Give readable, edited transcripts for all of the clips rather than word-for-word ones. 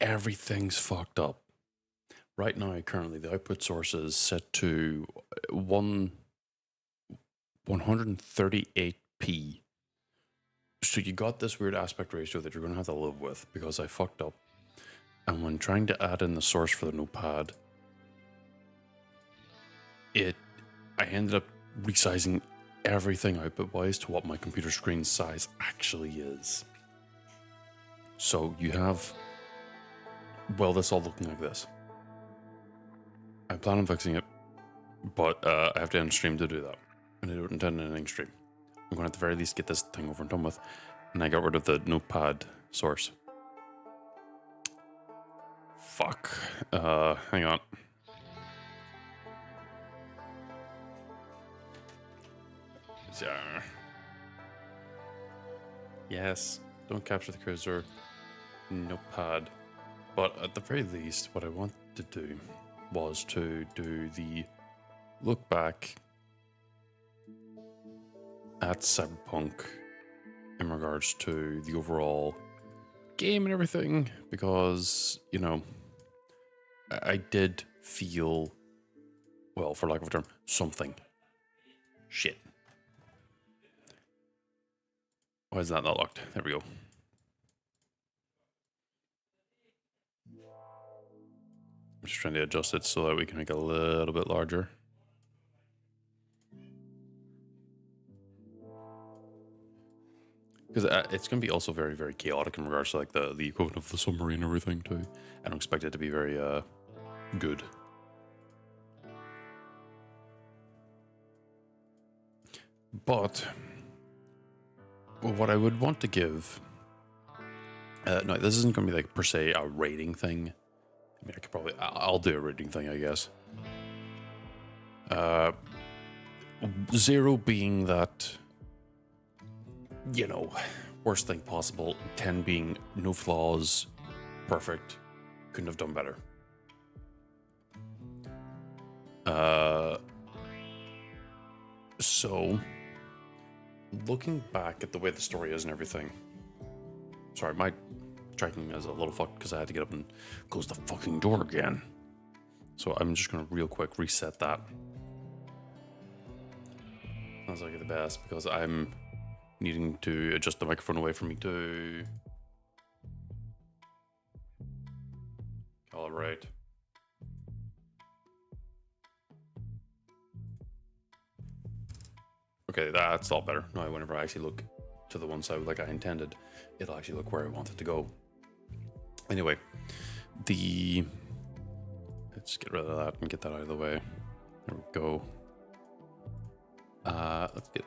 everything's fucked up. Right now, currently, the output source is set to 138p. So you got this weird aspect ratio that you're going to have to live with because I fucked up. And when trying to add in the source for the notepad, I ended up resizing everything output-wise to what my computer screen size actually is. So you have, well, this all looking like this. I plan on fixing it, but I have to end stream to do that. And I don't intend to ending stream. I'm going to at the very least get this thing over and done with. And I got rid of the notepad source. Fuck. Hang on. Yes, don't capture the cursor. Notepad. But at the very least, what I wanted to do was to do the look back at Cyberpunk in regards to the overall game and everything, because, you know, I did feel, well, for lack of a term, something. Shit. Why is that not locked? There we go. I'm just trying to adjust it so that we can make it a little bit larger. Because it's going to be also very, very chaotic in regards to like the equivalent of the submarine and everything too. I don't expect it to be very good. But what I would want to give, no, this isn't going to be like per se a rating thing. I mean, I could probably, I'll do a rating thing, I guess. 0 being that, you know, worst thing possible. 10 being no flaws, perfect, couldn't have done better. So, looking back at the way the story is and everything. Sorry, my tracking is a little fucked because I had to get up and close the fucking door again. So I'm just going to real quick reset that. That's like the best because I'm needing to adjust the microphone away from me to calibrate. Okay, that's all better. Now whenever I actually look to the one side like I intended, it'll actually look where I want it to go. Anyway, let's get rid of that and get that out of the way. There we go. Let's get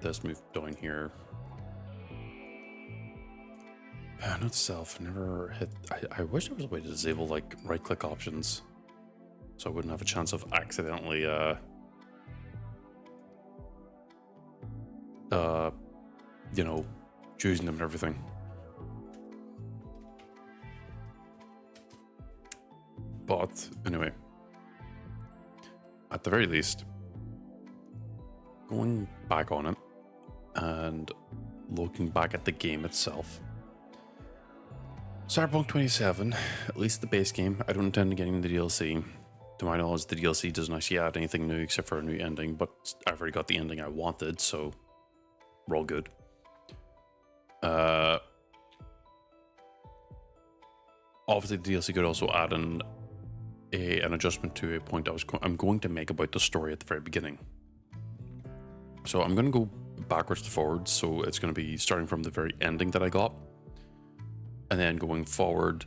this moved down here. Not self, never hit. I wish there was a way to disable like right click options so I wouldn't have a chance of accidentally you know, choosing them and everything. But anyway, at the very least, going back on it and looking back at the game itself, Cyberpunk 27, at least the base game, I don't intend to get into the DLC. To my knowledge, the DLC doesn't actually add anything new except for a new ending, but I've already got the ending I wanted, so we're all good. Obviously, the DLC could also add an adjustment to a point I'm going to make about the story at the very beginning. So I'm going to go backwards to forwards, so it's going to be starting from the very ending that I got, and then going forward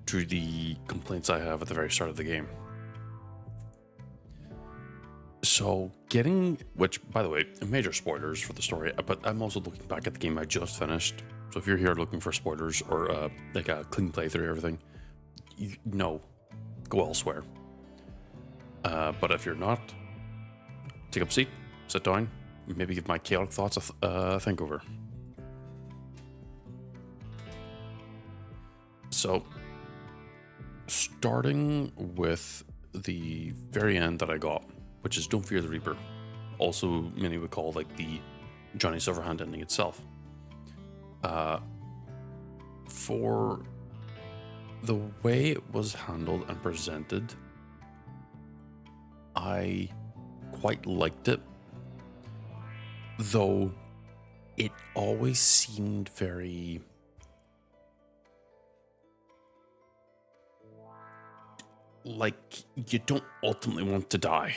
to the complaints I have at the very start of the game. So which by the way, major spoilers for the story, but I'm also looking back at the game I just finished. So if you're here looking for spoilers or like a clean playthrough or everything, no, go elsewhere. But if you're not, take up a seat, sit down, maybe give my chaotic thoughts a think over. So, starting with the very end that I got, which is Don't Fear the Reaper, also many would call like the Johnny Silverhand ending itself. For the way it was handled and presented, I quite liked it, though it always seemed very like you don't ultimately want to die,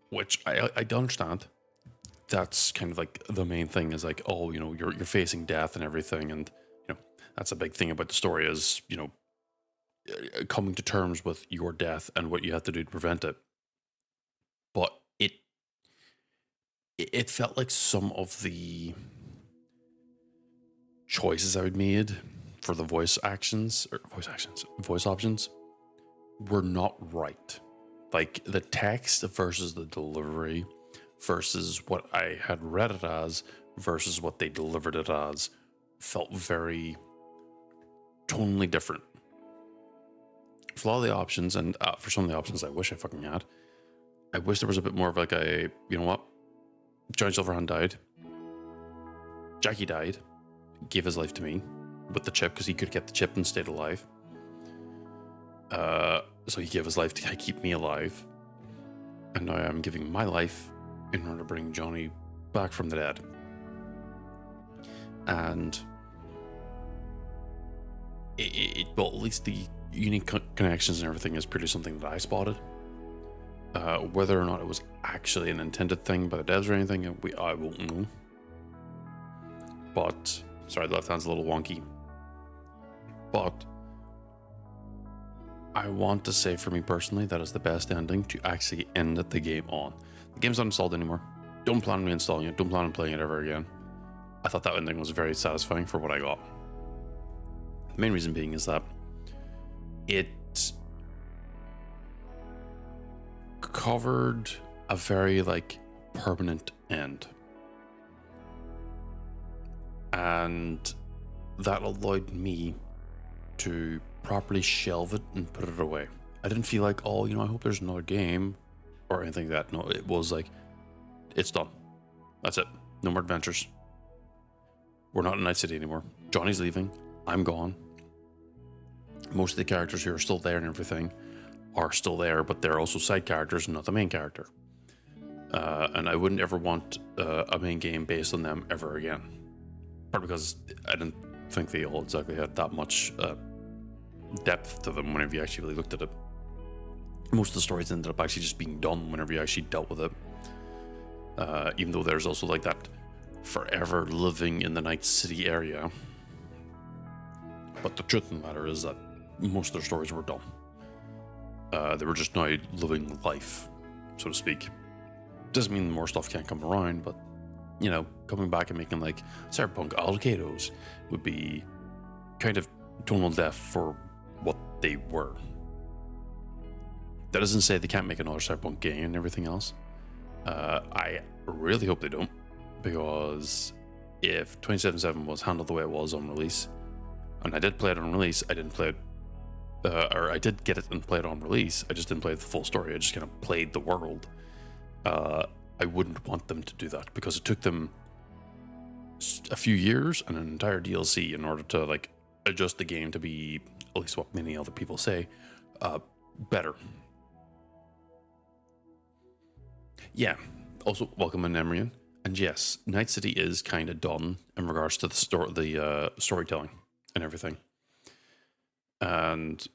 which I don't understand. That's kind of like the main thing is like, oh, you're facing death and everything, and that's a big thing about the story is coming to terms with your death and what you have to do to prevent it. But it felt like some of the choices I would made for the voice options were not right. Like the text versus the delivery versus what I had read it as versus what they delivered it as felt very tonally different. For a lot of the options, and for some of the options I wish I fucking had, I wish there was a bit more of like a, you know what? Johnny Silverhand died. Jackie died. Gave his life to me with the chip because he could get the chip and stayed alive. So he gave his life to keep me alive. And now I'm giving my life in order to bring Johnny back from the dead. And well, at least the unique connections and everything is pretty something that I spotted. Whether or not it was actually an intended thing by the devs or anything, I won't know. But, sorry, the left hand's a little wonky. But I want to say for me personally, that is the best ending to actually end the game on. The game's not installed anymore. Don't plan on reinstalling it. Don't plan on playing it ever again. I thought that ending was very satisfying for what I got. The main reason being is that it covered a very permanent end, and that allowed me to properly shelve it and put it away. I didn't feel like, oh, I hope there's another game or anything like that. No, it was like, it's done. That's it. No more adventures. We're not in Night City anymore. Johnny's leaving. I'm gone. Most of the characters who are still there and everything are still there, but they're also side characters and not the main character. And I wouldn't ever want a main game based on them ever again. Partly because I didn't think they all exactly had that much depth to them whenever you actually really looked at it. Most of the stories ended up actually just being done whenever you actually dealt with it. Even though there's also like that forever living in the Night City area. But the truth of the matter is that most of their stories were done. They were just now living life, so to speak. Doesn't mean more stuff can't come around, but coming back and making like Cyberpunk Allocados would be kind of tonal deaf for what they were. That doesn't say they can't make another Cyberpunk game and everything else. I really hope they don't, because if 2077 was handled the way it was on release, and I did play it on release, I didn't play it, or I did get it and play it on release, I just didn't play the full story, I just kind of played the world. I wouldn't want them to do that, because it took them a few years and an entire DLC in order to like adjust the game to be, at least what many other people say, better. Yeah, also welcome in Emrian. And yes, Night City is kind of done in regards to the storytelling and everything. And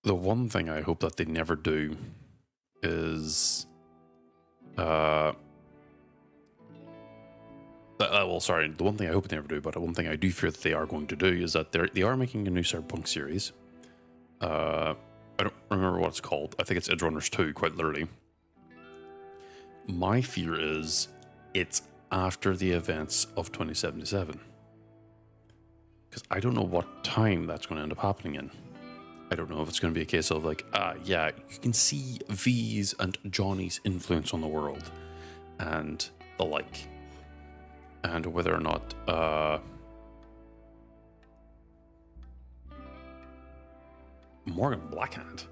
the one thing I hope that they never do is the one thing I hope they never do, but one thing I do fear that they are going to do is that they are making a new Cyberpunk series. I don't remember what it's called. I think it's Edge Runners 2, quite literally. My fear is it's after the events of 2077. Because I don't know what time that's going to end up happening in. I don't know if it's going to be a case of like, yeah, you can see V's and Johnny's influence on the world and the like. And whether or not Morgan Blackhand,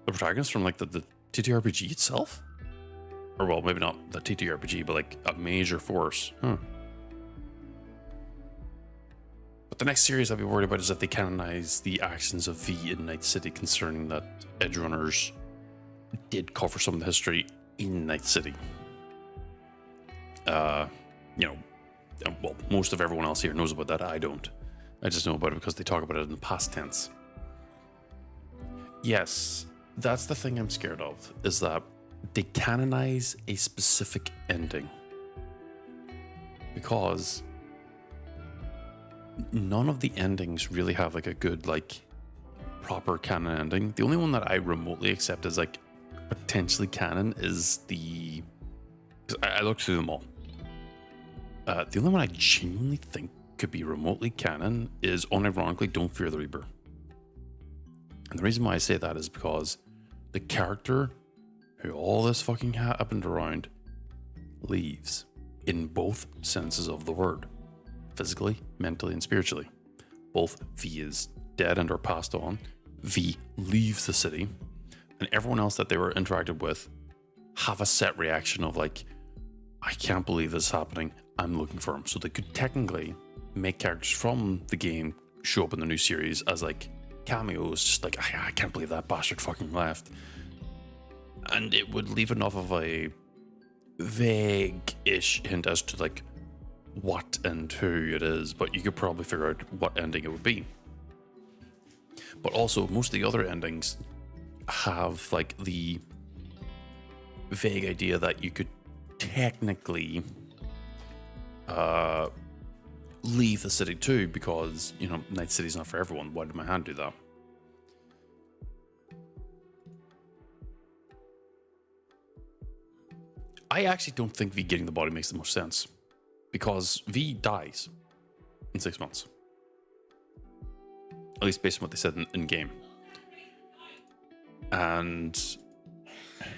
the protagonist from like the TTRPG itself? Or well, maybe not the TTRPG, but like a major force. But The next series I'd be worried about is if they canonize the actions of V in Night City, concerning that Edgerunners did cover some of the history in Night City. You know, well, most of everyone else here knows about that. I don't. I just know about it because they talk about it in the past tense. Yes, that's the thing I'm scared of, is that they canonize a specific ending. Because none of the endings really have like a good, like, proper canon ending. The only one that I remotely accept as like potentially canon is the... I looked through them all. The only one I genuinely think could be remotely canon is, unironically, Don't Fear the Reaper. And the reason why I say that is because the character who all this fucking happened around leaves, in both senses of the word, physically, mentally, and spiritually. Both V is dead and or passed on. V leaves the city, and everyone else that they were interacted with have a set reaction of like, I can't believe this is happening, I'm looking for him. So they could technically make characters from the game show up in the new series as like cameos, just like, I can't believe that bastard fucking left. And it would leave enough of a vague-ish hint as to like what and who it is, but you could probably figure out what ending it would be. But also, most of the other endings have like the vague idea that you could technically leave the city too, because, you know, Night City's not for everyone. Why did my hand do that? I actually don't think V getting the body makes the most sense, because V dies in 6 months. At least based on what they said in game. And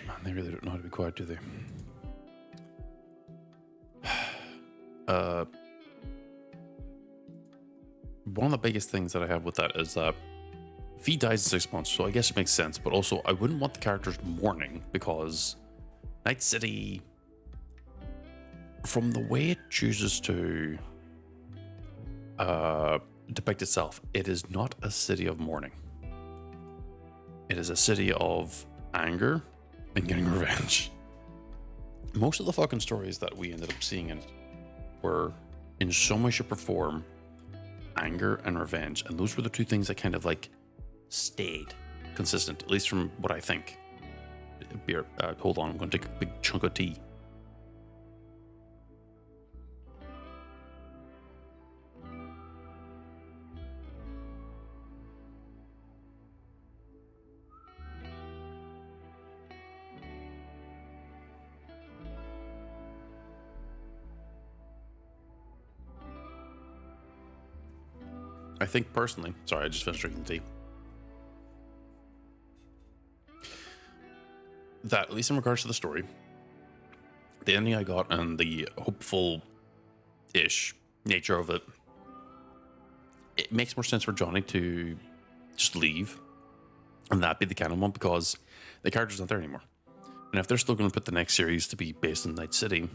man, they really don't know how to be quiet, do they? One of the biggest things that I have with that is that V dies in 6 months, so I guess it makes sense, but also I wouldn't want the characters mourning, because Night City, from the way it chooses to depict itself, it is not a city of mourning. It is a city of anger and getting revenge. Most of the fucking stories that we ended up seeing in it were, in some way, shape, or form, anger and revenge, and those were the two things that kind of like stayed consistent, at least from what I think. Beer, hold on, I'm going to take a big chunk of tea. I think personally, sorry, I just finished drinking tea, that, at least in regards to the story, the ending I got and the hopeful-ish nature of it, it makes more sense for Johnny to just leave and that be the canon one, because the character's not there anymore. And if they're still going to put the next series to be based in Night City,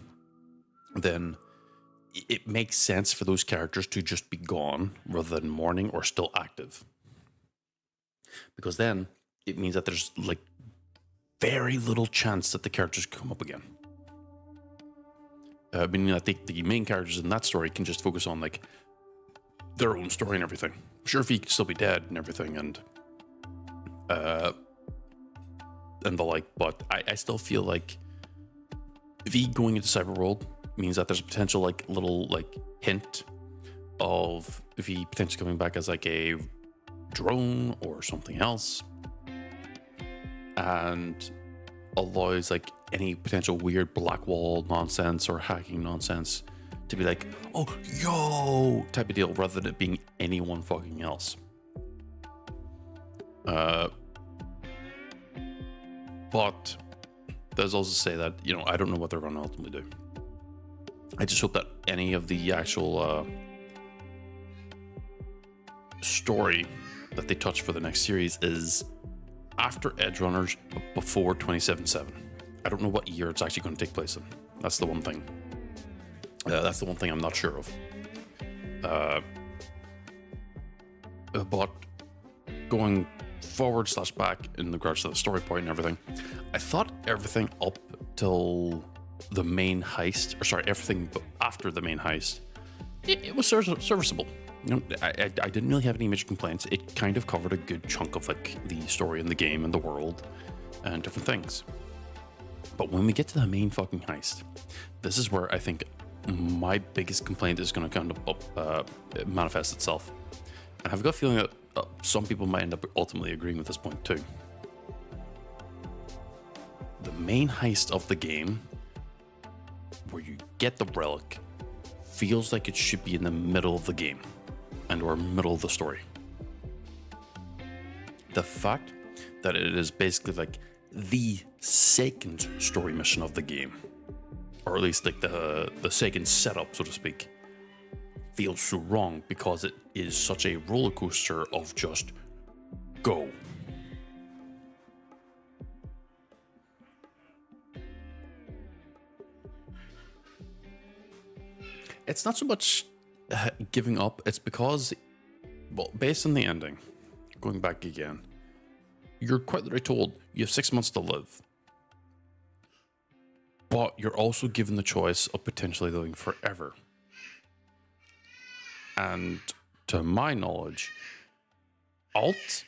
then it makes sense for those characters to just be gone rather than mourning or still active. Because then it means that there's like very little chance that the characters come up again. Meaning that the main characters in that story can just focus on like their own story and everything. Sure, V could still be dead and everything, and the like, but I still feel like V going into Cyberworld means that there's a potential like little like hint of V potentially coming back as like a drone or something else, and allows like any potential weird black wall nonsense or hacking nonsense to be like, oh yo type of deal, rather than it being anyone fucking else. But there's also say that, you know, I don't know what they're going to ultimately do. I just hope that any of the actual story that they touch for the next series is after Edgerunners, but before 2077. I don't know what year it's actually going to take place in. That's the one thing. That's the one thing I'm not sure of. But going forward slash back in regards to the story point and everything, I thought everything up till the main heist, or sorry, everything after the main heist, it was serviceable. You know, I didn't really have any major complaints. It kind of covered a good chunk of like the story and the game and the world and different things. But when we get to the main fucking heist, this is where I think my biggest complaint is going to kind of manifest itself. And I've got a feeling that some people might end up ultimately agreeing with this point too. The main heist of the game, where you get the relic, feels like it should be in the middle of the game and or middle of the story. The fact that it is basically like the second story mission of the game, or at least like the second setup, so to speak, feels so wrong because it is such a roller coaster of just go. It's not so much giving up, it's because, well, based on the ending, going back again, you're quite literally told you have 6 months to live. But you're also given the choice of potentially living forever. And to my knowledge, Alt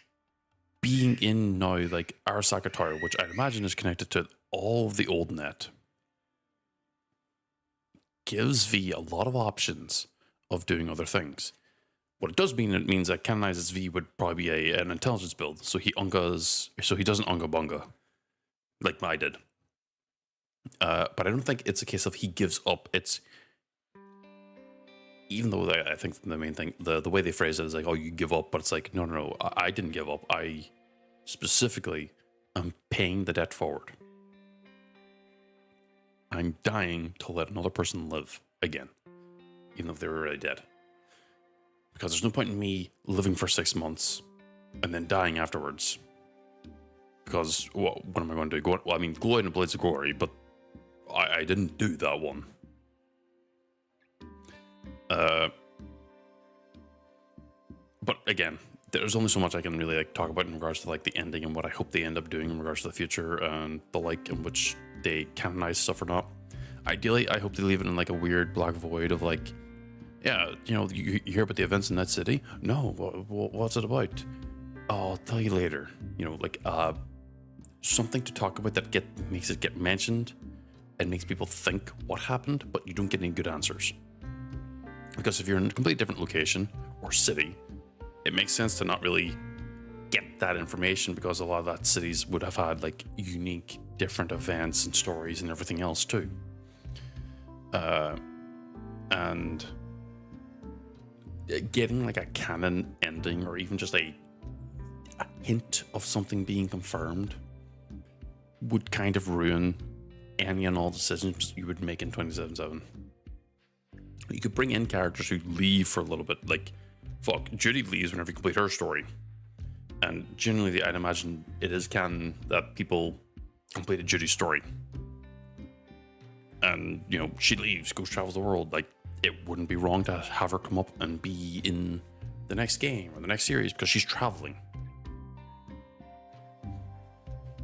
being in now like Arasaka Tower, which I'd imagine is connected to all of the old net, gives V a lot of options of doing other things. What it does mean, it means that canonizes V would probably be an intelligence build, so he doesn't unga bunga like I did. But I don't think it's a case of he gives up. It's, even though I think the main thing, the way they phrase it is like, oh, you give up, but it's like, no, I didn't give up. I specifically am paying the debt forward. I'm dying to let another person live again, even if they were already dead. Because there's no point in me living for 6 months and then dying afterwards. Because what am I going to do? Well, I mean, glow in the blades of glory, but I didn't do that one. But again, there's only so much I can really like talk about in regards to like the ending and what I hope they end up doing in regards to the future and the like in which they canonize stuff or not. Ideally, I hope they leave it in like a weird black void of like, yeah, you know, you hear about the events in that city? No, what's it about? I'll tell you later. You know, like something to talk about that makes it get mentioned and makes people think what happened, but you don't get any good answers. Because if you're in a completely different location or city, it makes sense to not really get that information because a lot of that cities would have had like unique, different events and stories and everything else too. And getting like a canon ending or even just a hint of something being confirmed would kind of ruin any and all decisions you would make in 2077. You could bring in characters who leave for a little bit, like, fuck, Judy leaves whenever you complete her story. And generally, I'd imagine it is canon that people completed Judy's story. And, you know, she leaves, goes travels the world. Like, it wouldn't be wrong to have her come up and be in the next game or the next series because she's traveling.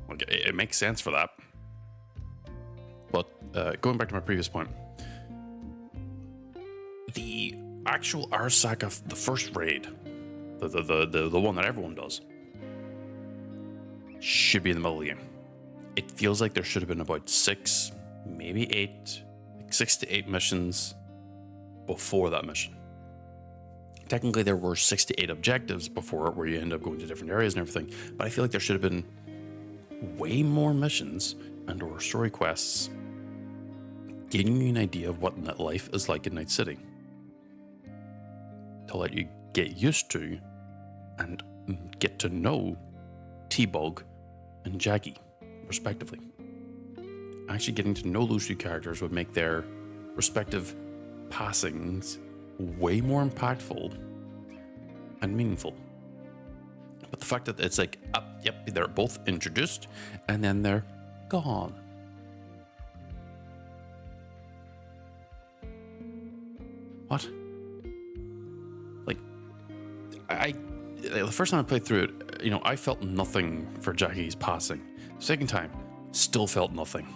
Like, it makes sense for that. But going back to my previous point, the actual Arasaka, the first raid, the one that everyone does, should be in the middle of the game. It feels like there should have been about 6, maybe 8, like 6 to 8 missions before that mission. Technically, there were 6 to 8 objectives before it, where you end up going to different areas and everything. But I feel like there should have been way more missions and/or story quests, giving you an idea of what net life is like in Night City, to let you get used to and get to know T-Bug and Jackie, respectively. Actually getting to know those two characters would make their respective passings way more impactful and meaningful. But the fact that it's like, yep, they're both introduced and then they're gone. What? Like, the first time I played through it, you know, I felt nothing for Jackie's passing. Second time, still felt nothing.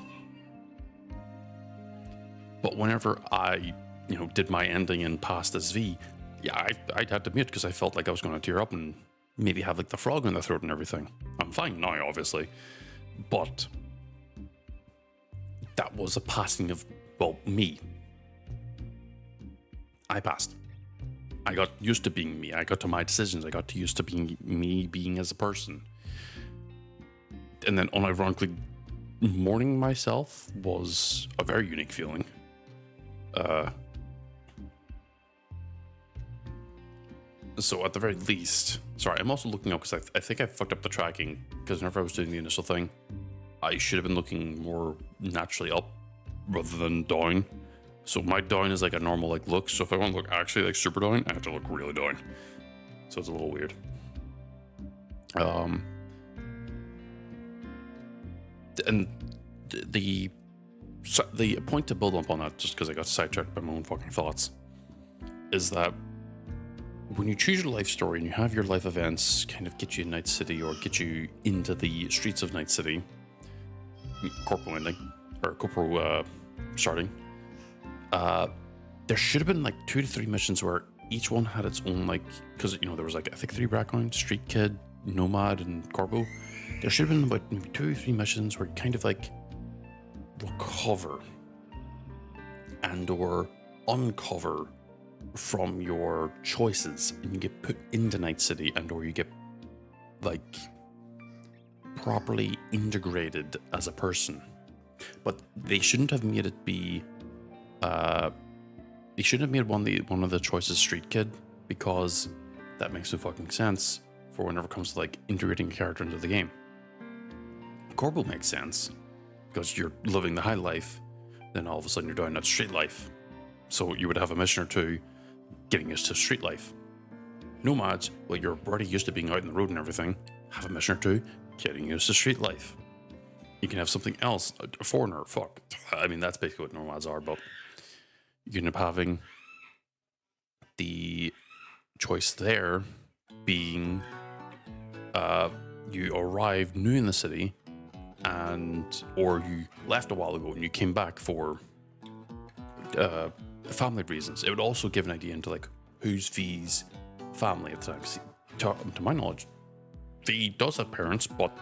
But whenever I, you know, did my ending and passed as V, yeah, I had to mute because I felt like I was going to tear up and maybe have like the frog in the throat and everything. I'm fine now, obviously, but that was a passing of, well, me. I passed. I got used to being me. I got to my decisions. I got used to being me, being as a person. And then unironically, mourning myself was a very unique feeling. So at the very least, sorry, I'm also looking up because I think I fucked up the tracking, because whenever I was doing the initial thing, I should have been looking more naturally up rather than down. So my down is like a normal like look. So if I want to look actually like super down, I have to look really down. So it's a little weird. And the point to build up on that, just because I got sidetracked by my own fucking thoughts, is that when you choose your life story and you have your life events kind of get you in Night City or get you into the streets of Night City, corporal ending, or corporal starting, there should have been like 2 to 3 missions where each one had its own, like, because, you know, there was like, I think 3 backgrounds: Street Kid, Nomad, and Corpo. There should have been about maybe 2 or 3 missions where you kind of like recover and or uncover from your choices, and you get put into Night City and or you get like properly integrated as a person. But they shouldn't have made it be they shouldn't have made one of the choices Street Kid, because that makes no fucking sense for whenever it comes to like integrating a character into the game. Corporal makes sense because you're living the high life, then all of a sudden you're doing that street life. So you would have a mission or 2 getting used to street life. Nomads, well, you're already used to being out in the road and everything, have a mission or 2 getting used to street life. You can have something else, a foreigner, fuck. I mean, that's basically what nomads are, but you end up having the choice there being you arrived new in the city, and or you left a while ago and you came back for family reasons. It would also give an idea into like who's V's family at the time. See, to my knowledge, V does have parents, but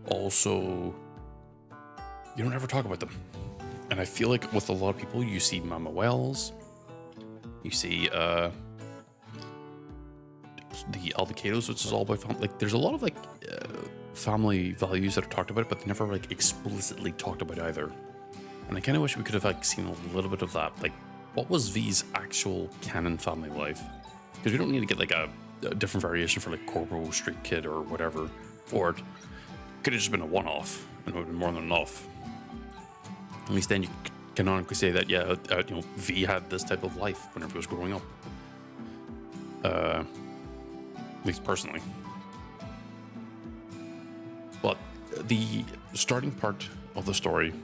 also you don't ever talk about them. And I feel like with a lot of people, you see Mama Wells, you see the Aldecados, which is all about family. Like, there's a lot of like family values that are talked about, but they never like explicitly talked about either. And I kind of wish we could have like seen a little bit of that. Like, what was V's actual canon family life? Because we don't need to get like a different variation for like Corporal, Street Kid, or whatever. Or it could have just been a one-off, and it would have been more than enough. At least then you canonically say that, yeah, you know, V had this type of life whenever he was growing up. At least personally. But the starting part of the story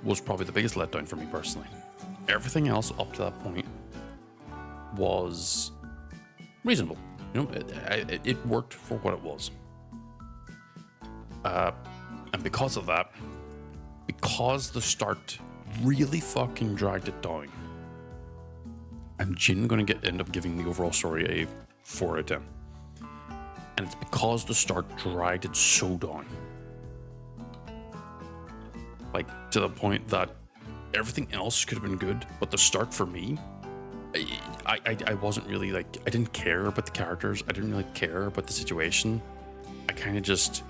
was probably the biggest letdown for me personally. Everything else up to that point was reasonable. You know, it worked for what it was. And because of that, because the start really fucking dragged it down, I'm genuinely going to end up giving the overall story a 4 out of 10. And it's because the start dragged it so down. Like, to the point that everything else could have been good, but the start for me, I wasn't really like, I didn't care about the characters. I didn't really care about the situation. I kind of just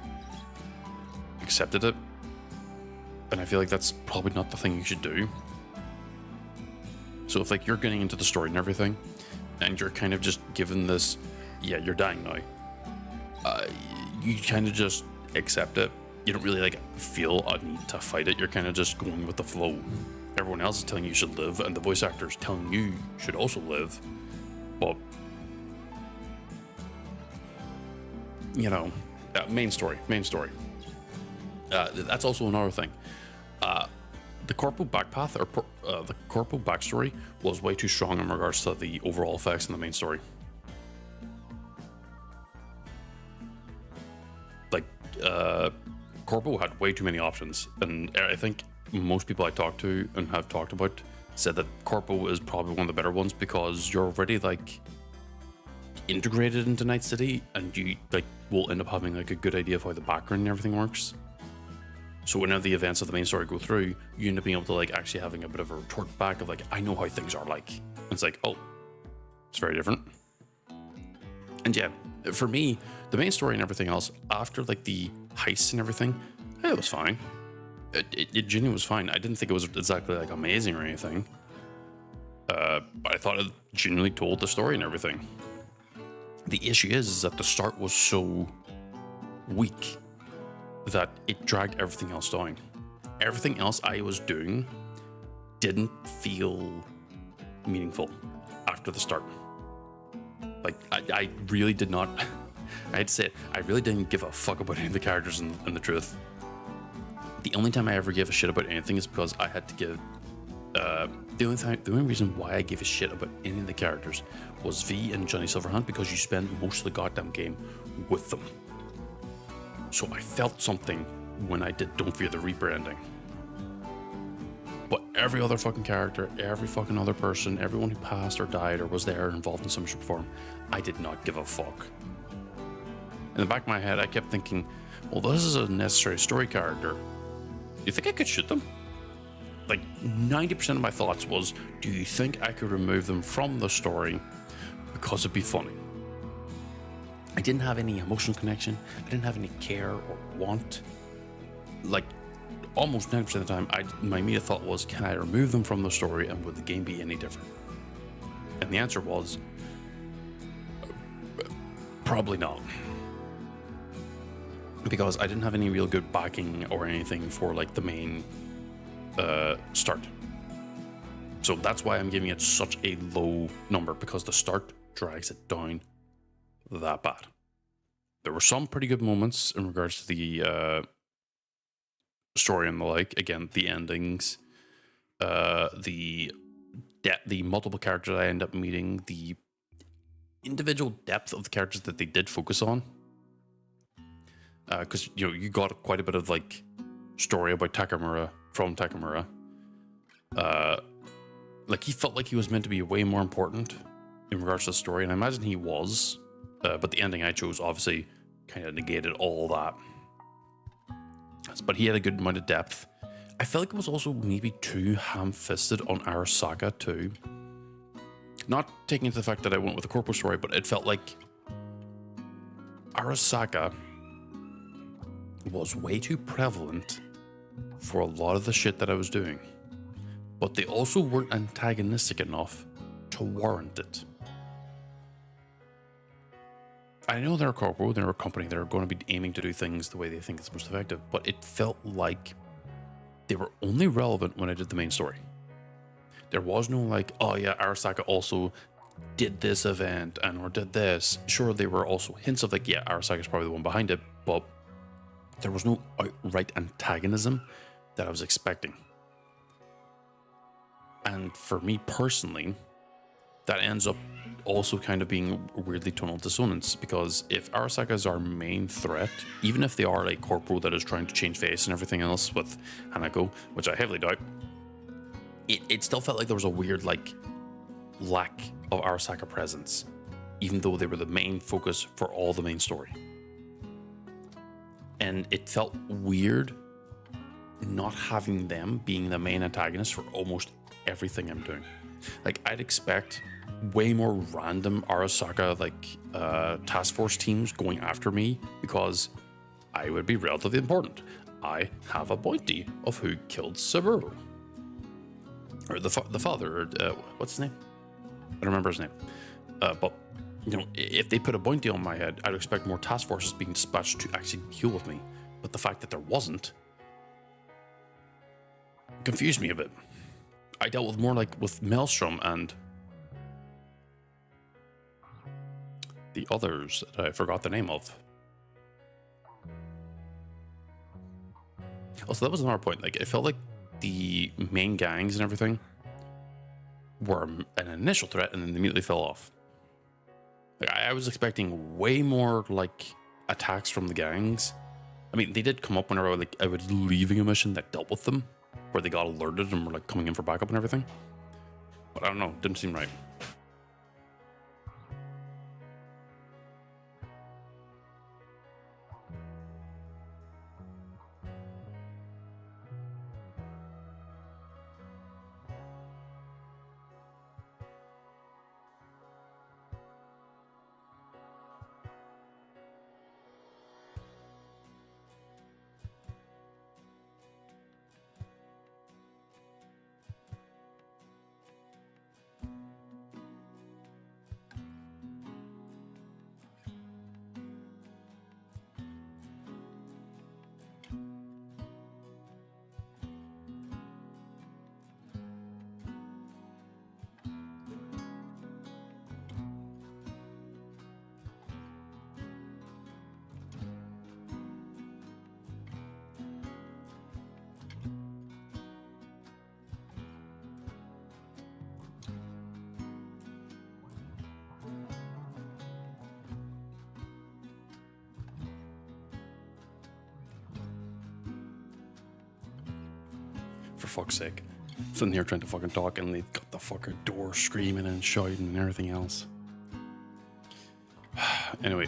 accepted it. And I feel like that's probably not the thing you should do. So if like you're getting into the story and everything, and you're kind of just given this, yeah, you're dying now, you kind of just accept it. You don't really like feel a need to fight it. You're kind of just going with the flow. Everyone else is telling you should live, and the voice actor is telling you should also live. But you know, main story. That's also another thing. The Corpo backpath, or the Corpo backstory, was way too strong in regards to the overall effects in the main story. Corpo had way too many options, and I think most people I talked to and have talked about said that Corpo is probably one of the better ones because you're already like integrated into Night City, and you like will end up having like a good idea of how the background and everything works. So whenever the events of the main story go through, you end up being able to like actually having a bit of a retort back of like, I know how things are like. And it's like, oh, it's very different. And yeah, for me, the main story and everything else, after like the heists and everything, it was fine. It genuinely was fine. I didn't think it was exactly like amazing or anything. But I thought it genuinely told the story and everything. The issue is that the start was so weak that it dragged everything else down. Everything else I was doing didn't feel meaningful after the start. Like, I really did not, I had to say it, I really didn't give a fuck about any of the characters in the truth. The only time I ever gave a shit about anything is because I had to give, the only reason why I gave a shit about any of the characters was V and Johnny Silverhand, because you spend most of the goddamn game with them. So I felt something when I did Don't Fear the Reaper ending. But every other fucking character, every fucking other person, everyone who passed or died or was there involved in some shape or form, I did not give a fuck. In the back of my head, I kept thinking, well, this is a necessary story character. You think I could shoot them? Like 90% of my thoughts was, do you think I could remove them from the story because it'd be funny? I didn't have any emotional connection. I didn't have any care or want. Like almost 90% of the time, my immediate thought was, can I remove them from the story and would the game be any different? And the answer was, probably not. Because I didn't have any real good backing or anything for like the main start. So that's why I'm giving it such a low number, because the start drags it down that bad. There were some pretty good moments in regards to the story and the like. Again, the endings, the multiple characters I end up meeting, the individual depth of the characters that they did focus on. Because you got quite a bit of like story about Takamura from Takamura. Like he felt like he was meant to be way more important in regards to the story, and I imagine he was. But the ending I chose obviously kind of negated all that. But he had a good amount of depth. I felt like it was also maybe too ham-fisted on Arasaka too. Not taking into the fact that I went with the Corpo story, but it felt like Arasaka was way too prevalent for a lot of the shit that I was doing. But they also weren't antagonistic enough to warrant it. I know they're a corpo, they're a company, they're going to be aiming to do things the way they think it's most effective, but it felt like they were only relevant when I did the main story. There was no like, oh yeah, Arasaka also did this event and or did this. Sure, there were also hints of like, yeah, Arasaka's probably the one behind it, but there was no outright antagonism that I was expecting. And for me personally, that ends up also kind of being weirdly tonal dissonance, because if Arasaka is our main threat, even if they are a corpo that is trying to change face and everything else with Hanako, which I heavily doubt, it still felt like there was a weird like lack of Arasaka presence, even though they were the main focus for all the main story. And it felt weird not having them being the main antagonist for almost everything I'm doing. Like I'd expect way more random Arasaka like task force teams going after me because I would be relatively important. I have a bounty of who killed Saburo, or the father, or what's his name? I don't remember his name. But if they put a bounty on my head, I'd expect more task forces being dispatched to actually deal with me. But the fact that there wasn't confused me a bit. I dealt with more like with Maelstrom and the others that I forgot the name of. Also, that was another point. Like, it felt like the main gangs and everything were an initial threat and then they immediately fell off. Like, I was expecting way more like attacks from the gangs I mean, they did come up whenever I was leaving a mission that dealt with them, where they got alerted and were like coming in for backup and everything. But I don't know, didn't seem right. For fuck's sake. Sitting here trying to fucking talk and they've got the fucking door screaming and shouting and everything else. Anyway,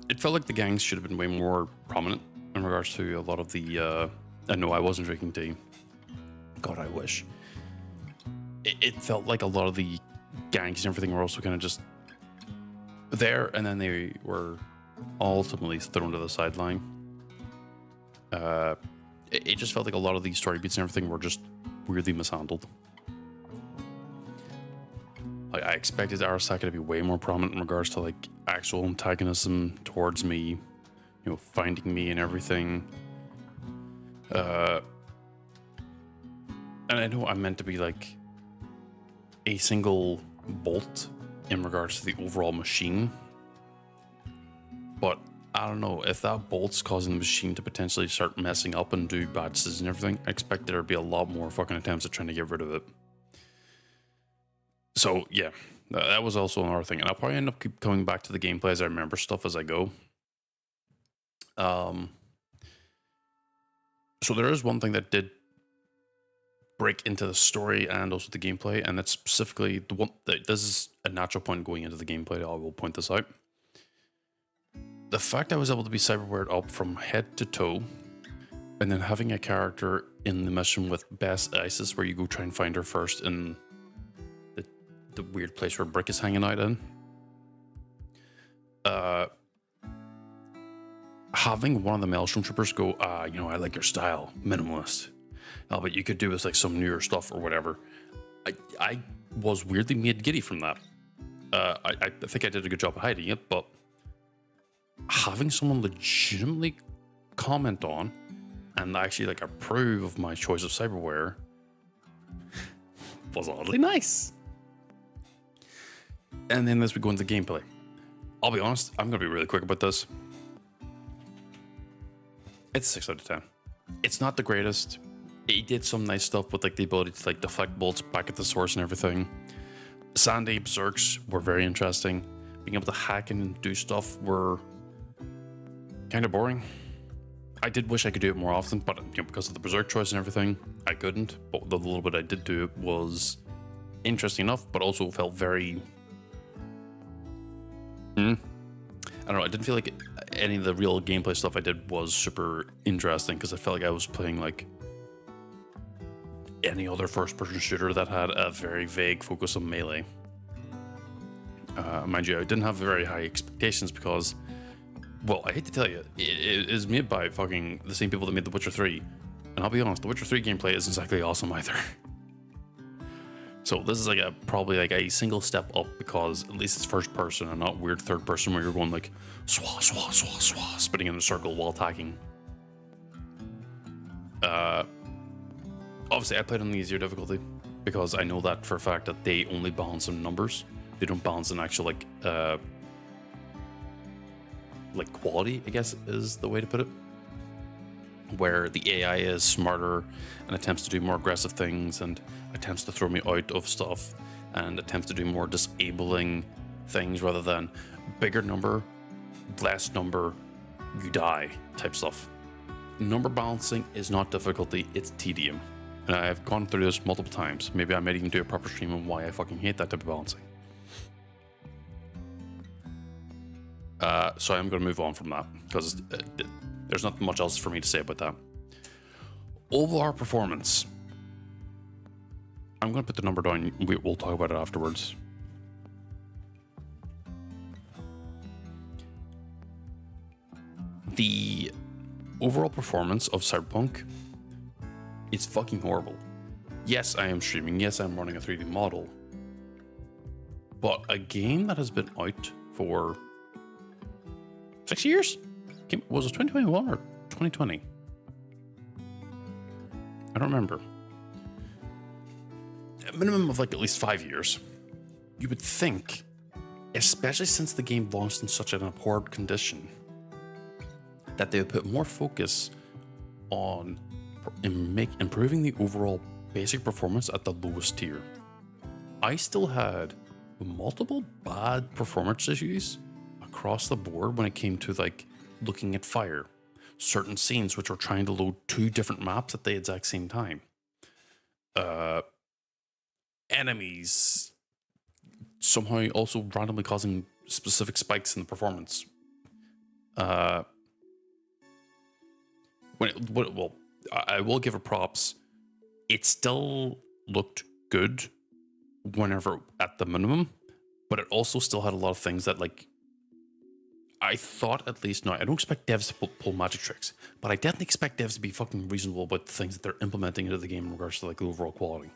it felt like the gangs should have been way more prominent in regards to a lot of the, I know I wasn't drinking tea. God, I wish. It felt like a lot of the gangs and everything were also kind of just there, and then they were ultimately thrown to the sideline. It just felt like a lot of these story beats and everything were just weirdly mishandled. Like, I expected Arasaka to be way more prominent in regards to like actual antagonism towards me, you know, finding me and everything. And I know I'm meant to be like a single bolt in regards to the overall machine, but I don't know, if that bolt's causing the machine to potentially start messing up and do bad decisions and everything, I expect there to be a lot more fucking attempts at trying to get rid of it. So yeah, that was also another thing, and I'll probably end up keep coming back to the gameplay as I remember stuff as I go. So there is one thing that did break into the story and also the gameplay, and that's specifically the one that this is a natural point going into the gameplay. I will point this out. The fact I was able to be cyberwared up from head to toe, and then having a character in the mission with Best Isis, where you go try and find her first in the weird place where Brick is hanging out in. Having one of the Maelstrom troopers go, you know, I like your style, minimalist. But you could do with like some newer stuff or whatever. I was weirdly made giddy from that. I think I did a good job of hiding it, but having someone legitimately comment on and actually like approve of my choice of cyberware was oddly nice. And then as we go into the gameplay, I'll be honest, I'm gonna be really quick about this. It's 6 out of 10. It's not the greatest. It did some nice stuff with like the ability to like deflect bolts back at the source and everything. Sandy berserks were very interesting. Being able to hack and do stuff were kind of boring. I did wish I could do it more often, but you know, because of the berserk choice and everything, I couldn't. But the little bit I did do it was interesting enough, but also felt very... I don't know, I didn't feel like any of the real gameplay stuff I did was super interesting, because I felt like I was playing like any other first-person shooter that had a very vague focus on melee. Mind you, I didn't have very high expectations because, well, I hate to tell you, it is made by fucking the same people that made The Witcher 3. And I'll be honest, The Witcher 3 gameplay isn't exactly awesome either. So this is like probably like a single step up, because at least it's first person and not weird third person where you're going like swah, swah, swah, swah, spinning in a circle while attacking. Obviously I played on the easier difficulty because I know that for a fact that they only balance in numbers. They don't balance in actual like quality, I guess is the way to put it. Where the AI is smarter and attempts to do more aggressive things and attempts to throw me out of stuff and attempts to do more disabling things rather than bigger number, less number, you die type stuff. Number balancing is not difficulty, it's tedium. And I've gone through this multiple times. Maybe I might even do a proper stream on why I fucking hate that type of balancing. So I'm going to move on from that, because there's not much else for me to say about that. Overall performance. I'm going to put the number down. We'll talk about it afterwards. The overall performance of Cyberpunk is fucking horrible. Yes, I am streaming. Yes, I'm running a 3D model. But a game that has been out for 6 years? Was it 2021 or 2020? I don't remember. A minimum of like at least 5 years. You would think, especially since the game launched in such an abhorrent condition, that they would put more focus on improving the overall basic performance at the lowest tier. I still had multiple bad performance issues across the board when it came to like looking at fire, certain scenes which were trying to load 2 different maps at the exact same time, enemies somehow also randomly causing specific spikes in the performance. Well, I will give it props. It still looked good whenever at the minimum, but it also still had a lot of things that, like, I thought at least, now I don't expect devs to pull magic tricks, but I definitely expect devs to be fucking reasonable about the things that they're implementing into the game in regards to like the overall quality.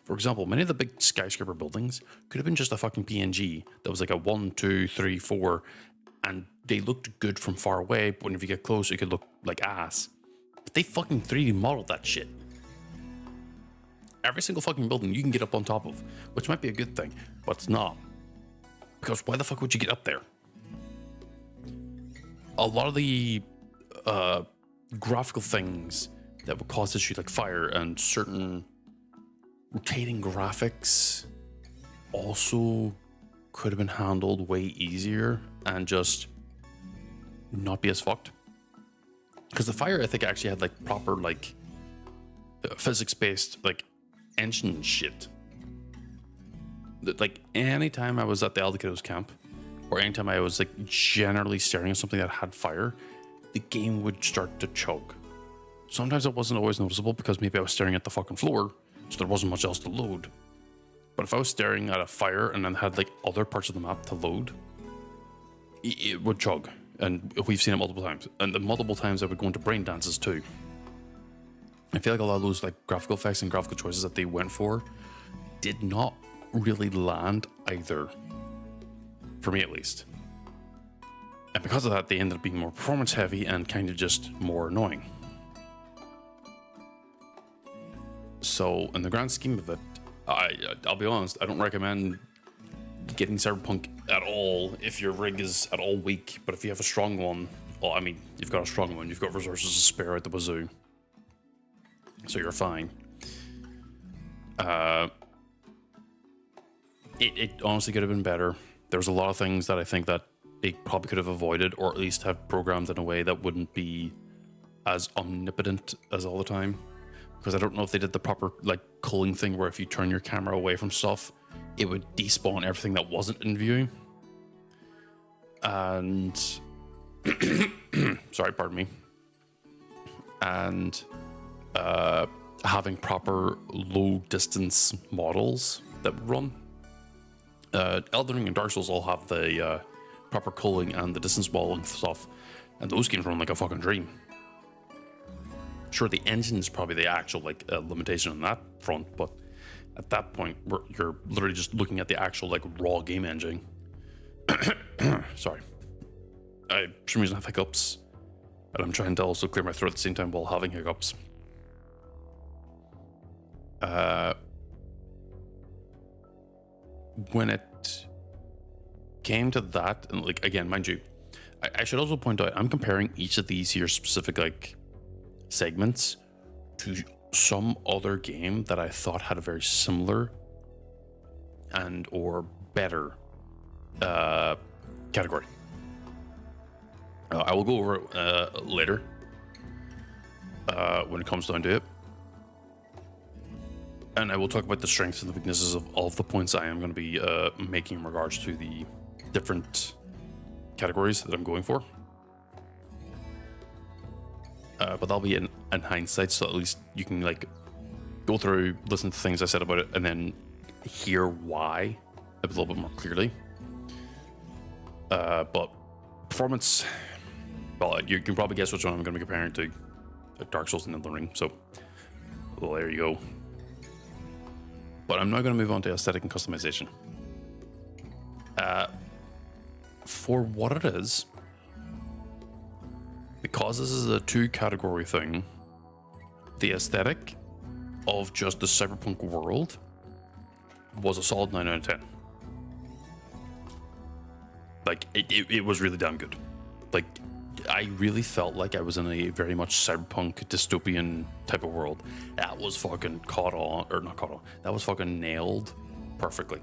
For example, many of the big skyscraper buildings could have been just a fucking PNG that was like a 1, 2, 3, 4, and they looked good from far away, but when if you get close, it could look like ass. But they fucking 3D modeled that shit. Every single fucking building you can get up on top of, which might be a good thing, but it's not. Because why the fuck would you get up there? A lot of the graphical things that would cause issues like fire and certain rotating graphics also could have been handled way easier and just not be as fucked. Because the fire, I think, actually had like proper like physics-based like engine shit. Like anytime I was at the Aldecados camp, or anytime I was like generally staring at something that had fire, the game would start to chug. Sometimes it wasn't always noticeable because maybe I was staring at the fucking floor, so there wasn't much else to load. But if I was staring at a fire and then had like other parts of the map to load, it would chug. And we've seen it multiple times. And the multiple times I would go into brain dances too. I feel like a lot of those like graphical effects and graphical choices that they went for did not really land either. For me, at least. And because of that, they ended up being more performance heavy and kind of just more annoying. So, in the grand scheme of it, I'll be honest, I don't recommend getting Cyberpunk at all if your rig is at all weak. But if you have a strong one, well, I mean, you've got a strong one, you've got resources to spare out the wazoo. So you're fine. It honestly could have been better. There's a lot of things that I think that they probably could have avoided, or at least have programmed in a way that wouldn't be as omnipotent as all the time. Because I don't know if they did the proper like culling thing where if you turn your camera away from stuff, it would despawn everything that wasn't in view. And sorry, pardon me. And having proper low distance models that run. Elden Ring and Dark Souls all have the proper culling and the distance modeling stuff, and those games run like a fucking dream. Sure, the engine is probably the actual like limitation on that front, but at that point, you're literally just looking at the actual like raw game engine. Sorry, I for some reason have hiccups, and I'm trying to also clear my throat at the same time while having hiccups. When it came to that, and like again, mind you, I should also point out I'm comparing each of these here specific like segments to some other game that I thought had a very similar and or better category. I will go over it later when it comes down to it. And I will talk about the strengths and the weaknesses of all of the points I am going to be making in regards to the different categories that I'm going for. But that'll be in hindsight, so at least you can like go through, listen to things I said about it, and then hear why a little bit more clearly. But performance, well, you can probably guess which one I'm going to be comparing to Dark Souls and Elden Ring. So, well, there you go. But I'm now going to move on to aesthetic and customization. For what it is, because this is a 2-category thing, the aesthetic of just the Cyberpunk world was a solid 9 out of 10. Like, it was really damn good. Like, I really felt like I was in a very much cyberpunk dystopian type of world. That was fucking caught on, or not caught on, that was fucking nailed perfectly.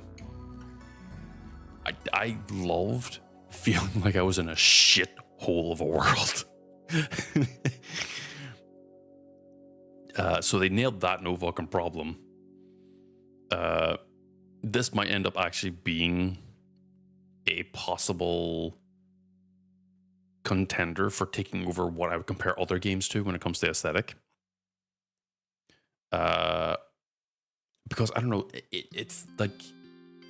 I loved feeling like I was in a shit hole of a world. So they nailed that, no fucking problem. This might end up actually being a possible contender for taking over what I would compare other games to when it comes to aesthetic. Because I don't know, it's like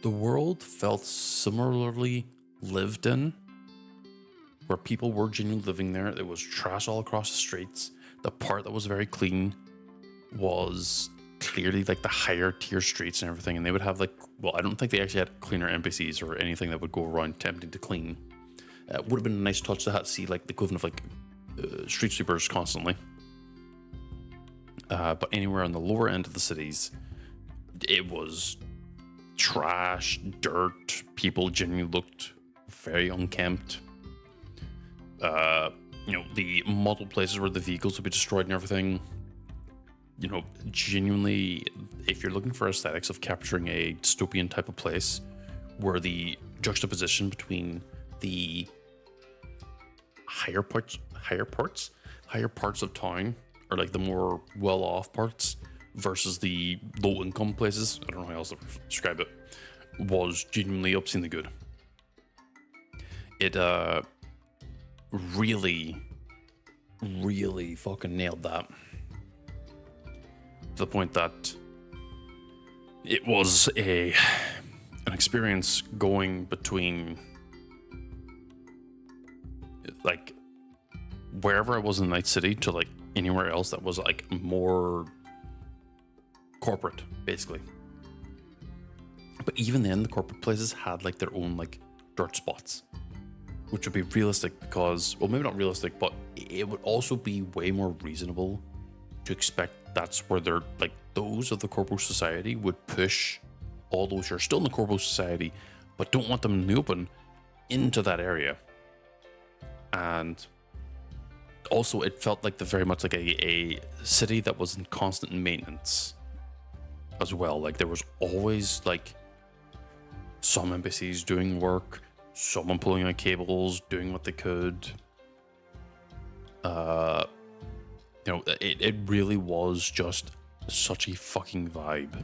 the world felt similarly lived in, where people were genuinely living there. There was trash all across the streets. The part that was very clean was clearly like the higher tier streets and everything, and they would have like, well, I don't think they actually had cleaner NPCs or anything that would go around attempting to clean. Would have been a nice touch to see like the equivalent of like street sweepers constantly. But anywhere on the lower end of the cities, it was trash, dirt. People genuinely looked very unkempt. You know, the multiple places where the vehicles would be destroyed and everything. You know, genuinely, if you're looking for aesthetics of capturing a dystopian type of place, where the juxtaposition between the higher parts of town, or like the more well-off parts, versus the low-income places, I don't know how else to describe it, was genuinely obscenely good. It really fucking nailed that. To the point that it was an experience going between like wherever I was in Night City to like anywhere else that was like more corporate, basically. But even then, the corporate places had like their own like dirt spots, which would be realistic because, well, maybe not realistic, but it would also be way more reasonable to expect that's where they're like, those of the corporate society would push all those who are still in the corporate society but don't want them in the open into that area. And also it felt like very much like a city that was in constant maintenance as well. Like there was always like some NPCs doing work, someone pulling on cables, doing what they could. You know, it really was just such a fucking vibe.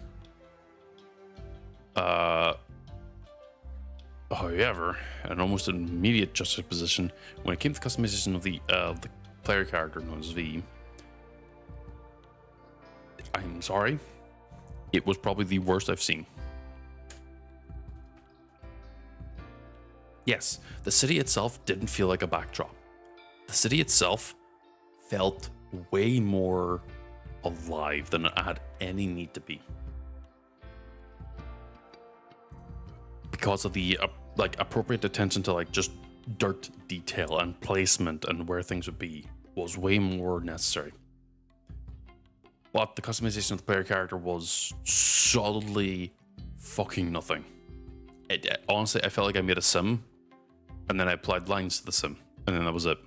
However, an almost immediate juxtaposition when it came to customization of the player character known as V. I'm sorry, it was probably the worst I've seen. Yes, the city itself didn't feel like a backdrop. The city itself felt way more alive than it had any need to be. Because of the like appropriate attention to like just dirt detail and placement and where things would be was way more necessary. But the customization of the player character was solidly fucking nothing. Honestly, I felt like I made a sim and then I applied lines to the sim and then that was it.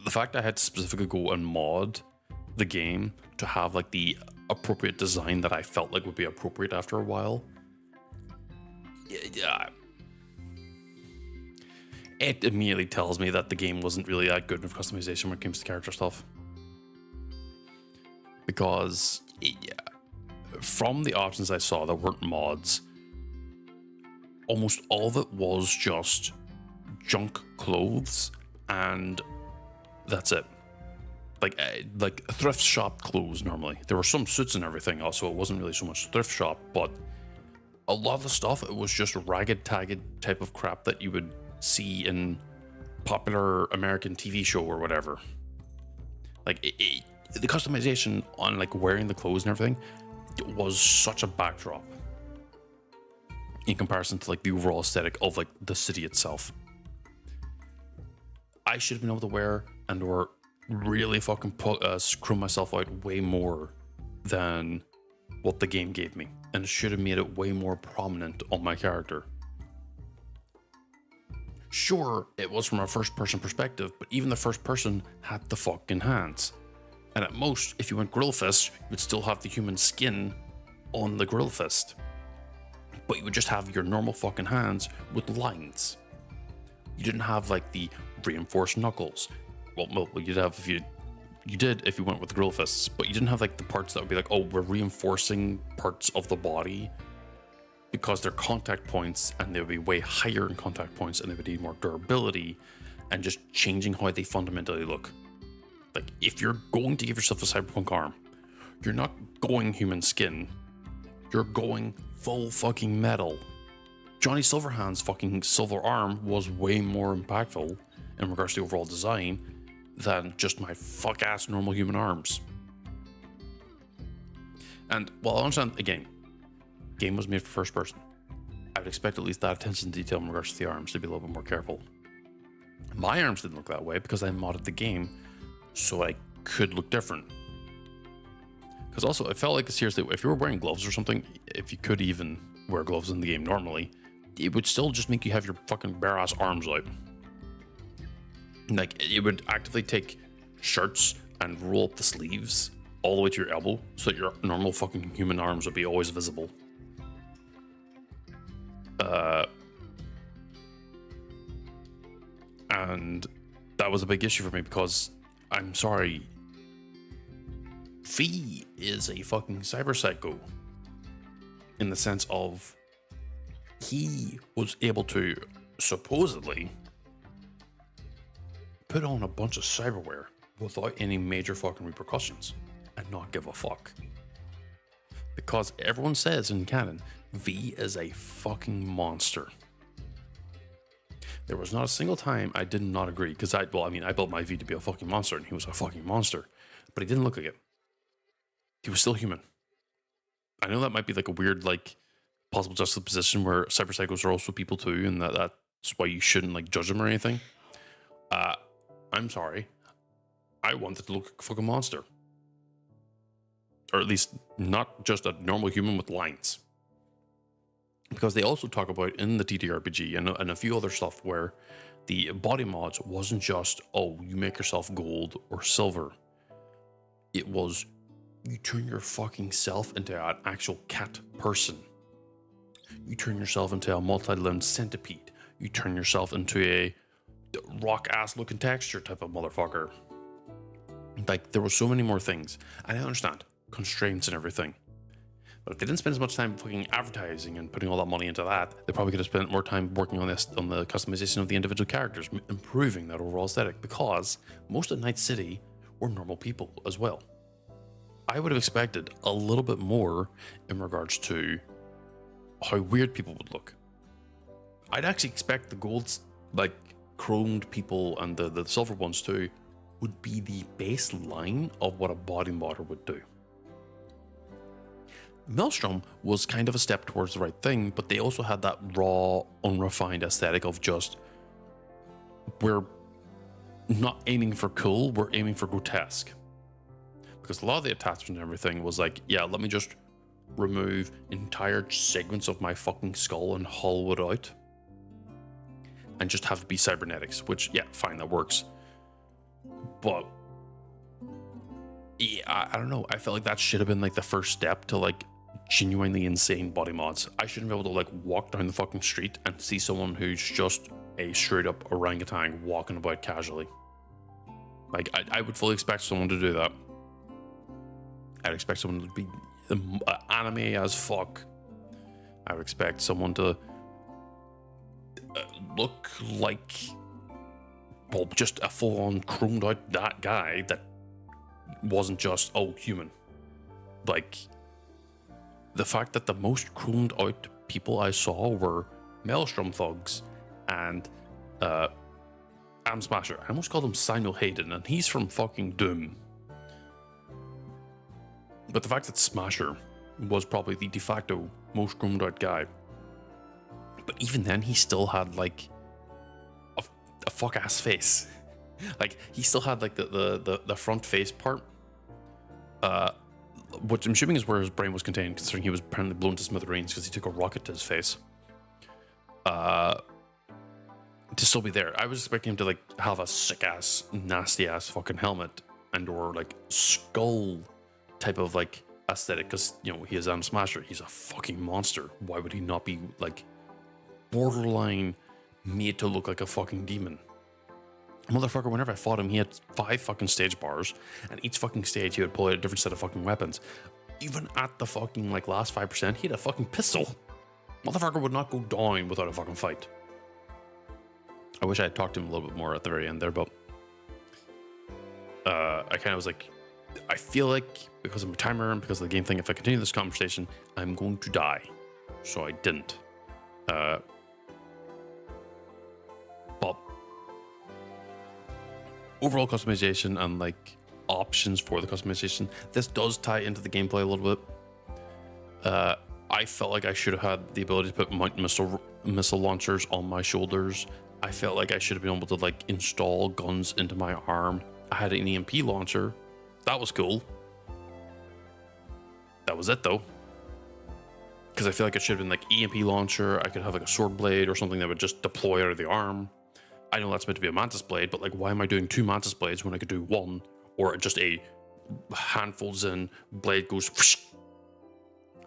The fact I had to specifically go and mod the game to have like the appropriate design that I felt like would be appropriate after a while, yeah, it immediately tells me that the game wasn't really that good of customization when it comes to character stuff. Because from the options I saw that weren't mods, almost all of it was just junk clothes, and that's it. Like thrift shop clothes normally. There were some suits and everything, also it wasn't really so much thrift shop, but a lot of the stuff, it was just ragged tagged type of crap that you would see in popular American TV show or whatever. Like the customization on like wearing the clothes and everything was such a backdrop in comparison to like the overall aesthetic of like the city itself. I should have been able to wear and or really fucking screw myself out way more than what the game gave me, and it should have made it way more prominent on my character. Sure, it was from a first person perspective, but even the first person had the fucking hands. And at most, if you went grill fist, you would still have the human skin on the grill fist. But you would just have your normal fucking hands with lines. You didn't have like the reinforced knuckles. Well, you'd have if you did if you went with grill fists, but you didn't have like the parts that would be like, oh, we're reinforcing parts of the body because they're contact points, and they would be way higher in contact points, and they would need more durability, and just changing how they fundamentally look. Like, if you're going to give yourself a Cyberpunk arm, you're not going human skin, you're going full fucking metal. Johnny Silverhand's fucking silver arm was way more impactful in regards to the overall design than just my fuck ass normal human arms. And while I understand, again, game was made for first person, I would expect at least that attention to detail in regards to the arms to be a little bit more careful. My arms didn't look that way because I modded the game so I could look different. Because also, it felt like, seriously, if you were wearing gloves or something, if you could even wear gloves in the game normally, it would still just make you have your fucking bare ass arms out. Like, it would actively take shirts and roll up the sleeves all the way to your elbow so that your normal fucking human arms would be always visible. And that was a big issue for me because, I'm sorry, V is a fucking cyber psycho in the sense of he was able to supposedly put on a bunch of cyberware without any major fucking repercussions and not give a fuck. Because everyone says in canon, V is a fucking monster. There was not a single time I did not agree, because I built my V to be a fucking monster, and he was a fucking monster, but he didn't look like it. He was still human. I know that might be like a weird, like, possible juxtaposition where cyber psychos are also people too, and that's why you shouldn't like judge them or anything. I'm sorry. I wanted to look like a fucking monster. Or at least not just a normal human with lines. Because they also talk about in the TTRPG and a few other stuff where the body mods wasn't just, oh, you make yourself gold or silver. It was, you turn your fucking self into an actual cat person. You turn yourself into a multi-limbed centipede. You turn yourself into a rock-ass looking texture type of motherfucker. Like, there were so many more things. And I understand constraints and everything. But if they didn't spend as much time fucking advertising and putting all that money into that, they probably could have spent more time working on this, on the customization of the individual characters, improving that overall aesthetic, because most of Night City were normal people as well. I would have expected a little bit more in regards to how weird people would look. I'd actually expect the gold, like, chromed people and the silver ones too, would be the baseline of what a body modder would do. Maelstrom was kind of a step towards the right thing, but they also had that raw, unrefined aesthetic of just, we're not aiming for cool, we're aiming for grotesque. Because a lot of the attachment and everything was like, yeah, let me just remove entire segments of my fucking skull and hollow it out. And just have it be cybernetics, which, yeah, fine, that works. But, yeah, I don't know. I felt like that should have been like the first step to like genuinely insane body mods. I shouldn't be able to like walk down the fucking street and see someone who's just a straight up orangutan walking about casually. Like, I would fully expect someone to do that. I'd expect someone to be anime as fuck. I would expect someone to look like, well, just a full-on chromed out that guy that wasn't just, oh, human. Like, the fact that the most chromed out people I saw were Maelstrom thugs and Am Smasher. I almost called him Samuel Hayden, and he's from fucking Doom. But the fact that Smasher was probably the de facto most chromed out guy, but even then he still had like a fuck ass face. Like, he still had like the front face part, which I'm assuming is where his brain was contained, considering he was apparently blown to smithereens because he took a rocket to his face. To still be there, I was expecting him to like have a sick ass, nasty ass fucking helmet and or like skull type of like aesthetic, because you know he is Am Smasher. He's a fucking monster. Why would he not be like borderline made to look like a fucking demon? Motherfucker, whenever I fought him, he had 5 fucking stage bars, and each fucking stage he would pull out a different set of fucking weapons. Even at the fucking like last 5%, he had a fucking pistol. Motherfucker would not go down without a fucking fight. I wish I had talked to him a little bit more at the very end there, but I kind of was like, I feel like because of my timer and because of the game thing, if I continue this conversation, I'm going to die. So I didn't. But overall customization and like options for the customization, this does tie into the gameplay a little bit. I felt like I should have had the ability to put missile launchers on my shoulders. I felt like I should have been able to like install guns into my arm. I had an EMP launcher. That was cool. That was it though. Because I feel like it should have been like EMP launcher. I could have like a sword blade or something that would just deploy out of the arm. I know that's meant to be a mantis blade, but like, why am I doing 2 mantis blades when I could do 1, or just a handfuls in blade goes whoosh,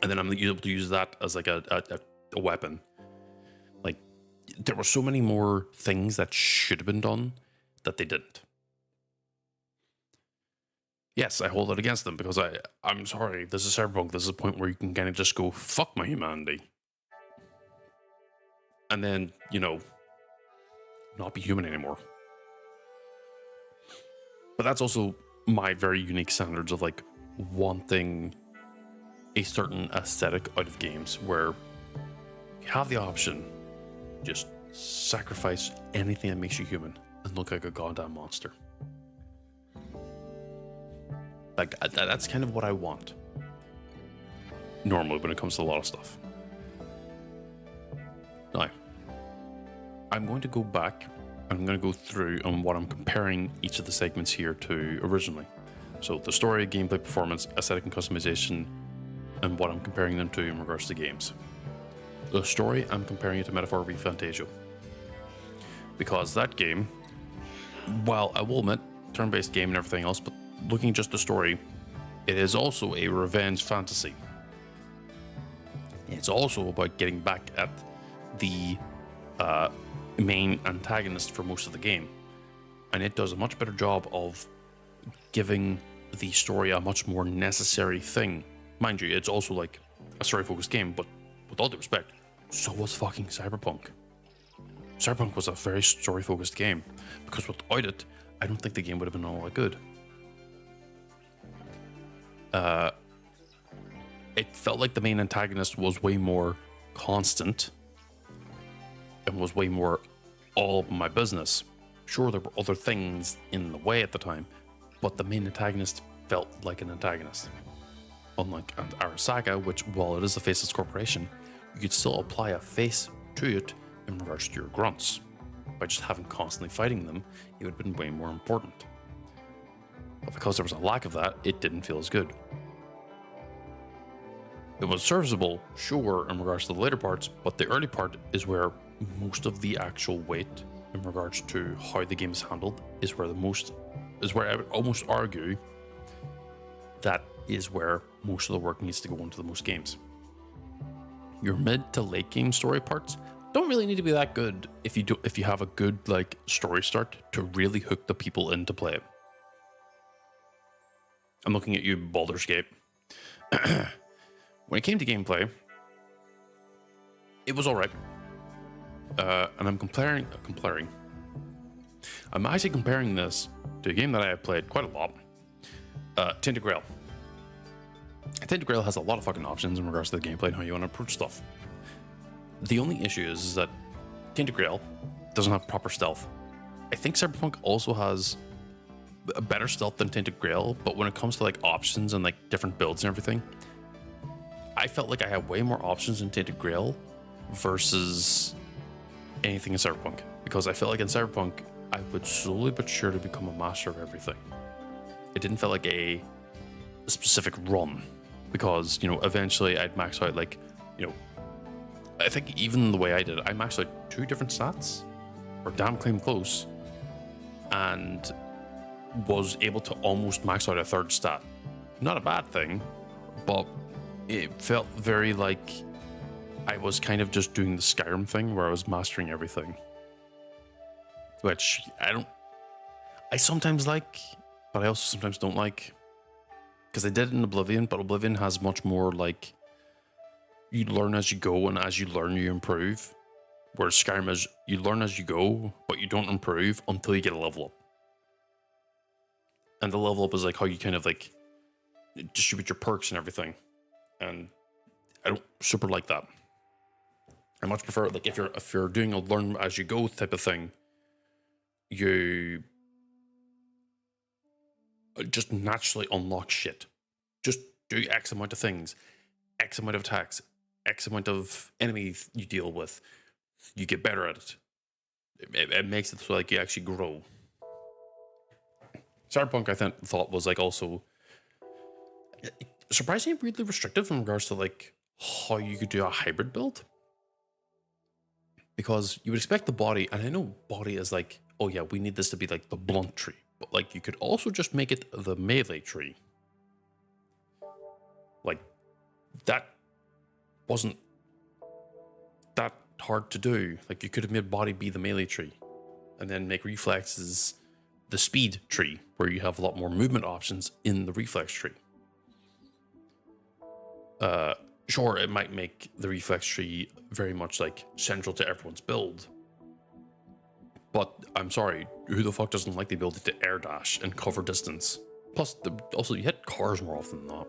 and then I'm able to use that as like a weapon. Like, there were so many more things that should have been done that they didn't. Yes, I hold it against them because I'm sorry, this is Cyberpunk. This is a point where you can kind of just go, fuck my humanity. And then, you know, not be human anymore. But that's also my very unique standards of like wanting a certain aesthetic out of games, where you have the option, just sacrifice anything that makes you human and look like a goddamn monster. Like, that's kind of what I want normally when it comes to a lot of stuff. Now, I'm going to go back and I'm going to go through on what I'm comparing each of the segments here to originally. So the story, gameplay, performance, aesthetic and customization, and what I'm comparing them to in regards to games. The story, I'm comparing it to Metaphor v Fantasia. Because that game, while I will admit, turn-based game and everything else, but looking just the story, it is also a revenge fantasy. It's also about getting back at the main antagonist for most of the game. And it does a much better job of giving the story a much more necessary thing. Mind you, it's also like a story-focused game, but with all due respect, so was fucking Cyberpunk. Cyberpunk was a very story-focused game, because without it, I don't think the game would have been all that good. It felt like the main antagonist was way more constant and was way more all of my business. Sure, there were other things in the way at the time, but the main antagonist felt like an antagonist. Unlike Arasaka, which, while it is a faceless corporation, you could still apply a face to it in regards to your grunts. By just having constantly fighting them, it would have been way more important. But because there was a lack of that, it didn't feel as good. It was serviceable, sure, in regards to the later parts, but the early part is where most of the actual weight in regards to how the game is handled is where I would almost argue that is where most of the work needs to go into the most games. Your mid to late game story parts don't really need to be that good if you have a good like story start to really hook the people into play it. I'm looking at you, Baldur's Gate. When it came to gameplay, it was all right. And I'm actually comparing this to a game that I have played quite a lot, Tainted Grail. Tainted Grail has a lot of fucking options in regards to the gameplay and how you want to approach stuff. The only issue is that Tainted Grail doesn't have proper stealth. I think Cyberpunk also has a better stealth than Tainted Grail, but when it comes to like options and like different builds and everything, I felt like I had way more options in Tainted Grail versus anything in Cyberpunk, because I felt like in Cyberpunk I would slowly but surely become a master of everything. It didn't feel like a specific run, because, you know, eventually I'd max out, like, you know, I think even the way I did it, I maxed out 2 different stats, or damn claim close, and was able to almost max out a 3rd stat. Not a bad thing, but it felt very like I was kind of just doing the Skyrim thing where I was mastering everything, which I sometimes like, but I also sometimes don't like, because I did it in Oblivion, but Oblivion has much more like you learn as you go, and as you learn you improve, whereas Skyrim is you learn as you go, but you don't improve until you get a level up. And the level up is like how you kind of like distribute your perks and everything, and I don't super like that. I much prefer, like, if you're doing a learn as you go type of thing, you just naturally unlock shit. Just do X amount of things, X amount of attacks, X amount of enemies you deal with. You get better at it. It makes it so like you actually grow. Cyberpunk, I thought was like also surprisingly weirdly restrictive in regards to like how you could do a hybrid build. Because you would expect the body, and I know body is like, oh yeah, we need this to be like the blunt tree, but like you could also just make it the melee tree. Like, that wasn't that hard to do. Like, you could have made body be the melee tree, and then make reflexes the speed tree, where you have a lot more movement options in the reflex tree. Sure, it might make the reflex tree very much like central to everyone's build, but I'm sorry, who the fuck doesn't like the ability to air dash and cover distance? Plus, also you hit cars more often than not,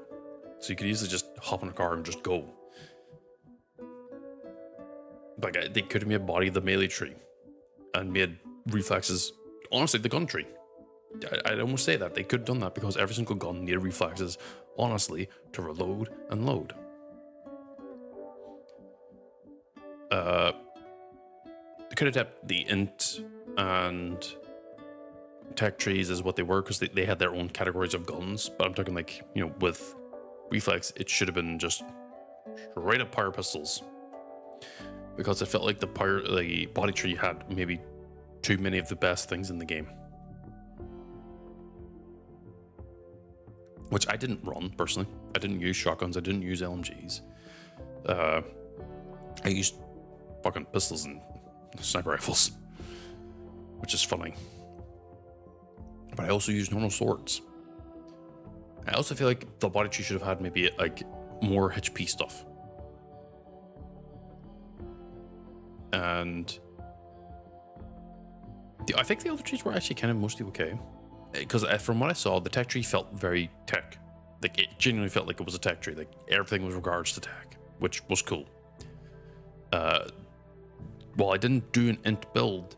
so you could easily just hop in a car and just go. Like, they could have made body the melee tree and made reflexes, honestly, the gun tree. I'd almost say that they could have done that, because every single gun needed reflexes, honestly, to reload and load. They could have kept the int and tech trees as what they were, because they had their own categories of guns, but I'm talking like, you know, with reflex, it should have been just straight up power pistols, because it felt like the body tree had maybe too many of the best things in the game, which I didn't run personally. I didn't use shotguns, I didn't use LMGs. I used fucking pistols and sniper rifles, which is funny. But I also use normal swords. I also feel like the body tree should have had maybe like more HP stuff. And I think the other trees were actually kind of mostly okay. Because from what I saw, the tech tree felt very tech. Like, it genuinely felt like it was a tech tree. Like, everything was regards to tech, which was cool. While I didn't do an int build,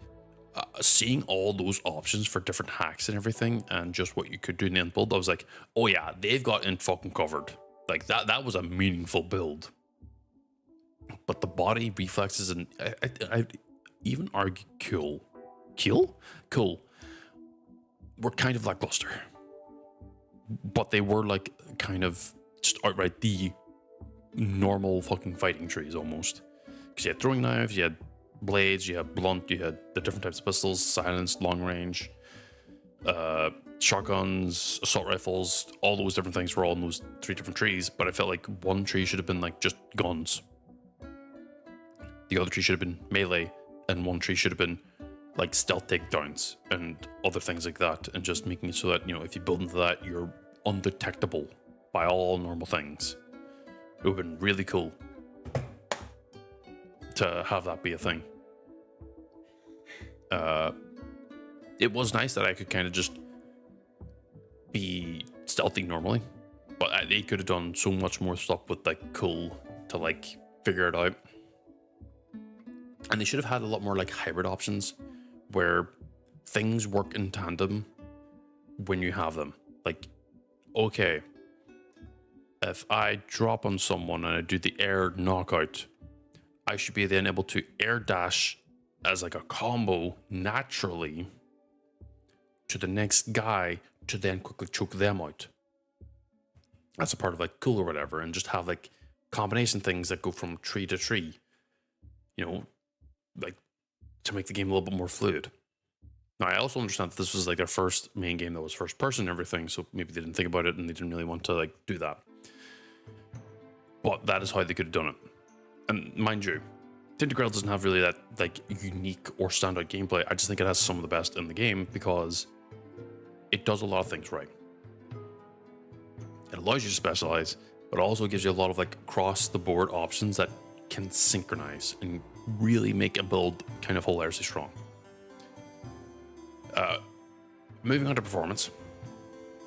seeing all those options for different hacks and everything, and just what you could do in the int build, I was like, oh yeah, they've got int fucking covered. Like, that was a meaningful build. But the body reflexes, and I even argue cool were kind of lackluster. But they were like kind of just outright the normal fucking fighting trees almost. Because you had throwing knives, you had blades, you had blunt, you had the different types of pistols, silenced, long range, shotguns, assault rifles, all those different things were all in those 3 different trees. But I felt like one tree should have been like just guns. the other tree should have been melee, and one tree should have been like stealth takedowns and other things like that, and just making it so that, you know, if you build into that, you're undetectable by all normal things. It would have been really cool to have that be a thing. It was nice that I could kind of just be stealthy normally, but they could have done so much more stuff with like cool to like figure it out. And they should have had a lot more like hybrid options where things work in tandem when you have them. Like, okay, if I drop on someone and I do the air knockout, I should be then able to air dash as like a combo naturally to the next guy to then quickly choke them out. That's a part of like cool or whatever, and just have like combination things that go from tree to tree, you know, like to make the game a little bit more fluid. Now, I also understand that this was like their first main game that was first person and everything, so maybe they didn't think about it and they didn't really want to like do that. But that is how they could have done it. And mind you, Tinted Grail doesn't have really that like unique or standout gameplay. I just think it has some of the best in the game because it does a lot of things right. It allows you to specialize, but also gives you a lot of like across the board options that can synchronize and really make a build kind of hilariously strong. Moving on to performance,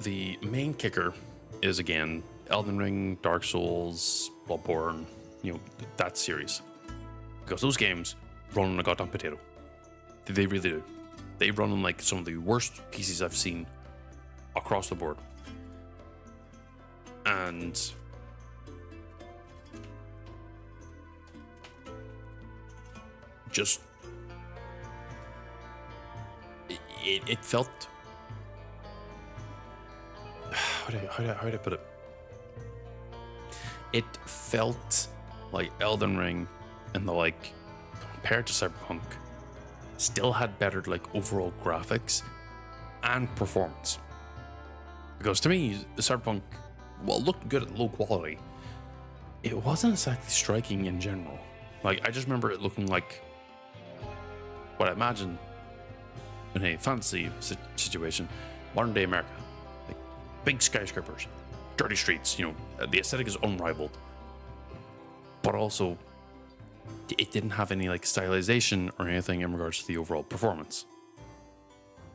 the main kicker is again Elden Ring, Dark Souls, Bloodborne, you know, that series, because those games run on a goddamn potato. They really do. They run on like some of the worst PCs I've seen across the board, and just it felt how do I put it? It felt like Elden Ring and the like compared to Cyberpunk still had better like overall graphics and performance. Because to me, Cyberpunk, well, looked good at low quality. It wasn't exactly striking in general. Like, I just remember it looking like what I imagine in a fantasy situation, modern day America. Like, big skyscrapers, dirty streets, you know, the aesthetic is unrivaled. But also, it didn't have any like stylization or anything in regards to the overall performance.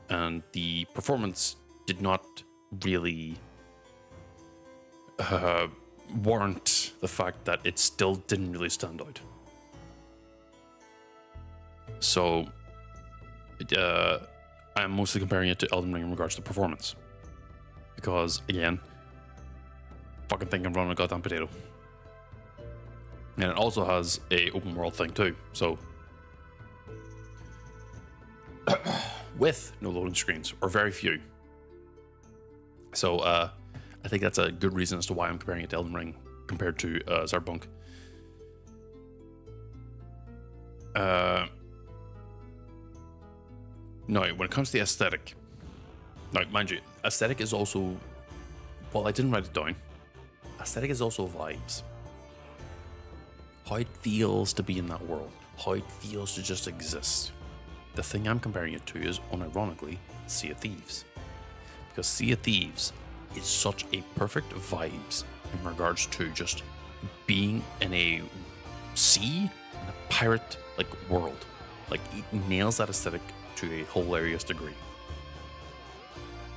And the performance did not really warrant the fact that it still didn't really stand out. So I'm mostly comparing it to Elden Ring in regards to performance, because again, fucking think I'm running a goddamn potato, and it also has a open world thing too. So with no loading screens or very few. So I think that's a good reason as to why I'm comparing it to Elden Ring compared to Cyberpunk. Now, when it comes to the aesthetic, now, mind you, aesthetic is also, well, I didn't write it down. Aesthetic is also vibes. How it feels to be in that world, how it feels to just exist. The thing I'm comparing it to is, unironically, Sea of Thieves. Because Sea of Thieves is such a perfect vibes in regards to just being in a sea, in a pirate like world. Like, it nails that aesthetic to a hilarious degree.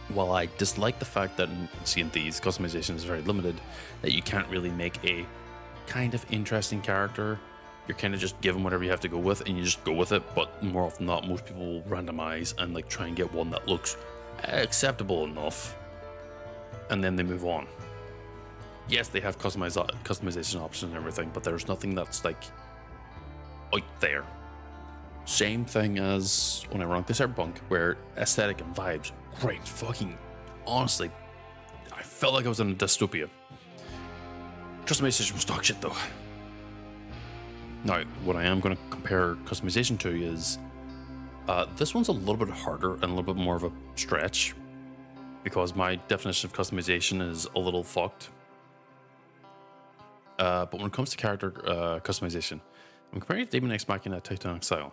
While I dislike the fact that in Sea of Thieves customization is very limited, that you can't really make a kind of interesting character, you're kind of just given whatever you have to go with and you just go with it. But more often than not, most people will randomize and like try and get one that looks acceptable enough, and then they move on. Yes, they have customization options and everything, but there's nothing that's like out there. Same thing as when I ran the Cyberpunk, where aesthetic and vibes, great, fucking honestly, I felt like I was in a dystopia. Customization was dog shit though. Now, what I am going to compare customization to is this one's a little bit harder and a little bit more of a stretch, because my definition of customization is a little fucked. But when it comes to character customization, I'm comparing it to Demon X Machina Titanic Style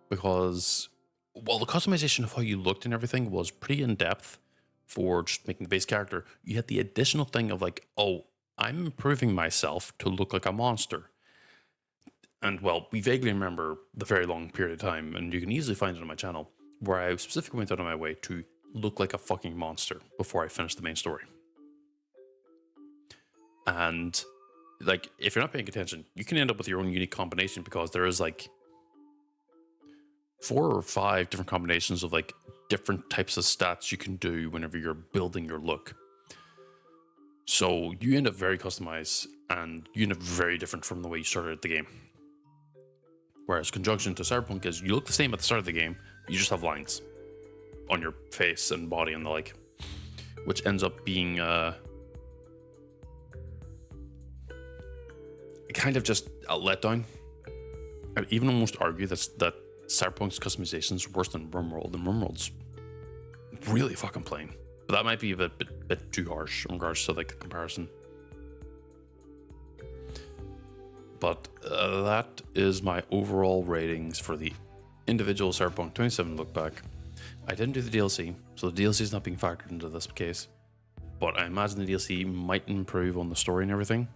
because while the customization of how you looked and everything was pretty in depth for just making the base character, you had the additional thing of like, oh, I'm improving myself to look like a monster. And well, we vaguely remember the very long period of time, and you can easily find it on my channel, where I specifically went out of my way to look like a fucking monster before I finished the main story. And like, if you're not paying attention, you can end up with your own unique combination because there is like 4 or 5 different combinations of like different types of stats you can do whenever you're building your look. So you end up very customized and you end up very different from the way you started the game. Whereas conjunction to Cyberpunk is you look the same at the start of the game, you just have lines on your face and body and the like, which ends up being kind of just a letdown. I'd even almost argue that Cyberpunk's customization is worse than RimWorld, and RimWorld's really fucking plain. But that might be a bit too harsh in regards to like the comparison. But that is my overall ratings for the individual Cyberpunk 27 look back. I didn't do the DLC, so the DLC is not being factored into this case. But I imagine the DLC might improve on the story and everything,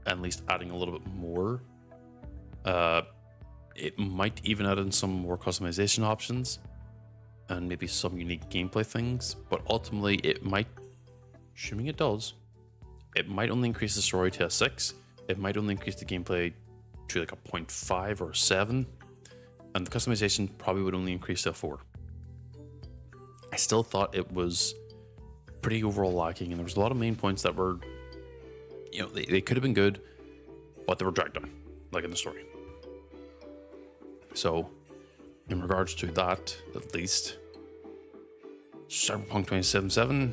at least adding a little bit more. It might even add in some more customization options and maybe some unique gameplay things, but ultimately it might, assuming it does, it might only increase the story to a 6. It might only increase the gameplay to like a 0.5 or 7, and the customization probably would only increase to a 4. I still thought it was pretty overall lacking, and there was a lot of main points that were, you know, they could have been good, but they were dragged down, like in the story. So, in regards to that, at least, Cyberpunk 2077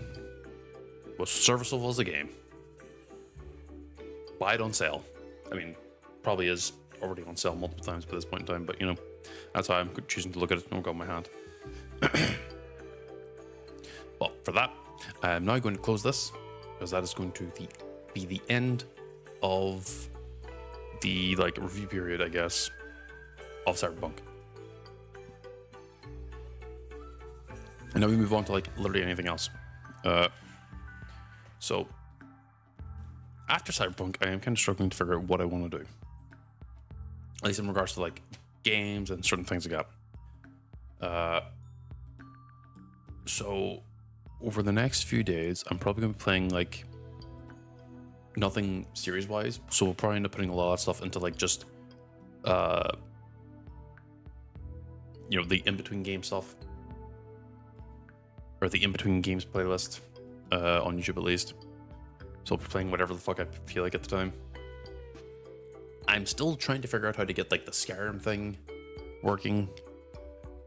was serviceable as a game. Buy it on sale. I mean, probably is already on sale multiple times by this point in time, but you know, that's why I'm choosing to look at it. Don't go in my hand. Well, for that, I'm now going to close this because that is going to be the end of the like review period, I guess, of Cyberpunk. And now we move on to like literally anything else. So after Cyberpunk, I am kind of struggling to figure out what I want to do. At least in regards to like games and certain things I got. So over the next few days, I'm probably going to be playing like nothing series wise. So we'll probably end up putting a lot of stuff into like just, you know, the in-between game stuff. Or the in-between games playlist on YouTube at least. So I'll be playing whatever the fuck I feel like at the time. I'm still trying to figure out how to get like the Skyrim thing working.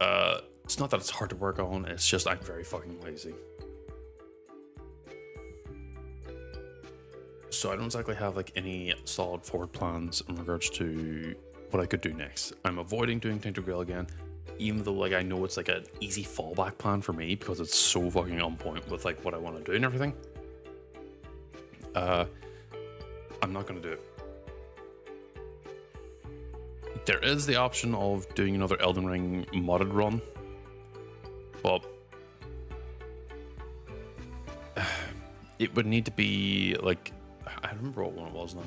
It's not that it's hard to work on, it's just I'm very fucking lazy. So I don't exactly have like any solid forward plans in regards to what I could do next. I'm avoiding doing Tainted Grail again, even though like I know it's like an easy fallback plan for me because it's so fucking on point with like what I want to do and everything. I'm not going to do it. There is the option of doing another Elden Ring modded run, but it would need to be like, I remember what one it was now.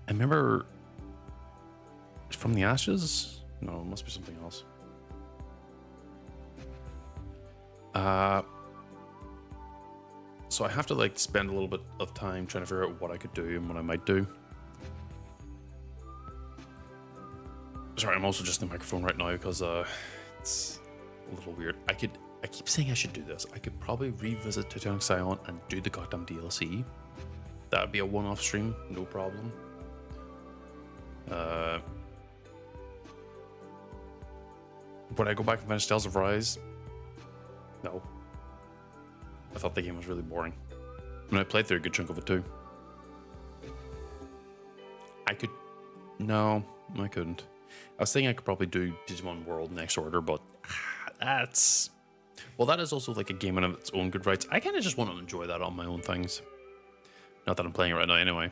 I remember From the Ashes? No, it must be something else. So I have to like spend a little bit of time trying to figure out what I could do and what I might do. Sorry, I'm also just in the microphone right now because it's a little weird. I keep saying I should do this. I could probably revisit Titanic Silent and do the goddamn DLC. That'd be a one-off stream, no problem. Would I go back and finish Tales of Rise? No. I thought the game was really boring. I mean, I played through a good chunk of it too. I could... No, I couldn't. I was thinking I could probably do Digimon World Next Order, but that's... Well, that is also like a game in its own good rights. I kind of just want to enjoy that on my own things. Not that I'm playing it right now anyway.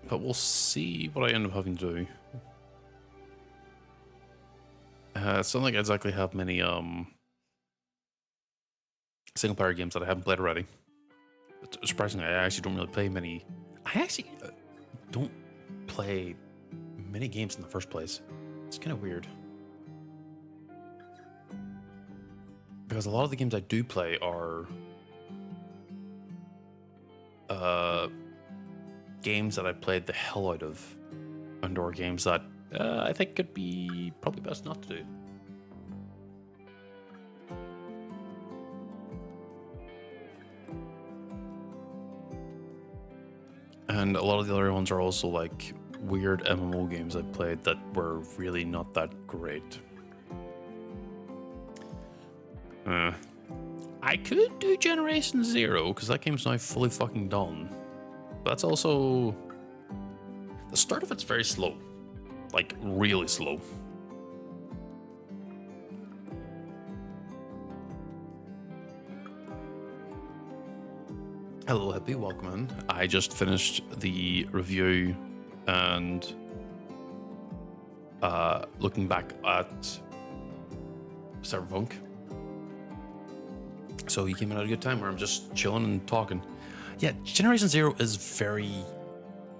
but we'll see what I end up having to do. It's not like I exactly have many single player games that I haven't played already. But surprisingly, I actually don't really play many. I actually don't play many games in the first place. It's kind of weird. Because a lot of the games I do play are games that I played the hell out of, and/or games that I think could be probably best not to do. And a lot of the other ones are also like weird MMO games I played that were really not that great. I could do Generation Zero because that game's now fully fucking done. But that's also... the start of it's very slow. Like, really slow. Hello, Hippie, welcome in. I just finished the review and looking back at Cyberpunk. So you came in at a good time where I'm just chilling and talking. Yeah, Generation Zero is very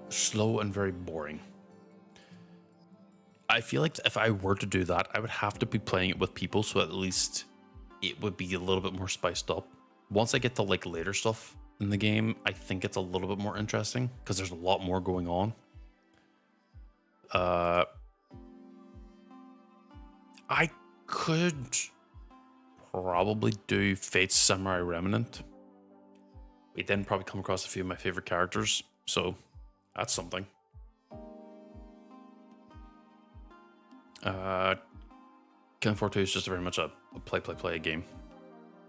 slow and very boring. I feel like if I were to do that, I would have to be playing it with people, so at least it would be a little bit more spiced up. Once I get to like later stuff in the game, I think it's a little bit more interesting because there's a lot more going on. I could probably do Fate's Samurai Remnant. We then probably come across a few of my favorite characters, so that's something. Killing Floor 2 is just very much a play game.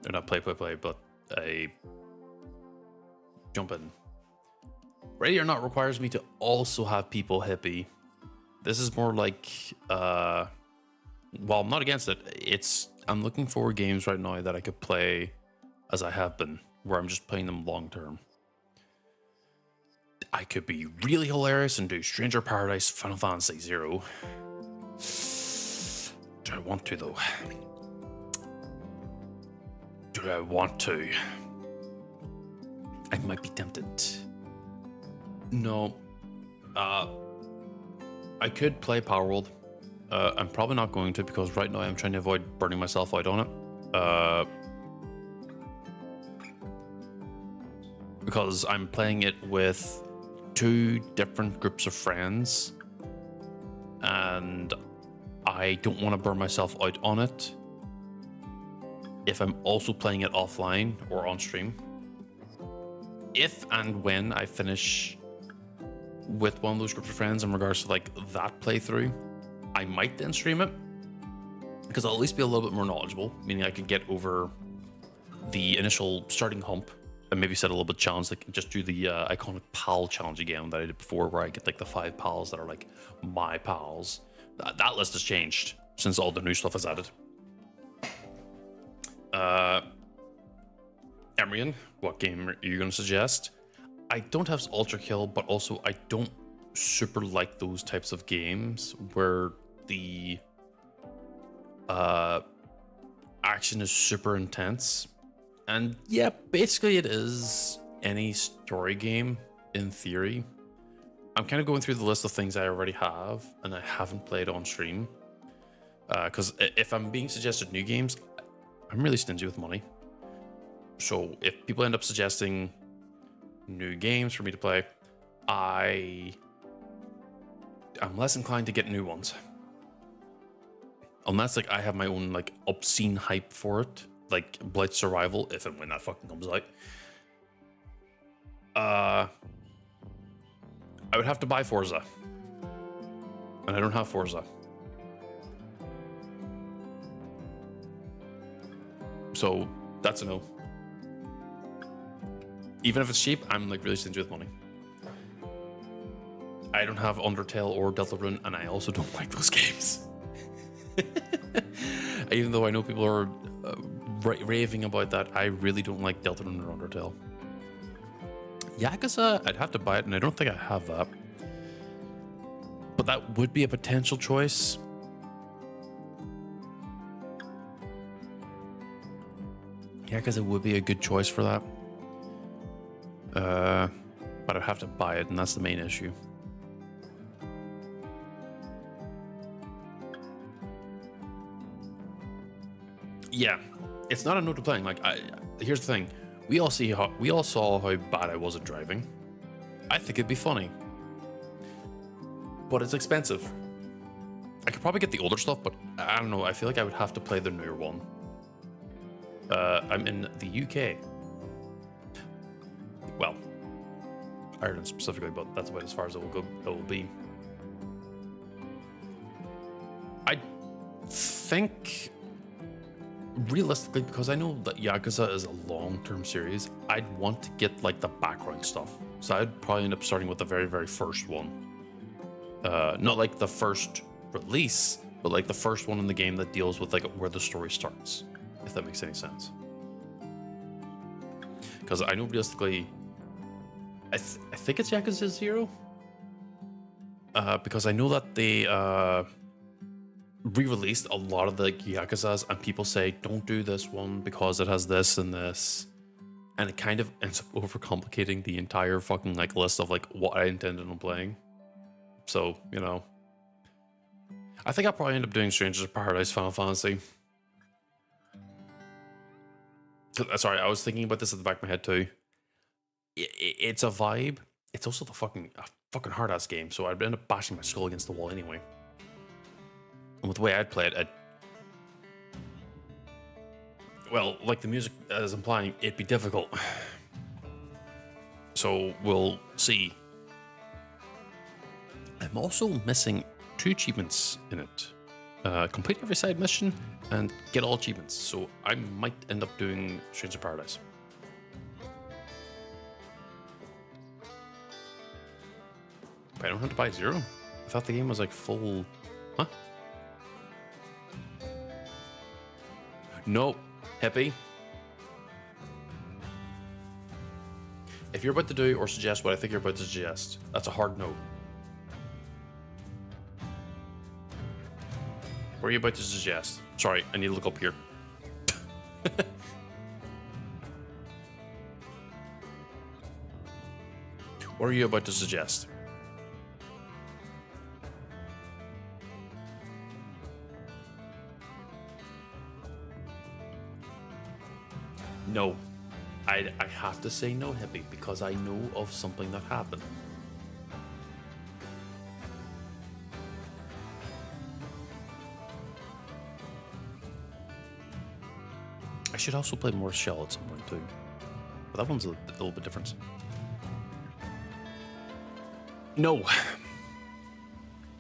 Or not play, but a jump in. Ready or Not requires me to also have people hippie. This is more like, well, I'm not against it. I'm looking for games right now that I could play as I have been, where I'm just playing them long term. I could be really hilarious and do Stranger Paradise, Final Fantasy 0. Do I want to though? Do I want to? I might be tempted. No. I could play Power World. I'm probably not going to because right now I'm trying to avoid burning myself out on it. Because I'm playing it with 2 different groups of friends and I don't want to burn myself out on it if I'm also playing it offline or on stream. If and when I finish with one of those groups of friends in regards to like that playthrough, I might then stream it because I'll at least be a little bit more knowledgeable, meaning I could get over the initial starting hump and maybe set a little bit of challenge, like just do the iconic pal challenge again that I did before, where I get like the 5 pals that are like my pals. That list has changed since all the new stuff is added. Emrian, what game are you going to suggest? I don't have Ultra Kill, but also I don't super like those types of games where the action is super intense. And yeah, basically it is any story game in theory. I'm kind of going through the list of things I already have and I haven't played on stream. Because if I'm being suggested new games, I'm really stingy with money. So if people end up suggesting new games for me to play, I'm less inclined to get new ones. Unless like I have my own like obscene hype for it, like Blight Survival, if and when that fucking comes out. I would have to buy Forza. And I don't have Forza. So that's a no. Even if it's cheap, I'm like really stingy with money. I don't have Undertale or Deltarune, and I also don't like those games. Even though I know people are raving about that, I really don't like Deltarune or Undertale. Yakuza, I'd have to buy it, and I don't think I have that. but that would be a potential choice. Yeah, because it would be a good choice for that. But I'd have to buy it, and that's the main issue. Yeah, it's not a no to playing. Like, here's the thing: we all saw how bad I was at driving. I think it'd be funny, but it's expensive. I could probably get the older stuff, but I don't know. I feel like I would have to play the newer one. I'm in the UK. Well, Ireland specifically, but that's about as far as it will go. It will be. I think, realistically, because I know that Yakuza is a long-term series, I'd want to get like the background stuff. So I'd probably end up starting with the very, very first one. Not like the first release, but like the first one in the game that deals with like where the story starts, if that makes any sense. Because I know realistically, I think it's Yakuza 0. Because I know that they re-released a lot of the Yakuzas, and people say don't do this one because it has this and this, and it kind of ends up overcomplicating the entire fucking like list of like what I intended on playing. So, you know, I think I'll probably end up doing Strangers of Paradise Final Fantasy. Sorry, I was thinking about this at the back of my head too. It's a vibe. It's also a fucking hard ass game, so I'd end up bashing my skull against the wall anyway. And with the way I'd play it, well, like the music is implying, it'd be difficult. So we'll see. I'm also missing 2 achievements in it. Complete every side mission and get all achievements. So I might end up doing Stranger Paradise. But I don't have to buy 0. I thought the game was like full. Huh? No, hippie. If you're about to do or suggest what I think you're about to suggest, that's a hard no. What are you about to suggest? Sorry, I need to look up here. What are you about to suggest? No. I have to say no, hippie, because I know of something that happened. I should also play more Shell at some point too. But that one's a little bit different. No.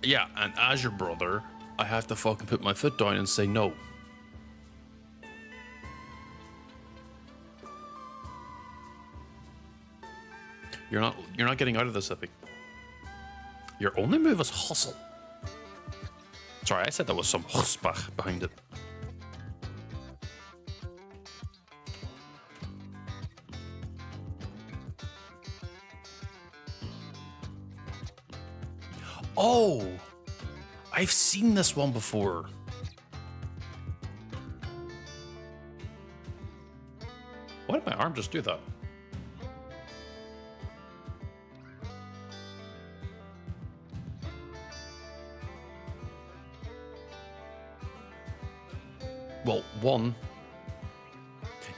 Yeah, and as your brother, I have to fucking put my foot down and say no. You're not getting out of this, hippie. Your only move is hustle. Sorry, I said that was some chutzpah behind it. Oh, I've seen this one before. Why did my arm just do that? Well, one.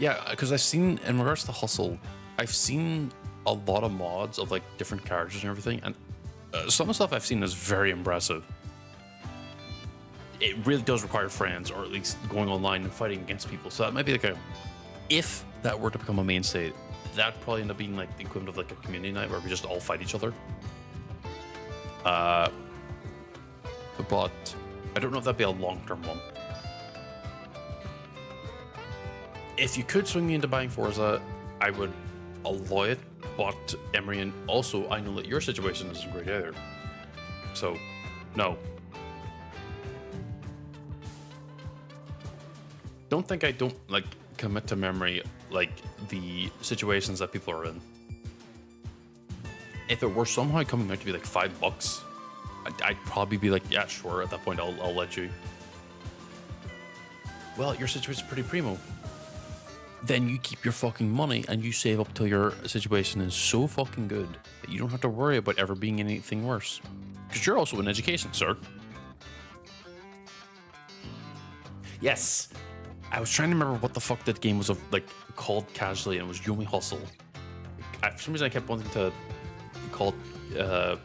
Yeah, because I've seen, in regards to Hustle, I've seen a lot of mods of like different characters and everything, and some of the stuff I've seen is very impressive. It really does require friends, or at least going online and fighting against people. So that might be like a, if that were to become a mainstay, that'd probably end up being like the equivalent of like a community night where we just all fight each other. But I don't know if that'd be a long-term one. If you could swing me into buying Forza, I would allow it. But Emery, and also I know that your situation isn't great either. So, no. Don't think I don't like commit to memory like the situations that people are in. If it were somehow coming out to be like $5, I'd probably be like, yeah, sure. At that point, I'll let you. Well, your situation's pretty primo. Then you keep your fucking money and you save up till your situation is so fucking good that you don't have to worry about ever being anything worse. Because you're also in education, sir. Yes. I was trying to remember what the fuck that game was like called casually, and it was Yomi Hustle. For some reason, I kept wanting to call it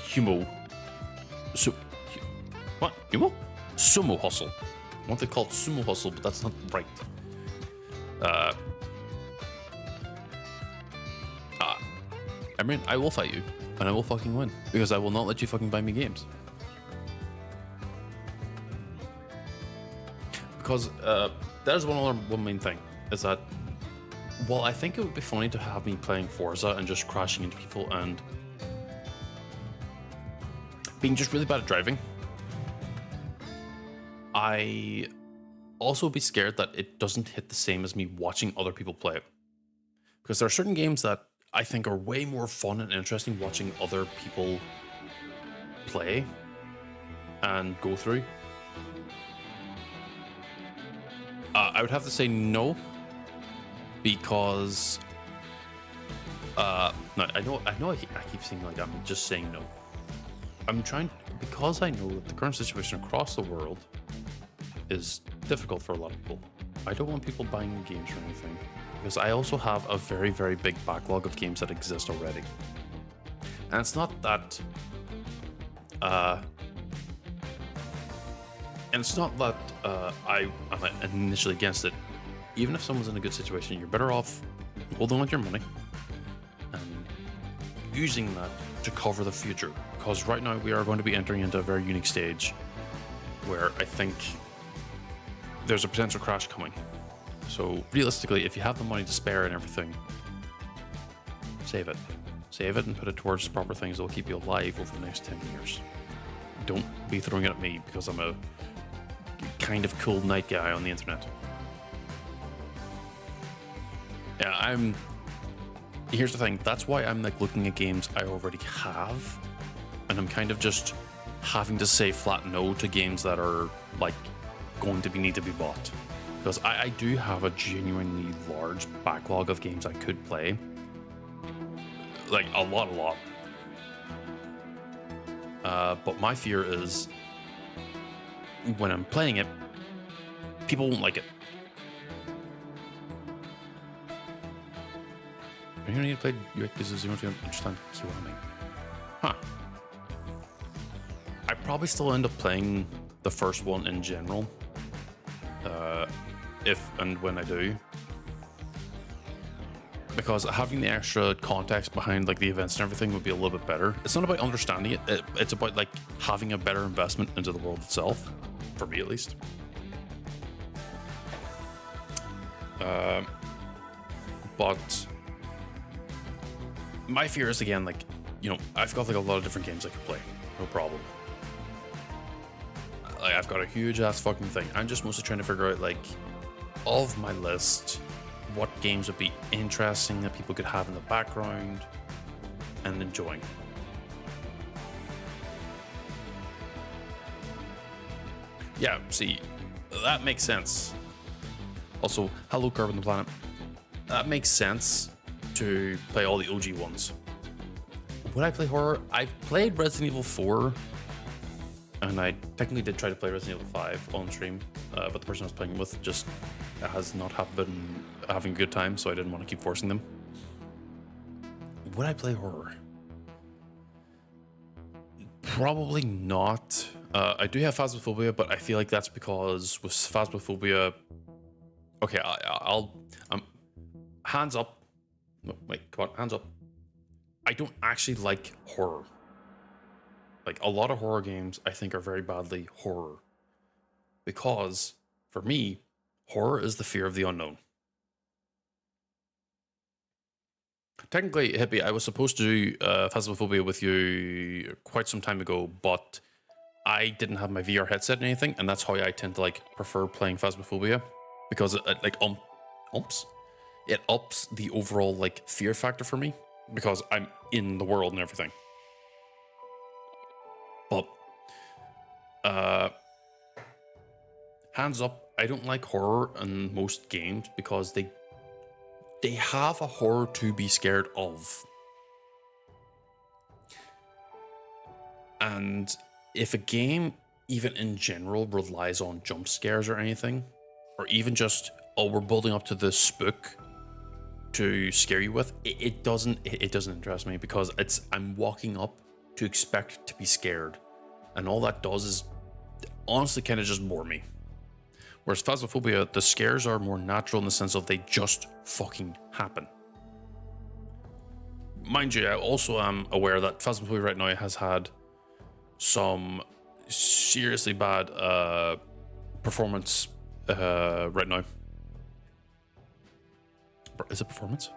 Humo. What? Humo? Sumo Hustle. I want to call it Sumo Hustle, but that's not right. I mean, I will fight you, and I will fucking win, because I will not let you fucking buy me games. Because that is one main thing, is that, well, I think it would be funny to have me playing Forza and just crashing into people and being just really bad at driving. I also be scared that it doesn't hit the same as me watching other people play it. Because there are certain games that I think are way more fun and interesting watching other people play and go through. I would have to say no, because no, I know I keep saying like I'm just saying no. I'm trying, because I know that the current situation across the world is difficult for a lot of people. I don't want people buying games or anything, because I also have a very, very big backlog of games that exist already. And it's not that I'm initially against it. Even if someone's in a good situation, you're better off holding on to your money and using that to cover the future. Because right now we are going to be entering into a very unique stage where I think there's a potential crash coming. So realistically, if you have the money to spare and everything, save it. Save it and put it towards proper things that will keep you alive over the next 10 years. Don't be throwing it at me because I'm a kind of cool night guy on the internet. Yeah, here's the thing. That's why I'm like looking at games I already have, and I'm kind of just having to say flat no to games that are like going to need to be bought. Because I do have a genuinely large backlog of games I could play. Like a lot. But my fear is when I'm playing it, people won't like it. Are you gonna need to play Yakuza 0 to understand Kiwami? Huh. I probably still end up playing the first one in general. If and when I do. Because having the extra context behind like the events and everything would be a little bit better. It's not about understanding it, it's about like having a better investment into the world itself, for me at least. But my fear is, again, like, you know, I've got like a lot of different games I could play, no problem. Like, I've got a huge ass fucking thing. I'm just mostly trying to figure out, like, of my list, what games would be interesting that people could have in the background and enjoying. Yeah, see, that makes sense. Also, hello Carbon the Planet. That makes sense to play all the OG ones. Would I play horror? I've played Resident Evil 4, and I technically did try to play Resident Evil 5 on stream, but the person I was playing with just has not been having a good time, so I didn't want to keep forcing them. Would I play horror? Probably not. I do have Phasmophobia, but I feel like that's because with Phasmophobia... Okay, I'll hands up. No, wait, come on, hands up. I don't actually like horror. Like, a lot of horror games, I think, are very badly horror. Because, for me, horror is the fear of the unknown. Technically, Hippie, I was supposed to do Phasmophobia with you quite some time ago, but I didn't have my VR headset or anything, and that's how I tend to, like, prefer playing Phasmophobia. Because it like, it ups the overall, like, fear factor for me. Because I'm in the world and everything. Uh, hands up, I don't like horror in most games because they have a horror to be scared of. And if a game, even in general, relies on jump scares or anything, or even just, oh, we're building up to this spook to scare you with, it doesn't interest me, because I'm walking up to expect to be scared, and all that does is honestly kind of just bore me. Whereas Phasmophobia, the scares are more natural in the sense of they just fucking happen. Mind you, I also am aware that Phasmophobia right now has had some seriously bad performance right now. Is it performance?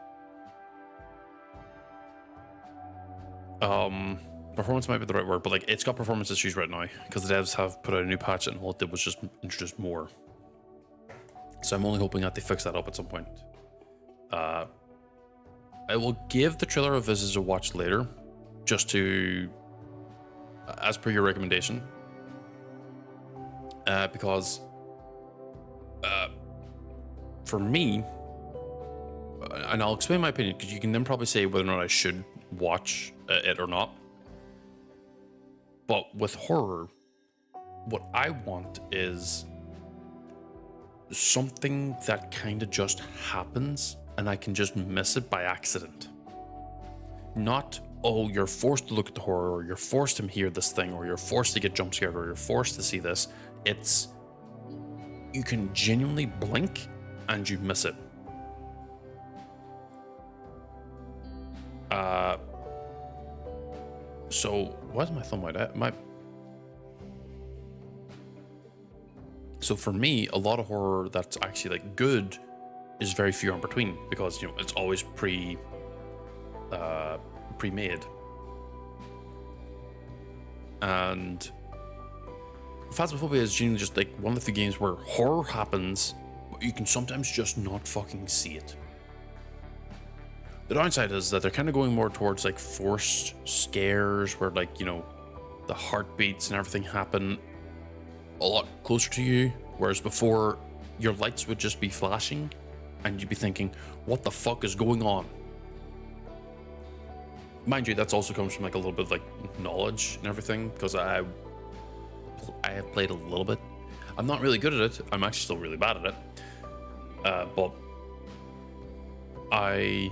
Performance might be the right word, but like it's got performance issues right now because the devs have put out a new patch and all it did was just introduce more. So I'm only hoping that they fix that up at some point. I will give the trailer of This Is a watch later, just to, as per your recommendation, because for me, and I'll explain my opinion because you can then probably say whether or not I should watch it or not. But with horror, what I want is something that kind of just happens and I can just miss it by accident. Not, oh, you're forced to look at the horror, or you're forced to hear this thing, or you're forced to get jump scared, or you're forced to see this. It's, you can genuinely blink and you miss it. So why is my thumb like that? So for me, a lot of horror that's actually like good is very few in between, because you know it's always pre-made. And Phasmophobia is genuinely just like one of the few games where horror happens, but you can sometimes just not fucking see it. The downside is that they're kind of going more towards like forced scares where, like, you know, the heartbeats and everything happen a lot closer to you, whereas before your lights would just be flashing and you'd be thinking, what the fuck is going on? Mind you, that also comes from like a little bit of like knowledge and everything, because I have played a little bit. I'm not really good at it. I'm actually still really bad at it. But I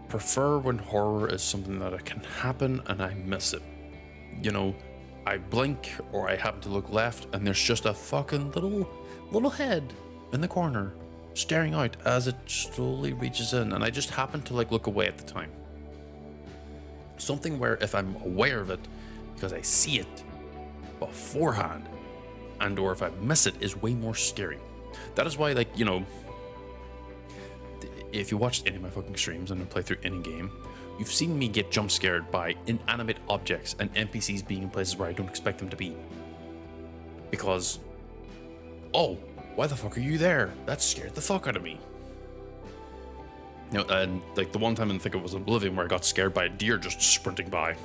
prefer when horror is something that can happen and I miss it. You know, I blink or I happen to look left and there's just a fucking little head in the corner staring out as it slowly reaches in, and I just happen to like look away at the time. Something where if I'm aware of it because I see it beforehand, and or if I miss it, is way more scary. That is why, like, you know, if you watched any of my fucking streams and I play through any game, you've seen me get jump scared by inanimate objects and NPCs being in places where I don't expect them to be. Because, oh, why the fuck are you there? That scared the fuck out of me. You know, and like the one time I think it was Oblivion where I got scared by a deer just sprinting by.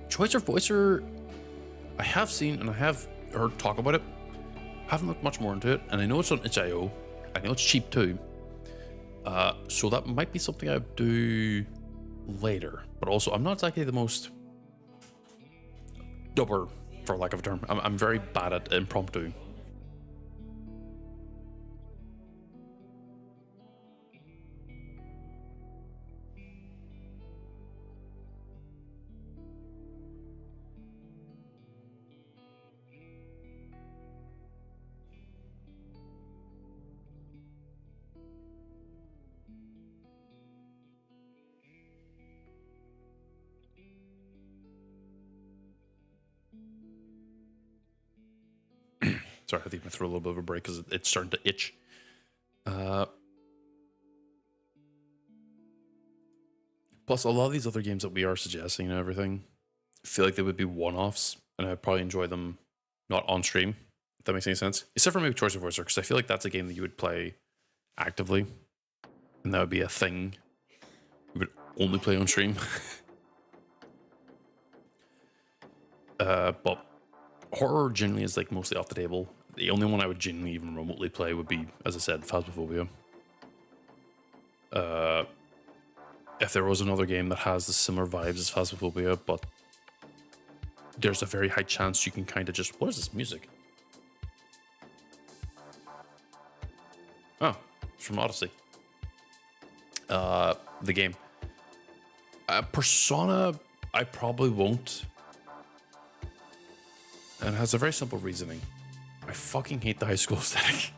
Choice or Voicer, I have seen and I have heard talk about it. Haven't looked much more into it, and I know it's on itch.io. I know it's cheap too. So that might be something I would do later. But also, I'm not exactly the most dubber, for lack of a term. I'm very bad at impromptu. Sorry, I think I threw a little bit of a break because it's starting to itch. Plus, a lot of these other games that we are suggesting and everything, I feel like they would be one-offs, and I'd probably enjoy them not on stream, if that makes any sense. Except for maybe Choice of Voicer, because I feel like that's a game that you would play actively, and that would be a thing you would only play on stream. But horror generally is like mostly off the table. The only one I would genuinely even remotely play would be, as I said, Phasmophobia. If there was another game that has the similar vibes as Phasmophobia, but there's a very high chance you can kind of just... What is this music? Oh, it's from Odyssey. The game. Persona, I probably won't. And it has a very simple reasoning. I fucking hate the high school aesthetic.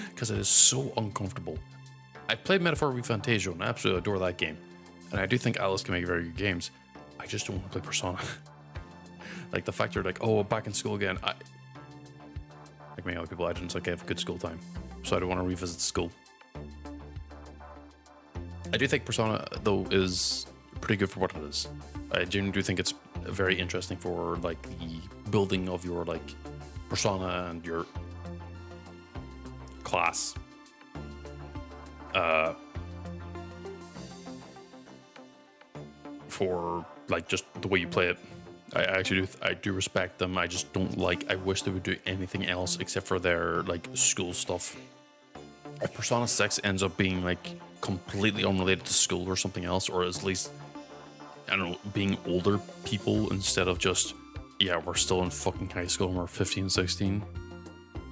Because it is so uncomfortable. I played Metaphor ReFantazio and I absolutely adore that game. And I do think Alice can make very good games. I just don't want to play Persona. Like the fact you're like, oh, back in school again. Like many other people, I didn't like have a good school time. So I don't want to revisit school. I do think Persona, though, is pretty good for what it is. I genuinely do think it's very interesting for like the building of your like persona and your class. For like just the way you play it. I do respect them. I just don't like, I wish they would do anything else except for their like school stuff. If Persona 6 ends up being like completely unrelated to school or something else, or at least, I don't know, being older people instead of just, yeah, we're still in fucking high school and we're 15, 16,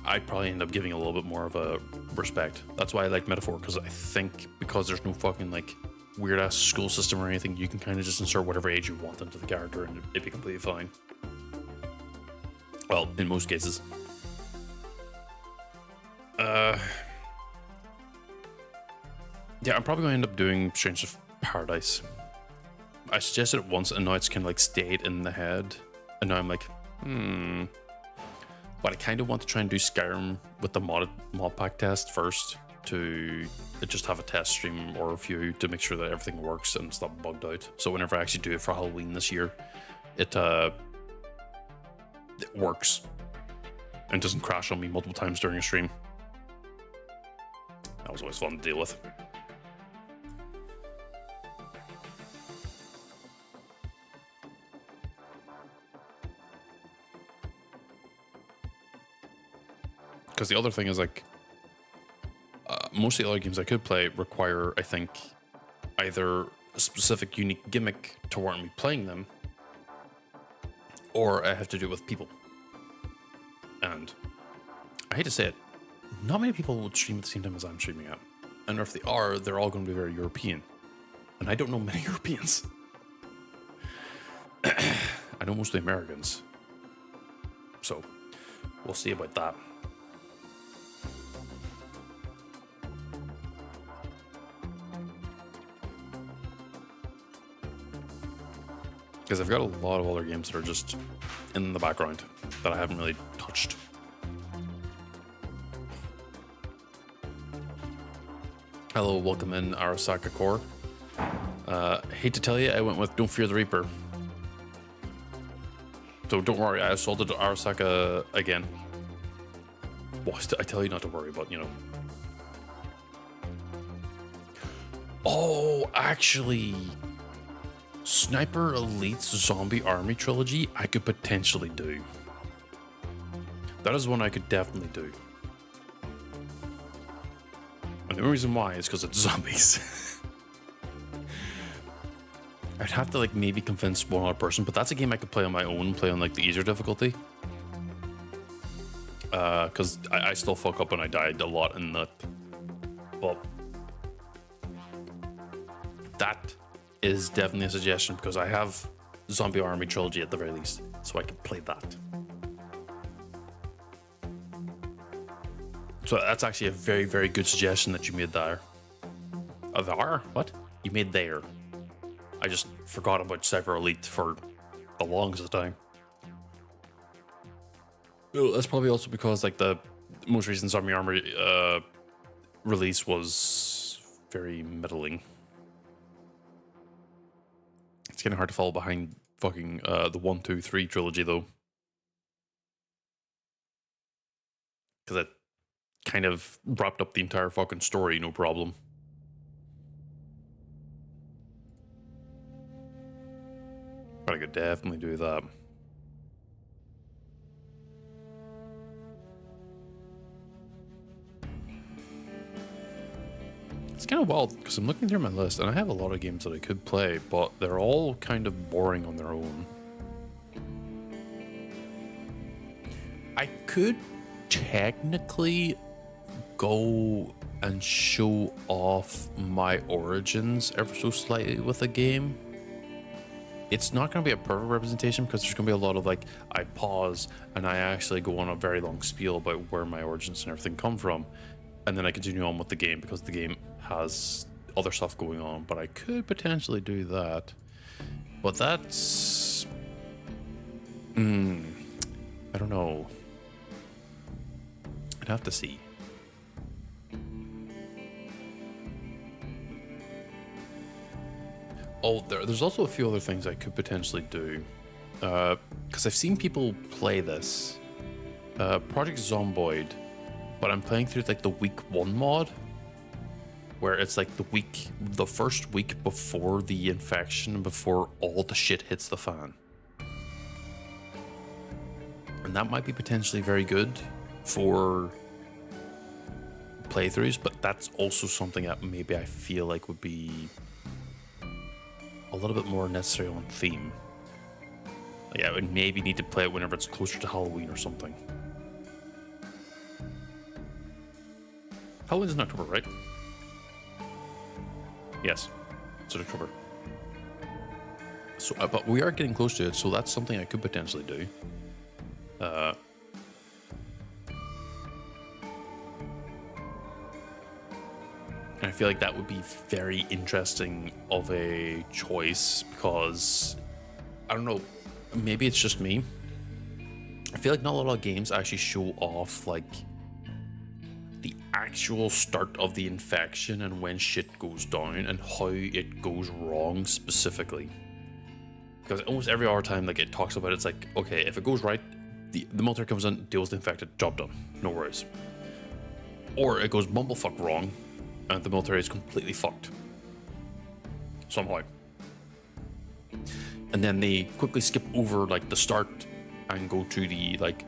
I'd probably end up giving a little bit more of a respect. That's why I like Metaphor, because I think because there's no fucking like weird ass school system or anything, you can kind of just insert whatever age you want into the character and it'd be completely fine. Well, in most cases. Yeah, I'm probably going to end up doing Strange of Paradise. I suggested it once and now it's kind of like stayed in the head. And now I'm like, But I kind of want to try and do Skyrim with the mod pack test first to just have a test stream or a few to make sure that everything works and it's not bugged out. So whenever I actually do it for Halloween this year, it works and doesn't crash on me multiple times during a stream. That was always fun to deal with. Because the other thing is like, most of the other games I could play require, I think, either a specific unique gimmick to warrant me playing them, or I have to do it with people. And I hate to say it, not many people would stream at the same time as I'm streaming at. And if they are, they're all going to be very European. And I don't know many Europeans. I know mostly Americans. So, we'll see about that. Because I've got a lot of other games that are just in the background that I haven't really touched. Hello, welcome in Arasaka Core. Hate to tell you, I went with Don't Fear the Reaper. So don't worry, I assaulted Arasaka again. Well, I tell you not to worry, but you know. Oh, actually, Sniper Elite's Zombie Army Trilogy, I could potentially do. That is one I could definitely do. And the only reason why is because it's zombies. I'd have to like maybe convince one other person, but that's a game I could play on my own, play on like the easier difficulty. Because I still fuck up and I died a lot in that. But that is definitely a suggestion because I have Zombie Army Trilogy at the very least, so I can play that. So that's actually a very, very good suggestion that you made there. There? What? You made there. I just forgot about Cyber Elite for the longest time. Well, that's probably also because like the most recent Zombie Army release was very middling. It's getting hard to follow behind fucking the 1, 2, 3 trilogy though. Because it kind of wrapped up the entire fucking story, no problem. But I could definitely do that. It's kind of wild because I'm looking through my list and I have a lot of games that I could play, but they're all kind of boring on their own. I could technically go and show off my origins ever so slightly with a game. It's not going to be a perfect representation because there's going to be a lot of like, I pause and I actually go on a very long spiel about where my origins and everything come from. And then I continue on with the game because the game has other stuff going on. But I could potentially do that. But that's... I don't know. I'd have to see. Oh, there's also a few other things I could potentially do. Because I've seen people play this. Project Zomboid. But I'm playing through like the week 1 mod. Where it's like the first week before the infection, before all the shit hits the fan. And that might be potentially very good for playthroughs, but that's also something that maybe I feel like would be a little bit more necessary on theme. Like I would maybe need to play it whenever it's closer to Halloween or something. Halloween's in October, right? Yes, it's in October. So, but we are getting close to it, so that's something I could potentially do. And I feel like that would be very interesting of a choice because, I don't know, maybe it's just me. I feel like not a lot of games actually show off like the actual start of the infection and when shit goes down and how it goes wrong specifically. Because almost every other time like it talks about it, it's like, okay, if it goes right, the military comes in, deals with the infected, job done, no worries. Or it goes bumblefuck wrong and the military is completely fucked somehow. And then they quickly skip over like the start and go to the like,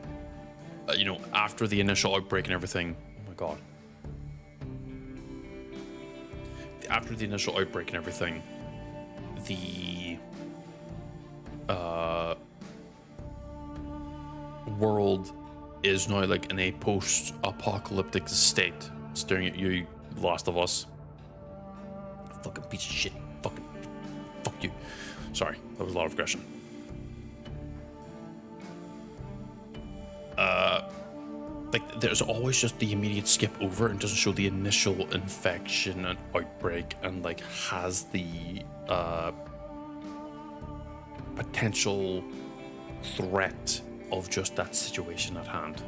you know, after the initial outbreak and everything. Oh my god. After the initial outbreak and everything, the world is now like in a post-apocalyptic state, staring at you, Last of Us. Fucking piece of shit. Fucking fuck you. Sorry, that was a lot of aggression. Like there's always just the immediate skip over and doesn't show the initial infection and outbreak and like has the potential threat of just that situation at hand.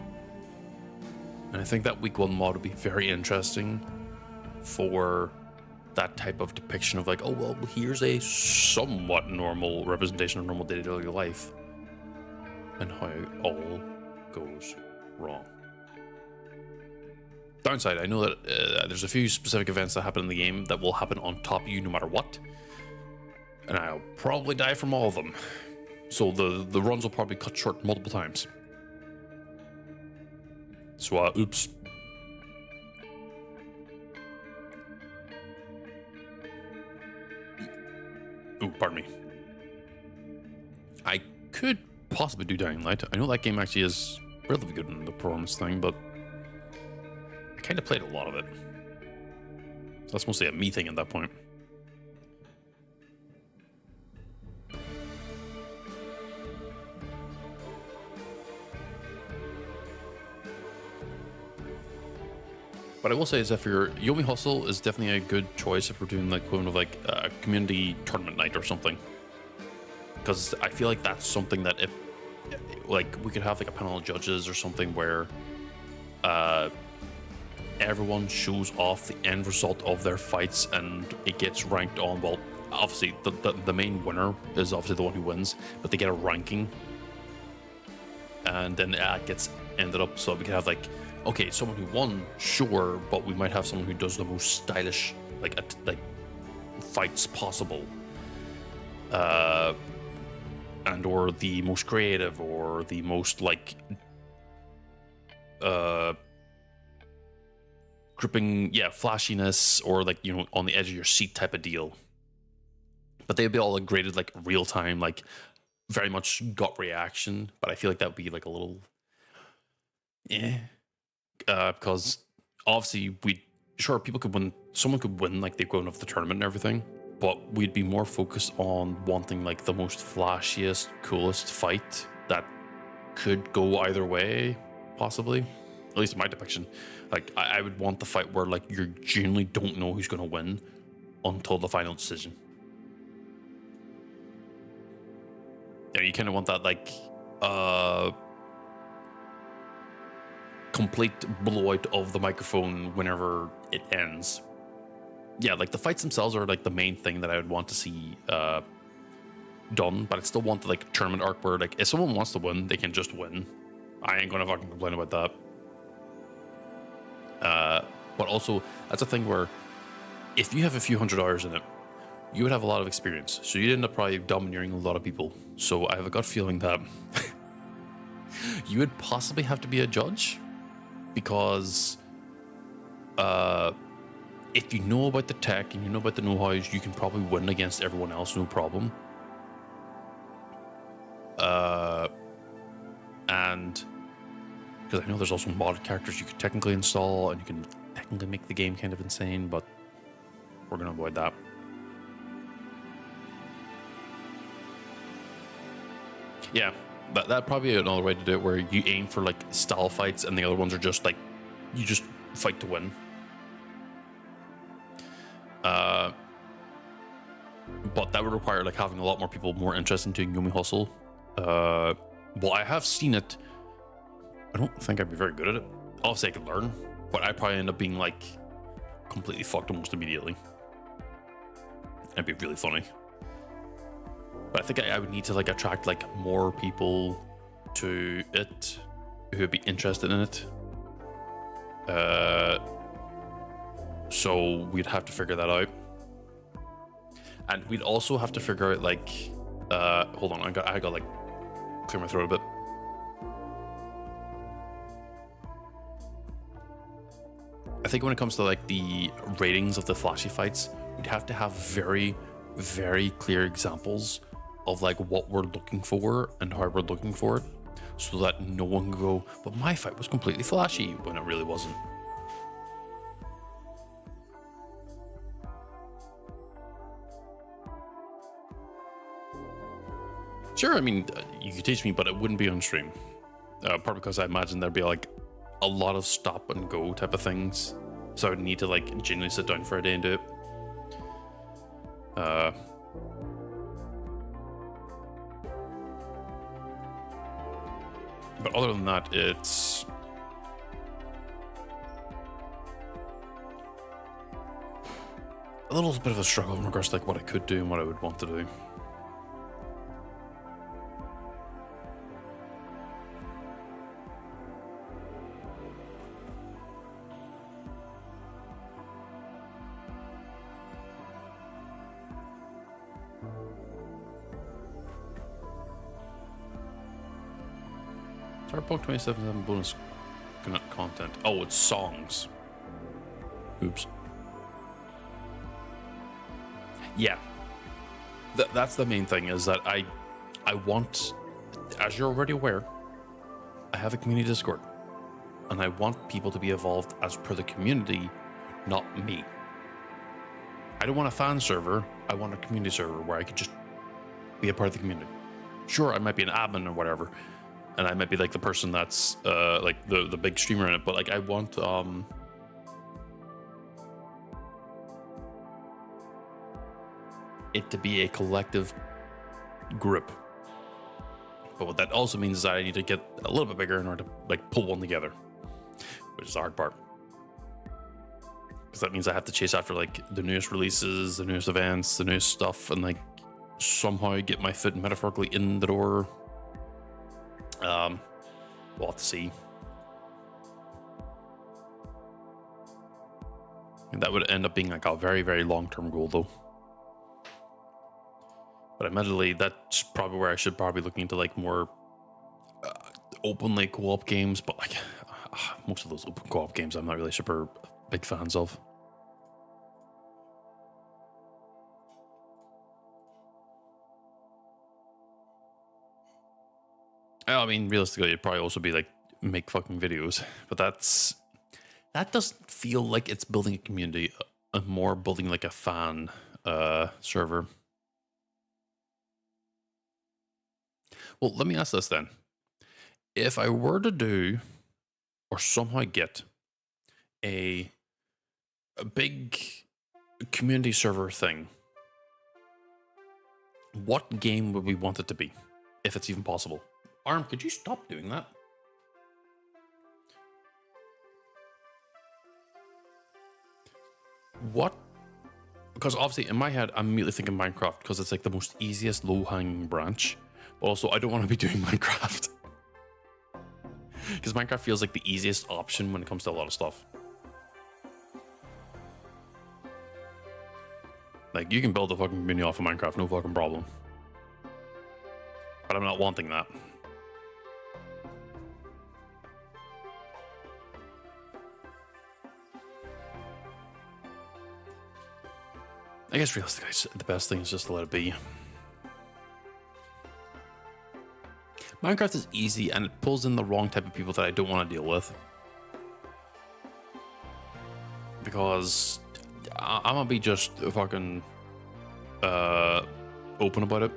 And I think that week 1 mod would be very interesting for that type of depiction of like, oh well, here's a somewhat normal representation of normal day-to-day life and how it all goes wrong. Downside, I know that there's a few specific events that happen in the game that will happen on top of you no matter what, and I'll probably die from all of them. So the runs will probably cut short multiple times. So oops. Ooh, pardon me. I could possibly do Dying Light. I know that game actually is relatively good in the performance thing, but I kind of played a lot of it. So that's mostly a me thing at that point. What I will say is if you're Yomi Hustle is definitely a good choice if we're doing like kind of like a community tournament night or something. Because I feel like that's something that if like we could have like a panel of judges or something where everyone shows off the end result of their fights and it gets ranked on, well, obviously the main winner is obviously the one who wins, but they get a ranking and then it gets ended up so we can have like, okay, someone who won, sure, but we might have someone who does the most stylish like fights possible, and or the most creative or the most like gripping, flashiness, or like, on the edge of your seat type of deal. But they'd be all like graded like real time, like very much gut reaction. But I feel like that would be like a little, because obviously people could win. Someone could win like the equivalent of the tournament and everything. But we'd be more focused on wanting like the most flashiest, coolest fight that could go either way, possibly. At least in my depiction. Like I would want the fight where like you genuinely don't know who's going to win until the final decision. Yeah, you kind of want that like complete blowout of the microphone whenever it ends. Yeah, like the fights themselves are like the main thing that I would want to see done, but I still want the like tournament arc where like if someone wants to win, they can just win. I ain't gonna fucking complain about that. But also that's a thing where if you have a few hundred hours in it, you would have a lot of experience, so you'd end up probably domineering a lot of people. So I have a gut feeling that you would possibly have to be a judge, because if you know about the tech and you know about the know-hows, you can probably win against everyone else, no problem. And because I know there's also modded characters you could technically install, and you can technically make the game kind of insane, but we're going to avoid that. Yeah, that'd probably be another way to do it, where you aim for like style fights and the other ones are just like, you just fight to win. But that would require like having a lot more people more interested in doing Yomi Hustle. Well, I have seen it. I don't think I'd be very good at it. Obviously I could learn, but I'd probably end up being like completely fucked almost immediately. It'd be really funny. But I think I would need to like attract like more people to it who would be interested in it. So we'd have to figure that out. And we'd also have to figure out like, hold on, I got like clear my throat a bit. I think when it comes to like the ratings of the flashy fights, we'd have to have very, very clear examples of like what we're looking for and how we're looking for it, so that no one can go, but my fight was completely flashy, when it really wasn't. Sure, I mean, you could teach me, but it wouldn't be on stream. Partly because I imagine there'd be like a lot of stop and go type of things, so I would need to like genuinely sit down for a day and do it. But other than that, it's a little bit of a struggle in regards to like what I could do and what I would want to do. Cyberpunk 2077 bonus content. Oh, it's songs. Oops. Yeah. That's the main thing, is that I want, as you're already aware, I have a community Discord, and I want people to be involved as per the community, not me. I don't want a fan server, I want a community server where I could just be a part of the community. Sure, I might be an admin or whatever, and I might be like the person that's like the big streamer in it, but like I want it to be a collective group. But what that also means is that I need to get a little bit bigger in order to like pull one together, which is the hard part. Because that means I have to chase after like the newest releases, the newest events, the newest stuff, and like somehow get my foot metaphorically in the door. We'll have to see. And that would end up being like a very, very long-term goal though. But admittedly, that's probably where I should probably look into like more openly co-op games, but like most of those open co-op games I'm not really super big fans of. I mean, realistically, it'd probably also be like make fucking videos, but that doesn't feel like it's building a community, more building like a fan server. Well, let me ask this then. If I were to do or somehow get a big community server thing, what game would we want it to be, if it's even possible? Arm, could you stop doing that? What? Because obviously in my head, I'm immediately thinking Minecraft because it's like the most easiest low-hanging branch. But also, I don't want to be doing Minecraft. Because Minecraft feels like the easiest option when it comes to a lot of stuff. Like, you can build a fucking community off of Minecraft, no fucking problem. But I'm not wanting that. I guess realistically, the best thing is just to let it be. Minecraft is easy and it pulls in the wrong type of people that I don't want to deal with. Because I'm gonna be just fucking open about it.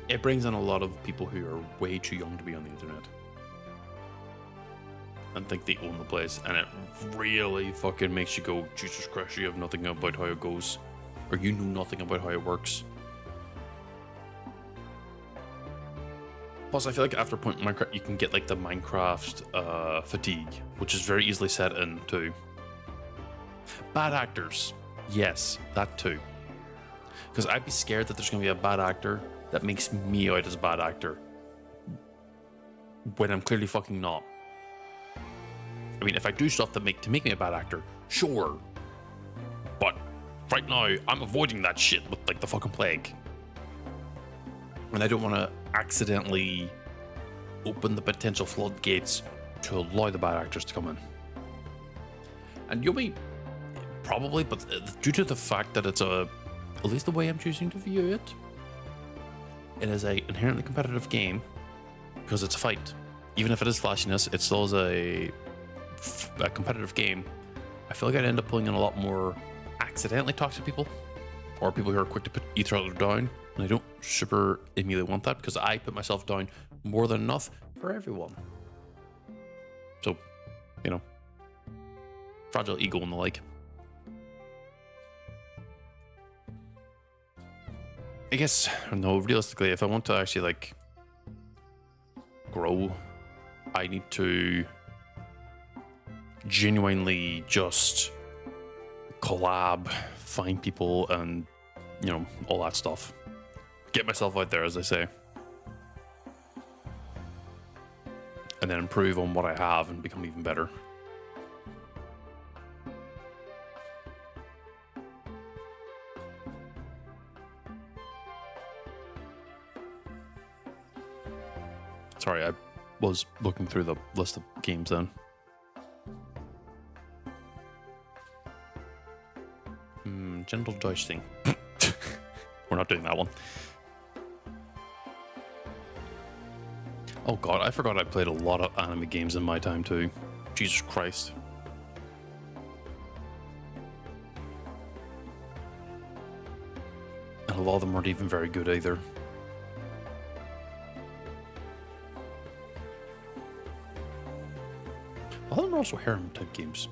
It brings in a lot of people who are way too young to be on the internet and think they own the place, and it really fucking makes you go, Jesus Christ, you have nothing about how it goes, or you know nothing about how it works. Plus, I feel like after a point in Minecraft, you can get like the Minecraft fatigue, which is very easily set in too. Bad actors, yes, that too. Because I'd be scared that there's going to be a bad actor that makes me out as a bad actor when I'm clearly fucking not. I mean, if I do stuff to make me a bad actor, sure. But right now, I'm avoiding that shit with like the fucking plague. And I don't want to accidentally open the potential floodgates to allow the bad actors to come in. And you'll be probably, but due to the fact that it's at least the way I'm choosing to view it, it is a inherently competitive game because it's a fight. Even if it is flashiness, it still is a competitive game. I feel like I'd end up pulling in a lot more accidentally toxic people or people who are quick to put each other down. And I don't super immediately want that because I put myself down more than enough for everyone. So, you know, fragile ego and the like. I guess, no, realistically, if I want to actually like grow, I need to genuinely just collab, find people, and, you know, all that stuff. Get myself out there, as I say. And then improve on what I have and become even better. Sorry, I was looking through the list of games then. Gentle jousting. We're not doing that one. Oh god, I forgot I played a lot of anime games in my time too. Jesus Christ. And a lot of them weren't even very good either. A lot of them are also harem type games.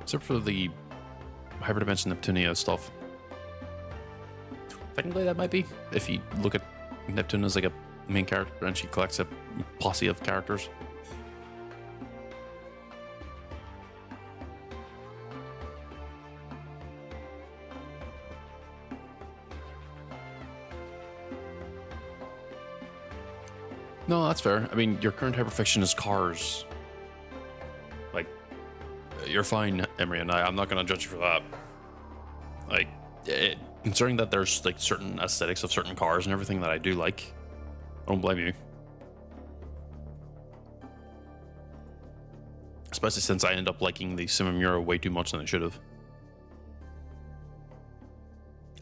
Except for the Hyperdimension Neptunia stuff. Technically that might be, if you look at Neptune as like a main character and she collects a posse of characters. No, that's fair. I mean, your current hyperfiction is cars. Like, you're fine, Emery, and I'm not going to judge you for that. Like, considering that there's like certain aesthetics of certain cars and everything that I do like, I don't blame you. especially since I ended up liking the Simamura way too much than I should have.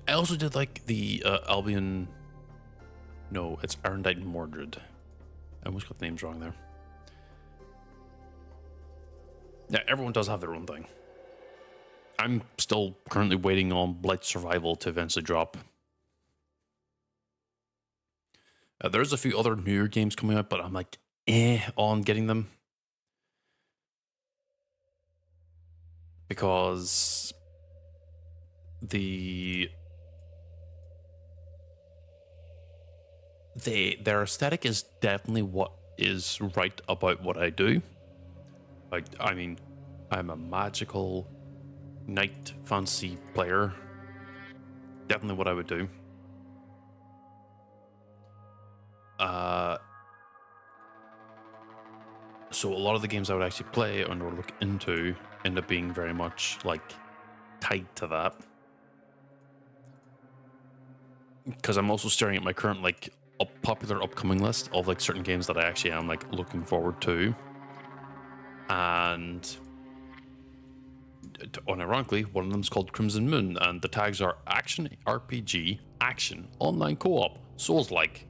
I also did like the Albion. No, it's Arendite and Mordred. I almost got the names wrong there. Yeah, everyone does have their own thing. I'm still currently waiting on Blight Survival to eventually drop. There's a few other newer games coming out, but I'm like, on getting them. Because their aesthetic is definitely what is right about what I do. Like, I mean, I'm a magical knight fantasy player. Definitely what I would do. So a lot of the games I would actually play or look into end up being very much like tied to that. Because I'm also staring at my current like popular upcoming list of like certain games that I actually am like looking forward to. And unironically, one of them is called Crimson Moon, and the tags are action RPG, action, online co-op, Souls-like.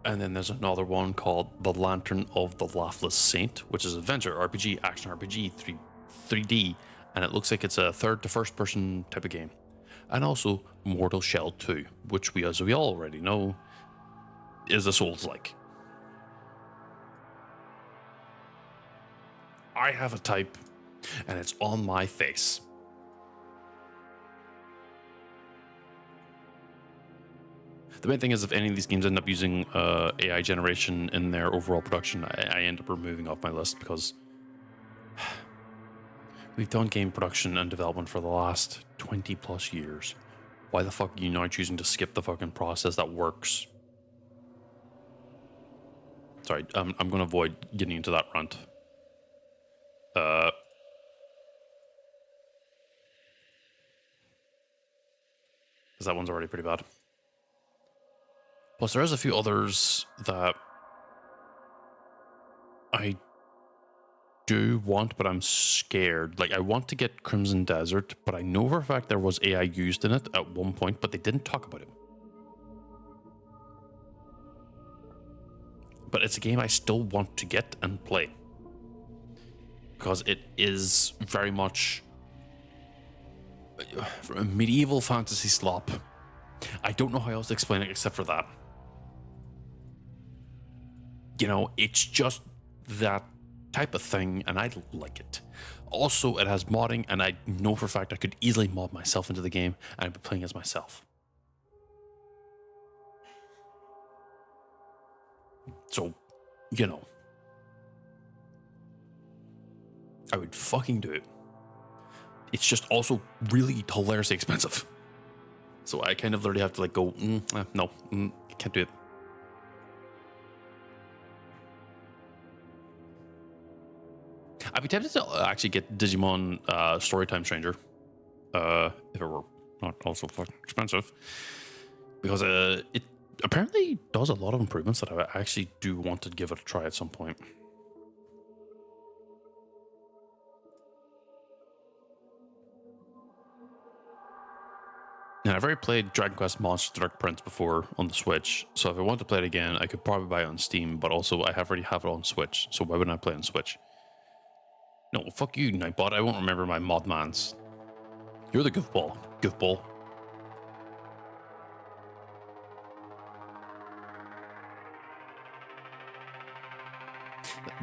And then there's another one called The Lantern of the Laughless Saint, which is adventure RPG, action RPG, 3D, and it looks like it's a third to first person type of game. And also Mortal Shell 2, which as we all already know, is a Souls-like. I have a type, and it's on my face. The main thing is, if any of these games end up using AI generation in their overall production, I end up removing off my list, because we've done game production and development for the last 20 plus years. Why the fuck are you now choosing to skip the fucking process that works? Sorry, I'm going to avoid getting into that rant. Because that one's already pretty bad. Plus, there is a few others that I do want, but I'm scared. Like, I want to get Crimson Desert, but I know for a fact there was AI used in it at one point, but they didn't talk about it. But it's a game I still want to get and play, because it is very much a medieval fantasy slop. I don't know how else to explain it except for that. You know, it's just that type of thing, and I like it. Also, it has modding, and I know for a fact I could easily mod myself into the game, and I'd be playing as myself. So, you know, I would fucking do it. It's just also really hilariously expensive. So I kind of literally have to like go, no, can't do it. I'd be tempted to actually get Digimon Storytime Stranger, if it were not also fucking expensive, because it apparently does a lot of improvements that I actually do want to give it a try at some point. And I've already played Dragon Quest Monster Dark Prince before on the Switch, so if I want to play it again, I could probably buy it on Steam, but also I already have it on Switch, so why wouldn't I play it on Switch? No, fuck you, Nightbot. I won't remember my modmans. You're the goofball. Goofball.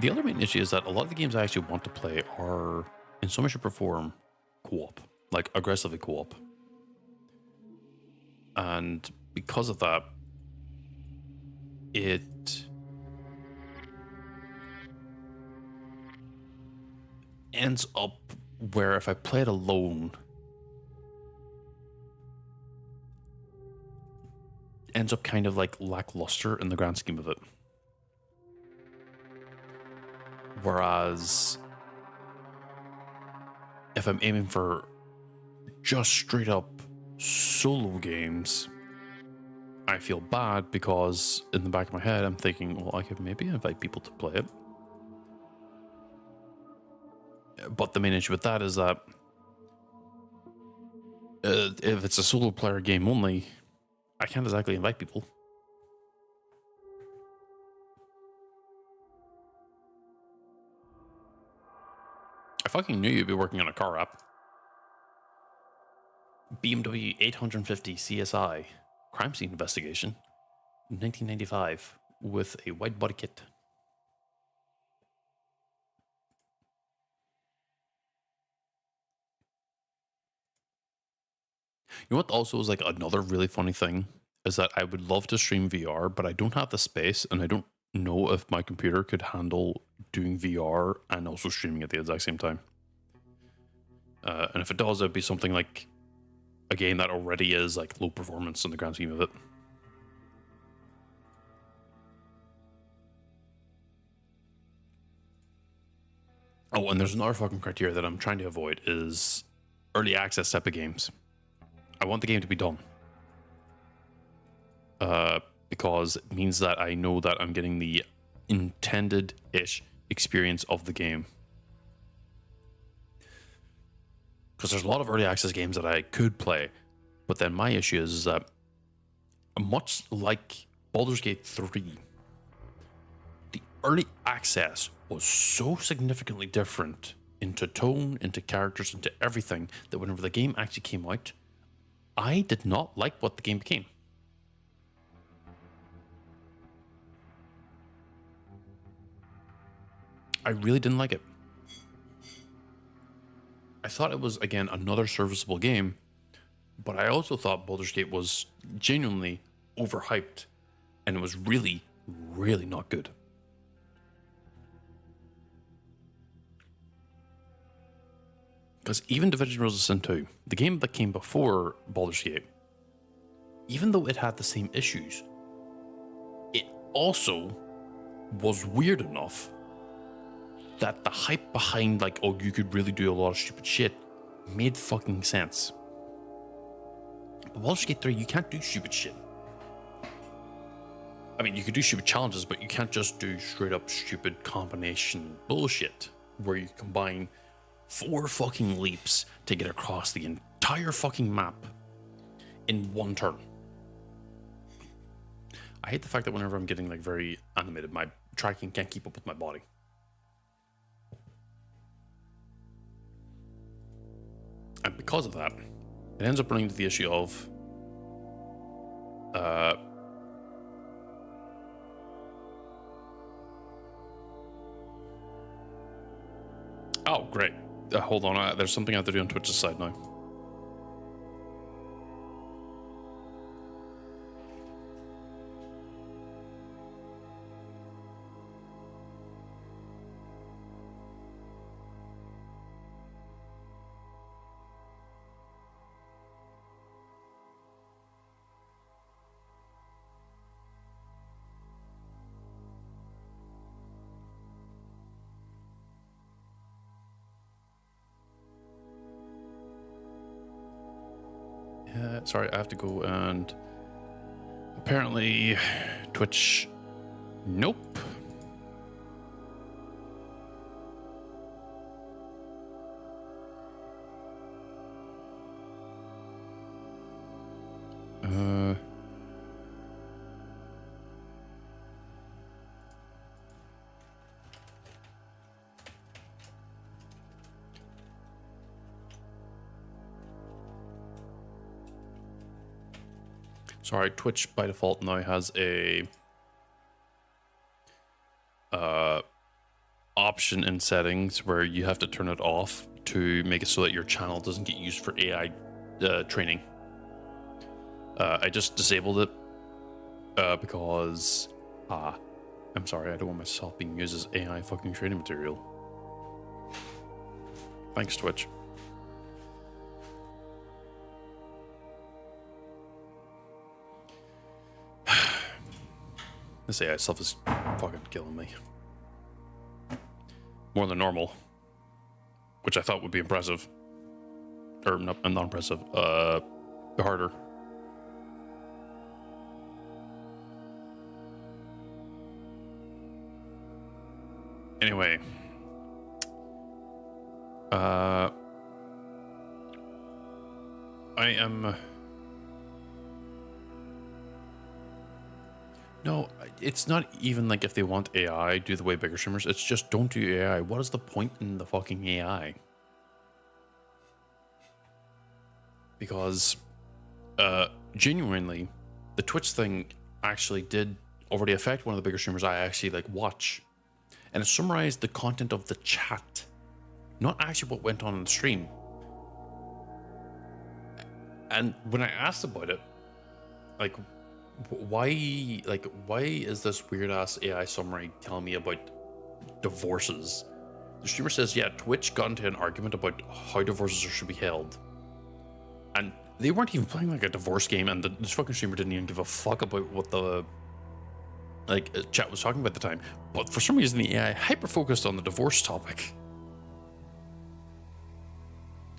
The other main issue is that a lot of the games I actually want to play are, in so much, shape or form, co-op. Like, aggressively co-op. And because of that, it ends up where if I play it alone, ends up kind of like lackluster in the grand scheme of it. Whereas if I'm aiming for just straight up solo games, I feel bad because in the back of my head, I'm thinking, well, I could maybe invite people to play it. But the main issue with that is that if it's a solo player game only, I can't exactly invite people. I fucking knew you'd be working on a car app. BMW 850 CSI crime scene investigation, 1995, with a white body kit. You know what also is like another really funny thing is that I would love to stream VR, but I don't have the space and I don't know if my computer could handle doing VR and also streaming at the exact same time. And if it does, it'd be something like a game that already is like low performance in the grand scheme of it. Oh, and there's another fucking criteria that I'm trying to avoid is early access type of games. I want the game to be done. Because it means that I know that I'm getting the intended-ish experience of the game. Because there's a lot of early access games that I could play, but then my issue is that much like Baldur's Gate 3, the early access was so significantly different into tone, into characters, into everything, that whenever the game actually came out, I did not like what the game became. I really didn't like it. I thought it was, again, another serviceable game, but I also thought Baldur's Gate was genuinely overhyped, and it was really, really not good. Because even Divinity Original Sin 2, the game that came before Baldur's Gate, even though it had the same issues, it also was weird enough that the hype behind, like, oh, you could really do a lot of stupid shit made fucking sense. But Baldur's Gate 3, you can't do stupid shit. I mean, you could do stupid challenges, but you can't just do straight up stupid combination bullshit where you combine 4 fucking leaps to get across the entire fucking map in one turn. I hate the fact that whenever I'm getting like very animated, my tracking can't keep up with my body. And because of that, it ends up running into the issue of oh, great. Hold on, there's something I have to do on Twitch's side now. Sorry, I have to go and apparently Twitch. Nope. Sorry, Twitch by default now has a option in settings where you have to turn it off to make it so that your channel doesn't get used for AI training. I just disabled it because I'm sorry, I don't want myself being used as AI fucking training material. Thanks, Twitch. This AI stuff is fucking killing me. More than normal. Which I thought would be impressive. Or not impressive. Harder. Anyway, I am. No, it's not even like if they want AI, do the way bigger streamers. It's just don't do AI. What is the point in the fucking AI? Because, genuinely, the Twitch thing actually did already affect one of the bigger streamers I actually like watch, and it summarized the content of the chat, not actually what went on in the stream. And when I asked about it, like, why is this weird ass AI summary telling me about divorces? The streamer says, yeah, Twitch got into an argument about how divorces should be held, and they weren't even playing like a divorce game, and this fucking streamer didn't even give a fuck about what the chat was talking about at the time. But for some reason, the AI hyper focused on the divorce topic.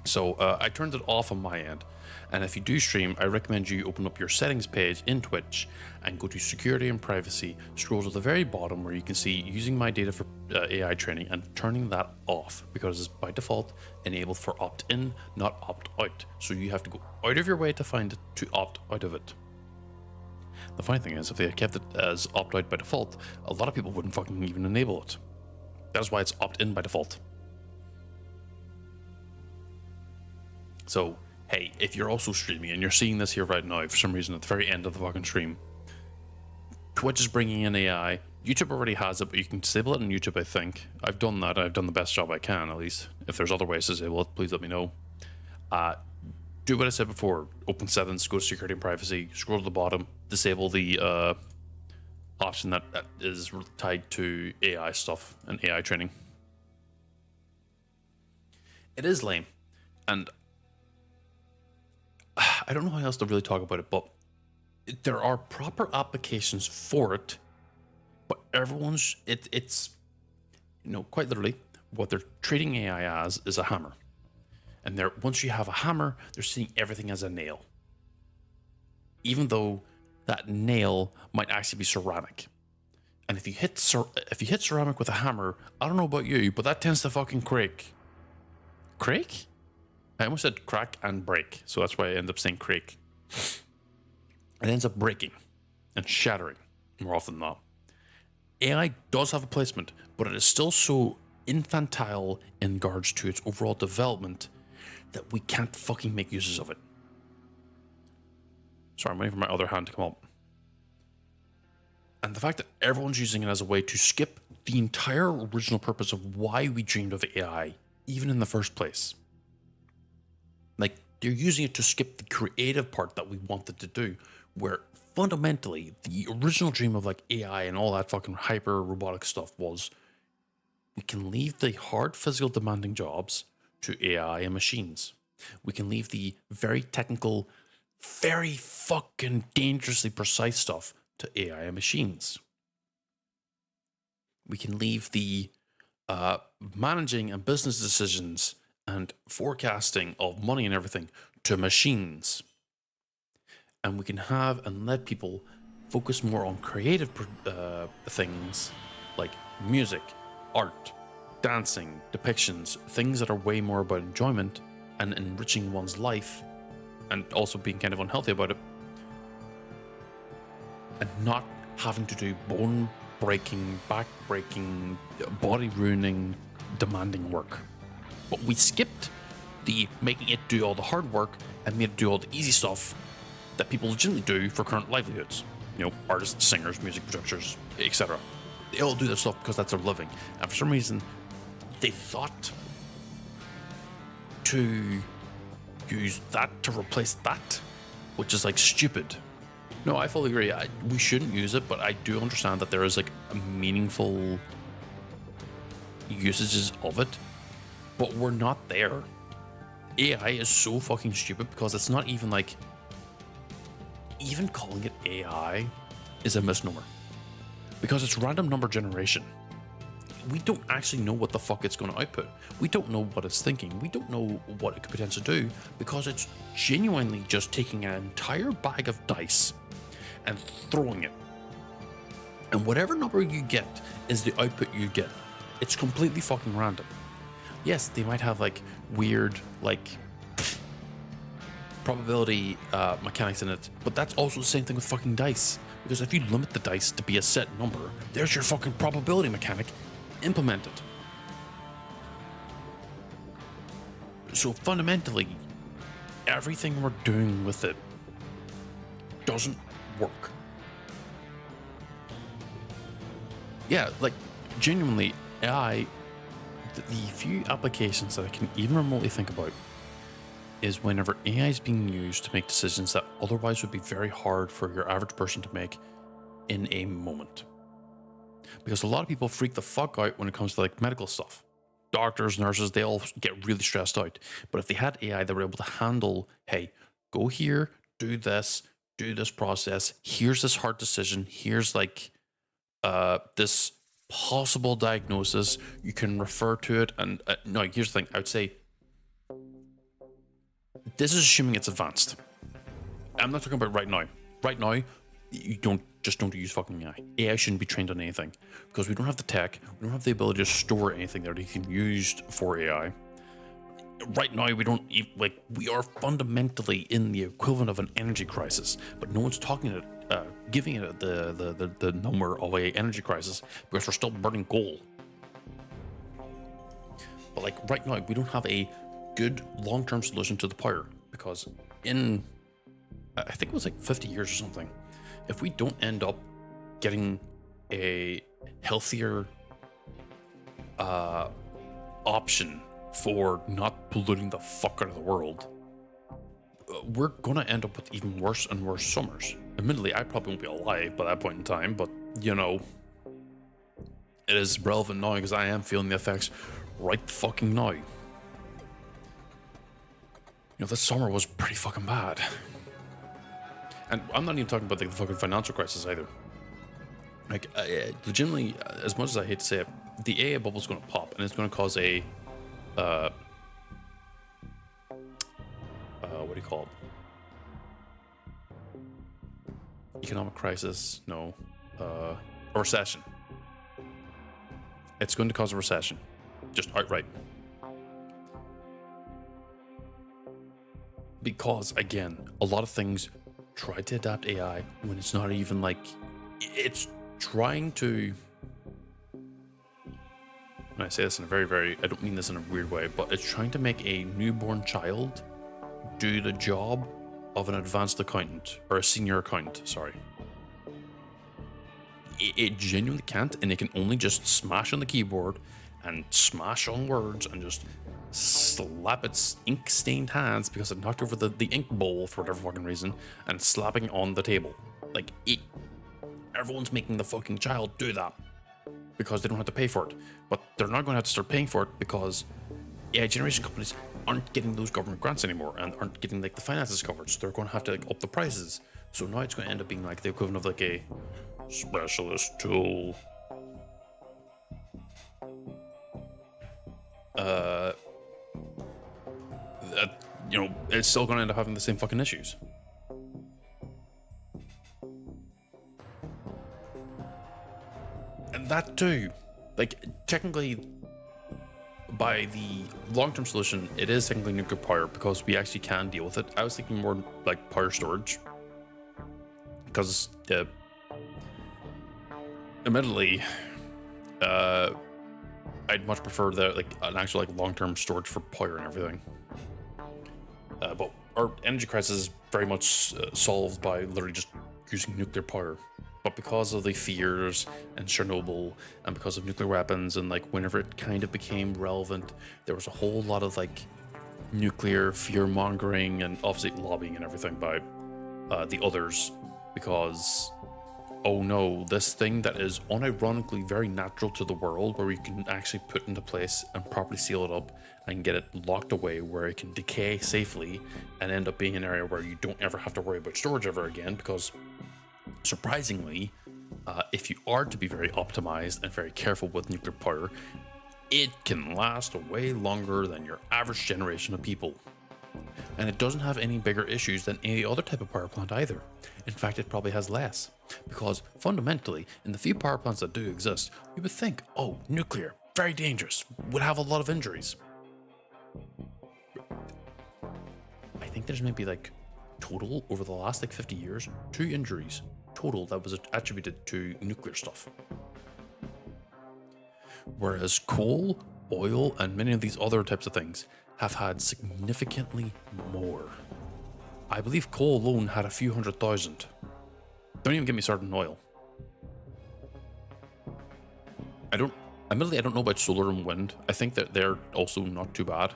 So I turned it off on my end. And if you do stream, I recommend you open up your settings page in Twitch and go to security and privacy, scroll to the very bottom where you can see using my data for AI training and turning that off, because it's by default enabled for opt-in, not opt-out. So you have to go out of your way to find it to opt out of it. The funny thing is, if they had kept it as opt-out by default, a lot of people wouldn't fucking even enable it. That's why it's opt-in by default. So, hey, if you're also streaming and you're seeing this here right now for some reason at the very end of the fucking stream, Twitch is bringing in AI. YouTube already has it, but you can disable it on YouTube, I think. I've done that. I've done the best job I can, at least. If there's other ways to disable it, please let me know. Do what I said before. Open settings, go to security and privacy, scroll to the bottom, disable the option that is tied to AI stuff and AI training. It is lame, and I don't know how else to really talk about it, but there are proper applications for it, but it's quite literally what they're treating AI as is a hammer. And once you have a hammer, they're seeing everything as a nail, even though that nail might actually be ceramic. And if you hit ceramic with a hammer, I don't know about you, but that tends to fucking crack. Crack? I almost said crack and break, so that's why I end up saying crack. It ends up breaking and shattering more often than not. AI does have a placement, but it is still so infantile in regards to its overall development that we can't fucking make uses of it. Sorry, I'm waiting for my other hand to come up. And the fact that everyone's using it as a way to skip the entire original purpose of why we dreamed of AI, even in the first place. Like, they're using it to skip the creative part that we wanted to do, where fundamentally the original dream of like AI and all that fucking hyper robotic stuff was we can leave the hard physical demanding jobs to AI and machines. We can leave the very technical, very fucking dangerously precise stuff to AI and machines. We can leave the managing and business decisions and forecasting of money and everything to machines. And we can have and let people focus more on creative things like music, art, dancing, depictions, things that are way more about enjoyment and enriching one's life, and also being kind of unhealthy about it, and not having to do bone-breaking, back-breaking, body-ruining, demanding work. But we skipped the making it do all the hard work and made it do all the easy stuff that people legitimately do for current livelihoods. You know, artists, singers, music producers, etc. They all do this stuff because that's their living. And for some reason, they thought to use that to replace that, which is like stupid. No, I fully agree. We shouldn't use it, but I do understand that there is like a meaningful usages of it, but we're not there. AI is so fucking stupid because it's not even like, even calling it AI is a misnomer because it's random number generation. We don't actually know what the fuck it's going to output. We don't know what it's thinking. We don't know what it could potentially do because it's genuinely just taking an entire bag of dice and throwing it. And whatever number you get is the output you get. It's completely fucking random. Yes, they might have like weird like probability mechanics in it, but that's also the same thing with fucking dice. Because if you limit the dice to be a set number, there's your fucking probability mechanic implemented. So fundamentally, everything we're doing with it doesn't work. Yeah, like genuinely, AI, the few applications that I can even remotely think about is whenever AI is being used to make decisions that otherwise would be very hard for your average person to make in a moment. Because a lot of people freak the fuck out when it comes to like medical stuff. Doctors, nurses, they all get really stressed out. But if they had AI that were able to handle, hey, go here, do this process, here's this hard decision, here's like this possible diagnosis, you can refer to it. And no, here's the thing, I would say, this is assuming it's advanced. I'm not talking about right now. Right now, you don't use fucking AI. AI shouldn't be trained on anything because we don't have the tech, we don't have the ability to store anything there that you can use for AI. Right now, we don't like, we are fundamentally in the equivalent of an energy crisis, but no one's giving it the number of a energy crisis because we're still burning coal. But like right now, we don't have a good long-term solution to the power because in I think it was like 50 years or something, if we don't end up getting a healthier option for not polluting the fuck out of the world, we're gonna end up with even worse and worse summers. Admittedly, I probably won't be alive by that point in time, but you know, it is relevant now because I am feeling the effects right fucking now. You know, this summer was pretty fucking bad. And I'm not even talking about like the fucking financial crisis either. Like, legitimately, as much as I hate to say it, the AI bubble's going to pop, and it's going to cause a, what do you call it? Economic crisis? No, a recession. It's going to cause a recession, just outright. Because again, a lot of things try to adapt AI when it's not even like, it's trying to, when I say this in a very, I don't mean this in a weird way, but it's trying to make a newborn child do the job of an advanced accountant or a senior accountant, sorry. It genuinely can't, and it can only just smash on the keyboard and smash on words and just slap its ink-stained hands because it knocked over the ink bowl for whatever fucking reason and slapping on the table. Like, everyone's making the fucking child do that because they don't have to pay for it. But they're not going to have to start paying for it because AI generation companies aren't getting those government grants anymore and aren't getting like the finances covered. So they're going to have to like up the prices. So now it's going to end up being like the equivalent of like a specialist tool. You know, it's still going to end up having the same fucking issues. And that too, like, technically, by the long-term solution, it is technically nuclear power because we actually can deal with it. I was thinking more like power storage because, admittedly, I'd much prefer an actual like long-term storage for power and everything. But our energy crisis is very much solved by literally just using nuclear power. But because of the fears and Chernobyl and because of nuclear weapons and like whenever it kind of became relevant, there was a whole lot of like nuclear fear mongering and obviously lobbying and everything by the others because, oh no, this thing that is unironically very natural to the world where we can actually put into place and properly seal it up and get it locked away where it can decay safely and end up being an area where you don't ever have to worry about storage ever again because surprisingly, if you are to be very optimized and very careful with nuclear power, it can last way longer than your average generation of people. And it doesn't have any bigger issues than any other type of power plant either. In fact, it probably has less. Because fundamentally, in the few power plants that do exist, you would think, oh, nuclear, Very dangerous. Would have a lot of injuries. I think there's maybe like total over the last like 50 years, 2 injuries total that was attributed to nuclear stuff. Whereas coal, oil, and many of these other types of things have had significantly more. I believe coal alone had a few 100,000. Don't even get me started on oil. Admittedly, I don't know about solar and wind. I think that they're also not too bad,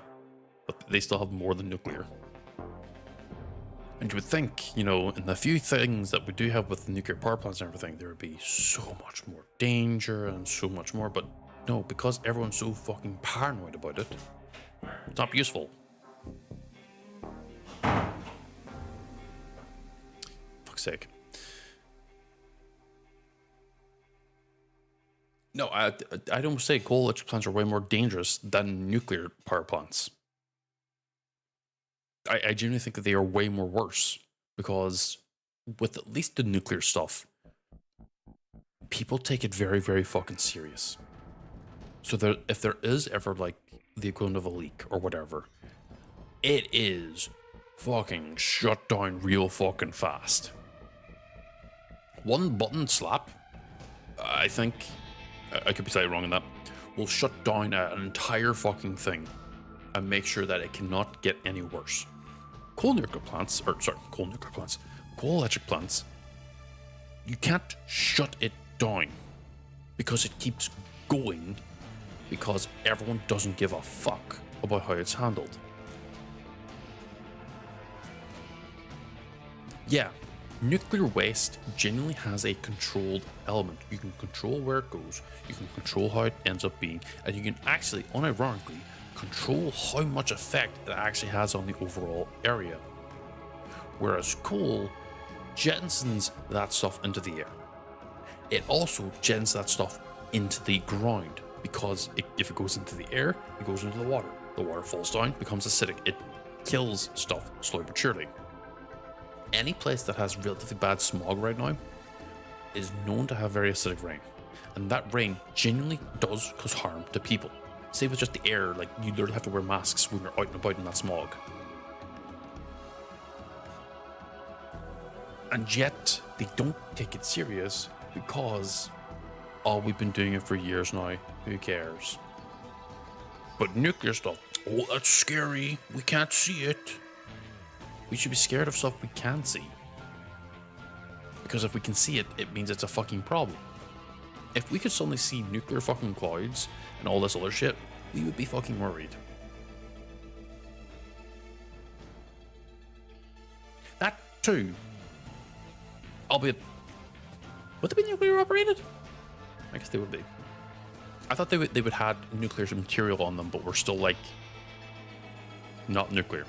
but they still have more than nuclear. And you would think, you know, in the few things that we do have with nuclear power plants and everything, there would be so much more danger and so much more, but no, because everyone's so fucking paranoid about it, it's not useful. Fuck's sake. No, I don't say coal electric plants are way more dangerous than nuclear power plants. I genuinely think that they are way more worse, because with at least the nuclear stuff, people take it very, very fucking serious. So that if there is ever like the equivalent of a leak or whatever, it is fucking shut down real fucking fast. One button slap, I think, I could be slightly wrong on that, will shut down an entire fucking thing and make sure that it cannot get any worse. Coal electric plants, you can't shut it down because it keeps going, because everyone doesn't give a fuck about how it's handled. Yeah, nuclear waste genuinely has a controlled element. You can control where it goes, you can control how it ends up being, and you can actually, unironically, control how much effect it actually has on the overall area. Whereas coal jettisons that stuff into the air. It also jettisons that stuff into the ground, because if it goes into the air, it goes into the water. The water falls down, becomes acidic. It kills stuff slowly but surely. Any place that has relatively bad smog right now is known to have very acidic rain. And that rain genuinely does cause harm to people. Say with just the air, like you literally have to wear masks when you're out and about in that smog. And yet, they don't take it serious because, oh, we've been doing it for years now, who cares? But nuclear stuff, oh, that's scary, we can't see it. We should be scared of stuff we can't see. Because if we can see it, it means it's a fucking problem. If we could suddenly see nuclear fucking clouds and all this other shit, we would be fucking worried. That too, albeit, would they be nuclear operated? I guess they would be. I thought they would had nuclear material on them, but we're still like not nuclear.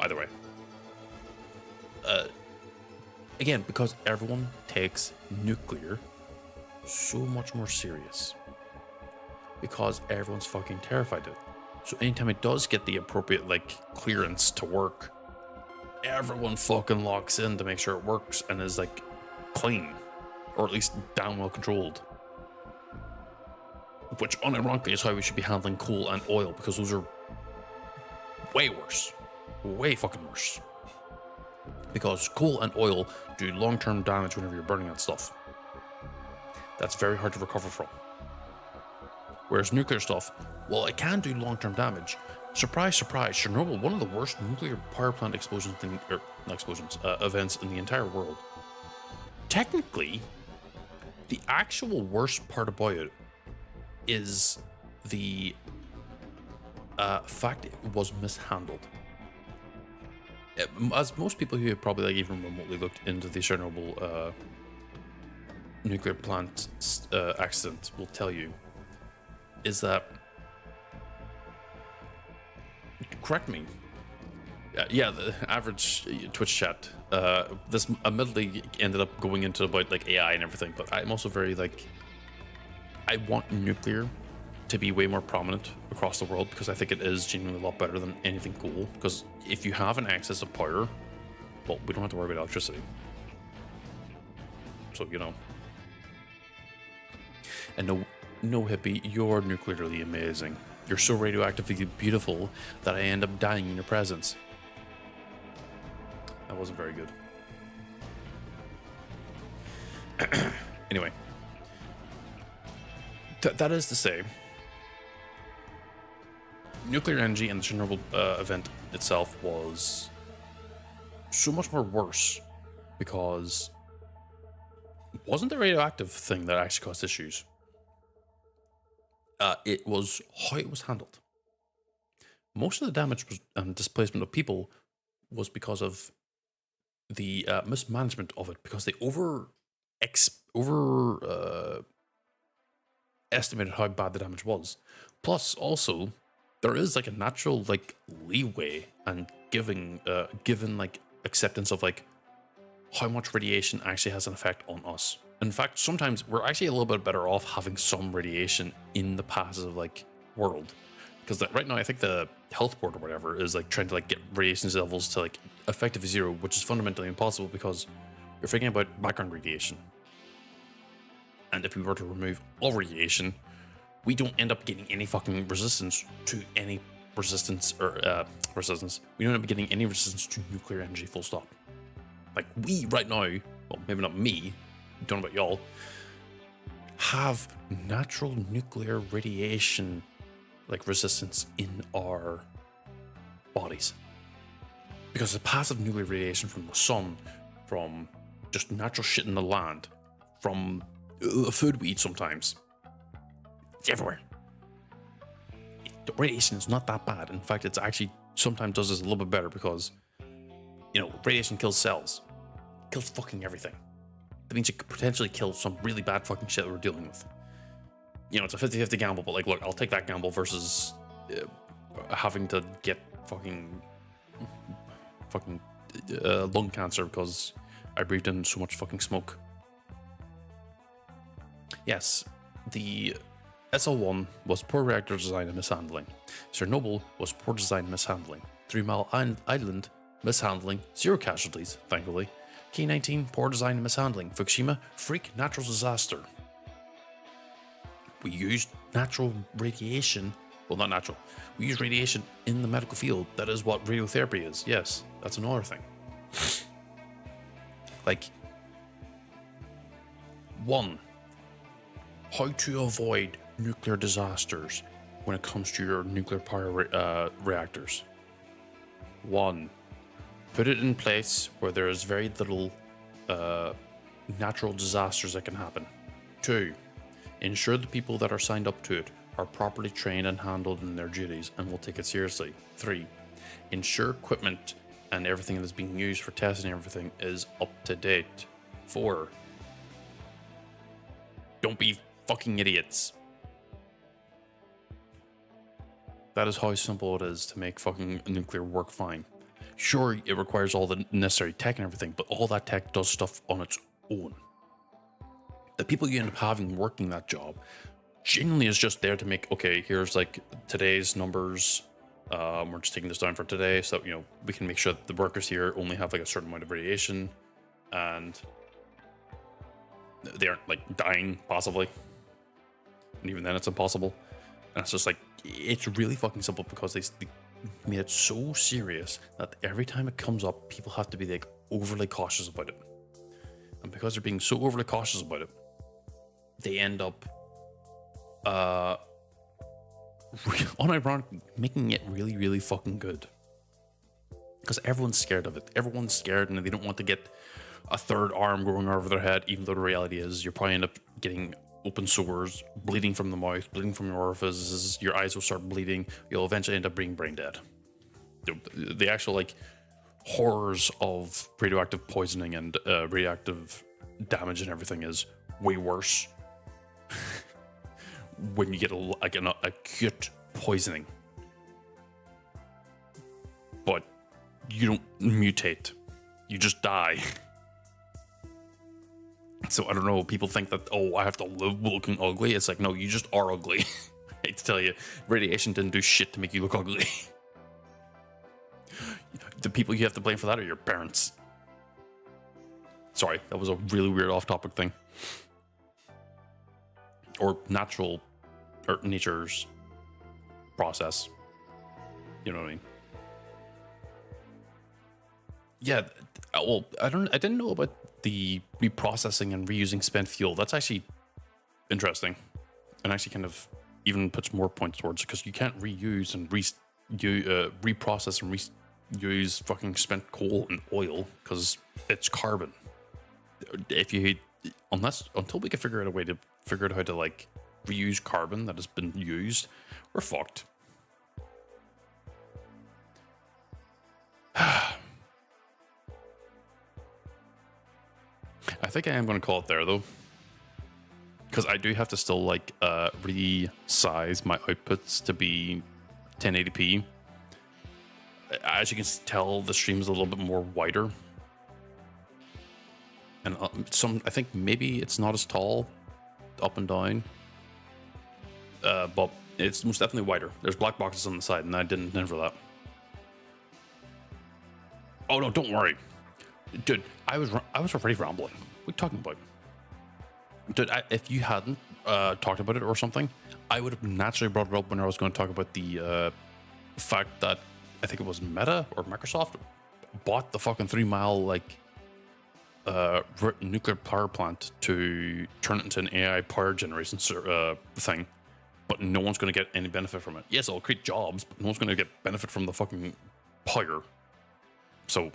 Either way. Again, because everyone takes nuclear so much more serious, because everyone's fucking terrified of it. So anytime it does get the appropriate like clearance to work, everyone fucking locks in to make sure it works and is like clean, or at least damn well controlled. Which unironically is how we should be handling coal and oil, because those are way worse, way fucking worse. Because coal and oil do long-term damage whenever you're burning that stuff. That's very hard to recover from. Whereas nuclear stuff, well, it can do long-term damage. Surprise, surprise, Chernobyl, one of the worst nuclear power plant events in the entire world. Technically, the actual worst part about it is the fact it was mishandled. As most people who have probably like even remotely looked into the Chernobyl nuclear plant accident will tell you, is that, correct me, yeah, the average Twitch chat, this admittedly ended up going into about like AI and everything, but I'm also very like, I want nuclear to be way more prominent across the world, because I think it is genuinely a lot better than anything cool. Because if you have an excess of power, well, we don't have to worry about electricity. So, you know. And no, no hippie, you're nuclearly amazing. You're so radioactively beautiful that I end up dying in your presence. That wasn't very good. Anyway, that is to say, nuclear energy and the Chernobyl event itself was so much more worse because it wasn't the radioactive thing that actually caused issues. It was how it was handled. Most of the damage was displacement of people was because of the mismanagement of it, because they estimated how bad the damage was. Plus, also, there is like a natural like leeway and given like acceptance of like how much radiation actually has an effect on us. In fact, sometimes we're actually a little bit better off having some radiation in the passive like world, because right now I think the health board or whatever is like trying to like get radiation levels to like effective zero, which is fundamentally impossible because you're thinking about background radiation. And if we were to remove all radiation, we don't end up getting any fucking resistance to any resistance. We don't end up getting any resistance to nuclear energy, full stop. Like we right now, well, maybe not me, don't know about y'all, have natural nuclear radiation like resistance in our bodies. Because the passive nuclear radiation from the sun, from just natural shit in the land, from food we eat sometimes, it's everywhere. The radiation is not that bad. In fact, it's actually sometimes does this a little bit better because, you know, radiation kills cells. It kills fucking everything. That means it could potentially kill some really bad fucking shit that we're dealing with. You know, it's a 50-50 gamble, but like, look, I'll take that gamble versus having to get fucking lung cancer because I breathed in so much fucking smoke. Yes, the SL1 was poor reactor design and mishandling. Chernobyl was poor design and mishandling. 3 Mile Island, mishandling, 0 casualties, thankfully. K-19, poor design and mishandling. Fukushima, freak natural disaster. We used natural radiation. Well, not natural. We use radiation in the medical field. That is what radiotherapy is. Yes, that's another thing. Like, 1. How to avoid nuclear disasters when it comes to your nuclear power reactors. 1. Put it in place where there is very little natural disasters that can happen. 2. Ensure the people that are signed up to it are properly trained and handled in their duties and will take it seriously. 3. Ensure equipment and everything that is being used for testing and everything is up to date. 4. Don't be fucking idiots. That is how simple it is to make fucking nuclear work fine. Sure, it requires all the necessary tech and everything, but all that tech does stuff on its own. The people you end up having working that job genuinely is just there to make, okay, here's like today's numbers. We're just taking this down for today, so you know we can make sure that the workers here only have like a certain amount of radiation, and they aren't like dying possibly. And even then, it's impossible. And it's just like it's really fucking simple because they made it so serious that every time it comes up, people have to be like overly cautious about it. And because they're being so overly cautious about it, they end up unironically making it really, really fucking good. Because everyone's scared of it. Everyone's scared and they don't want to get a third arm growing over their head, even though the reality is you'll probably end up getting open sores, bleeding from the mouth, bleeding from your orifices, your eyes will start bleeding, you'll eventually end up being brain dead. The actual like horrors of radioactive poisoning and radioactive damage and everything is way worse when you get an acute poisoning. But you don't mutate, you just die. So I don't know, people think that, oh, I have to live looking ugly. It's like, no, you just are ugly. I hate to tell you, radiation didn't do shit to make you look ugly. The people you have to blame for that are your parents. Sorry, that was a really weird off-topic thing. Or natural or nature's process. You know what I mean? Yeah. Well, I didn't know about the reprocessing and reusing spent fuel. That's actually interesting, and actually kind of even puts more points towards it, because you can't reuse and reprocess and reuse fucking spent coal and oil because it's carbon. Until we can figure out a way to figure out how to like reuse carbon that has been used, we're fucked. I think I am going to call it there though, because I do have to still like resize my outputs to be 1080p. As you can tell, the stream is a little bit more wider, and I think maybe it's not as tall up and down, but it's most definitely wider. There's black boxes on the side, and I didn't intend for that. Oh no, don't worry, dude. I was already rambling. What are you talking about? Dude, if you hadn't talked about it or something, I would have naturally brought it up when I was going to talk about the fact that I think it was Meta or Microsoft bought the fucking 3 Mile like nuclear power plant to turn it into an AI power generation thing, but no one's going to get any benefit from it. Yes, it'll create jobs, but no one's going to get benefit from the fucking power. So,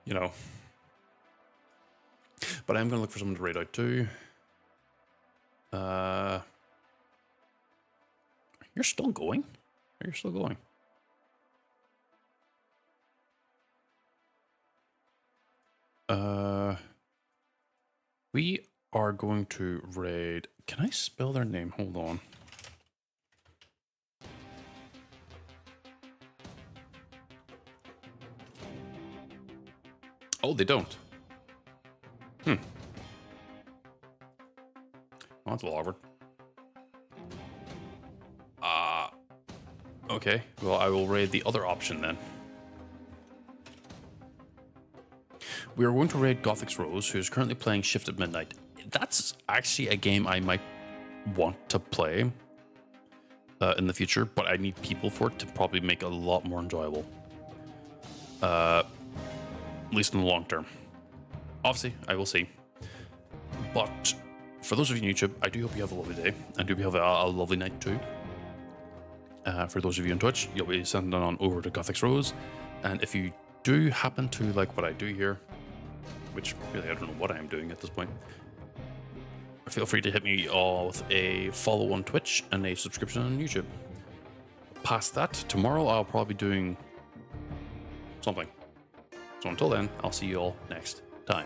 you know. But I'm going to look for someone to raid out too. You're still going? You're still going. We are going to raid. Can I spell their name? Hold on. Oh, they don't. Oh, that's a little awkward. Okay. Well, I will raid the other option then. We are going to raid Gothic's Rose, who is currently playing Shift at Midnight. That's actually a game I might want to play in the future, but I need people for it to probably make it a lot more enjoyable. At least in the long term. Obviously, I will see. But for those of you on YouTube, I do hope you have a lovely day. I do hope you have a lovely night too. For those of you on Twitch, you'll be sending on over to Gothic's Rose. And if you do happen to like what I do here, which really I don't know what I am doing at this point, feel free to hit me with a follow on Twitch and a subscription on YouTube. Past that, tomorrow I'll probably be doing something. So until then, I'll see you all next time.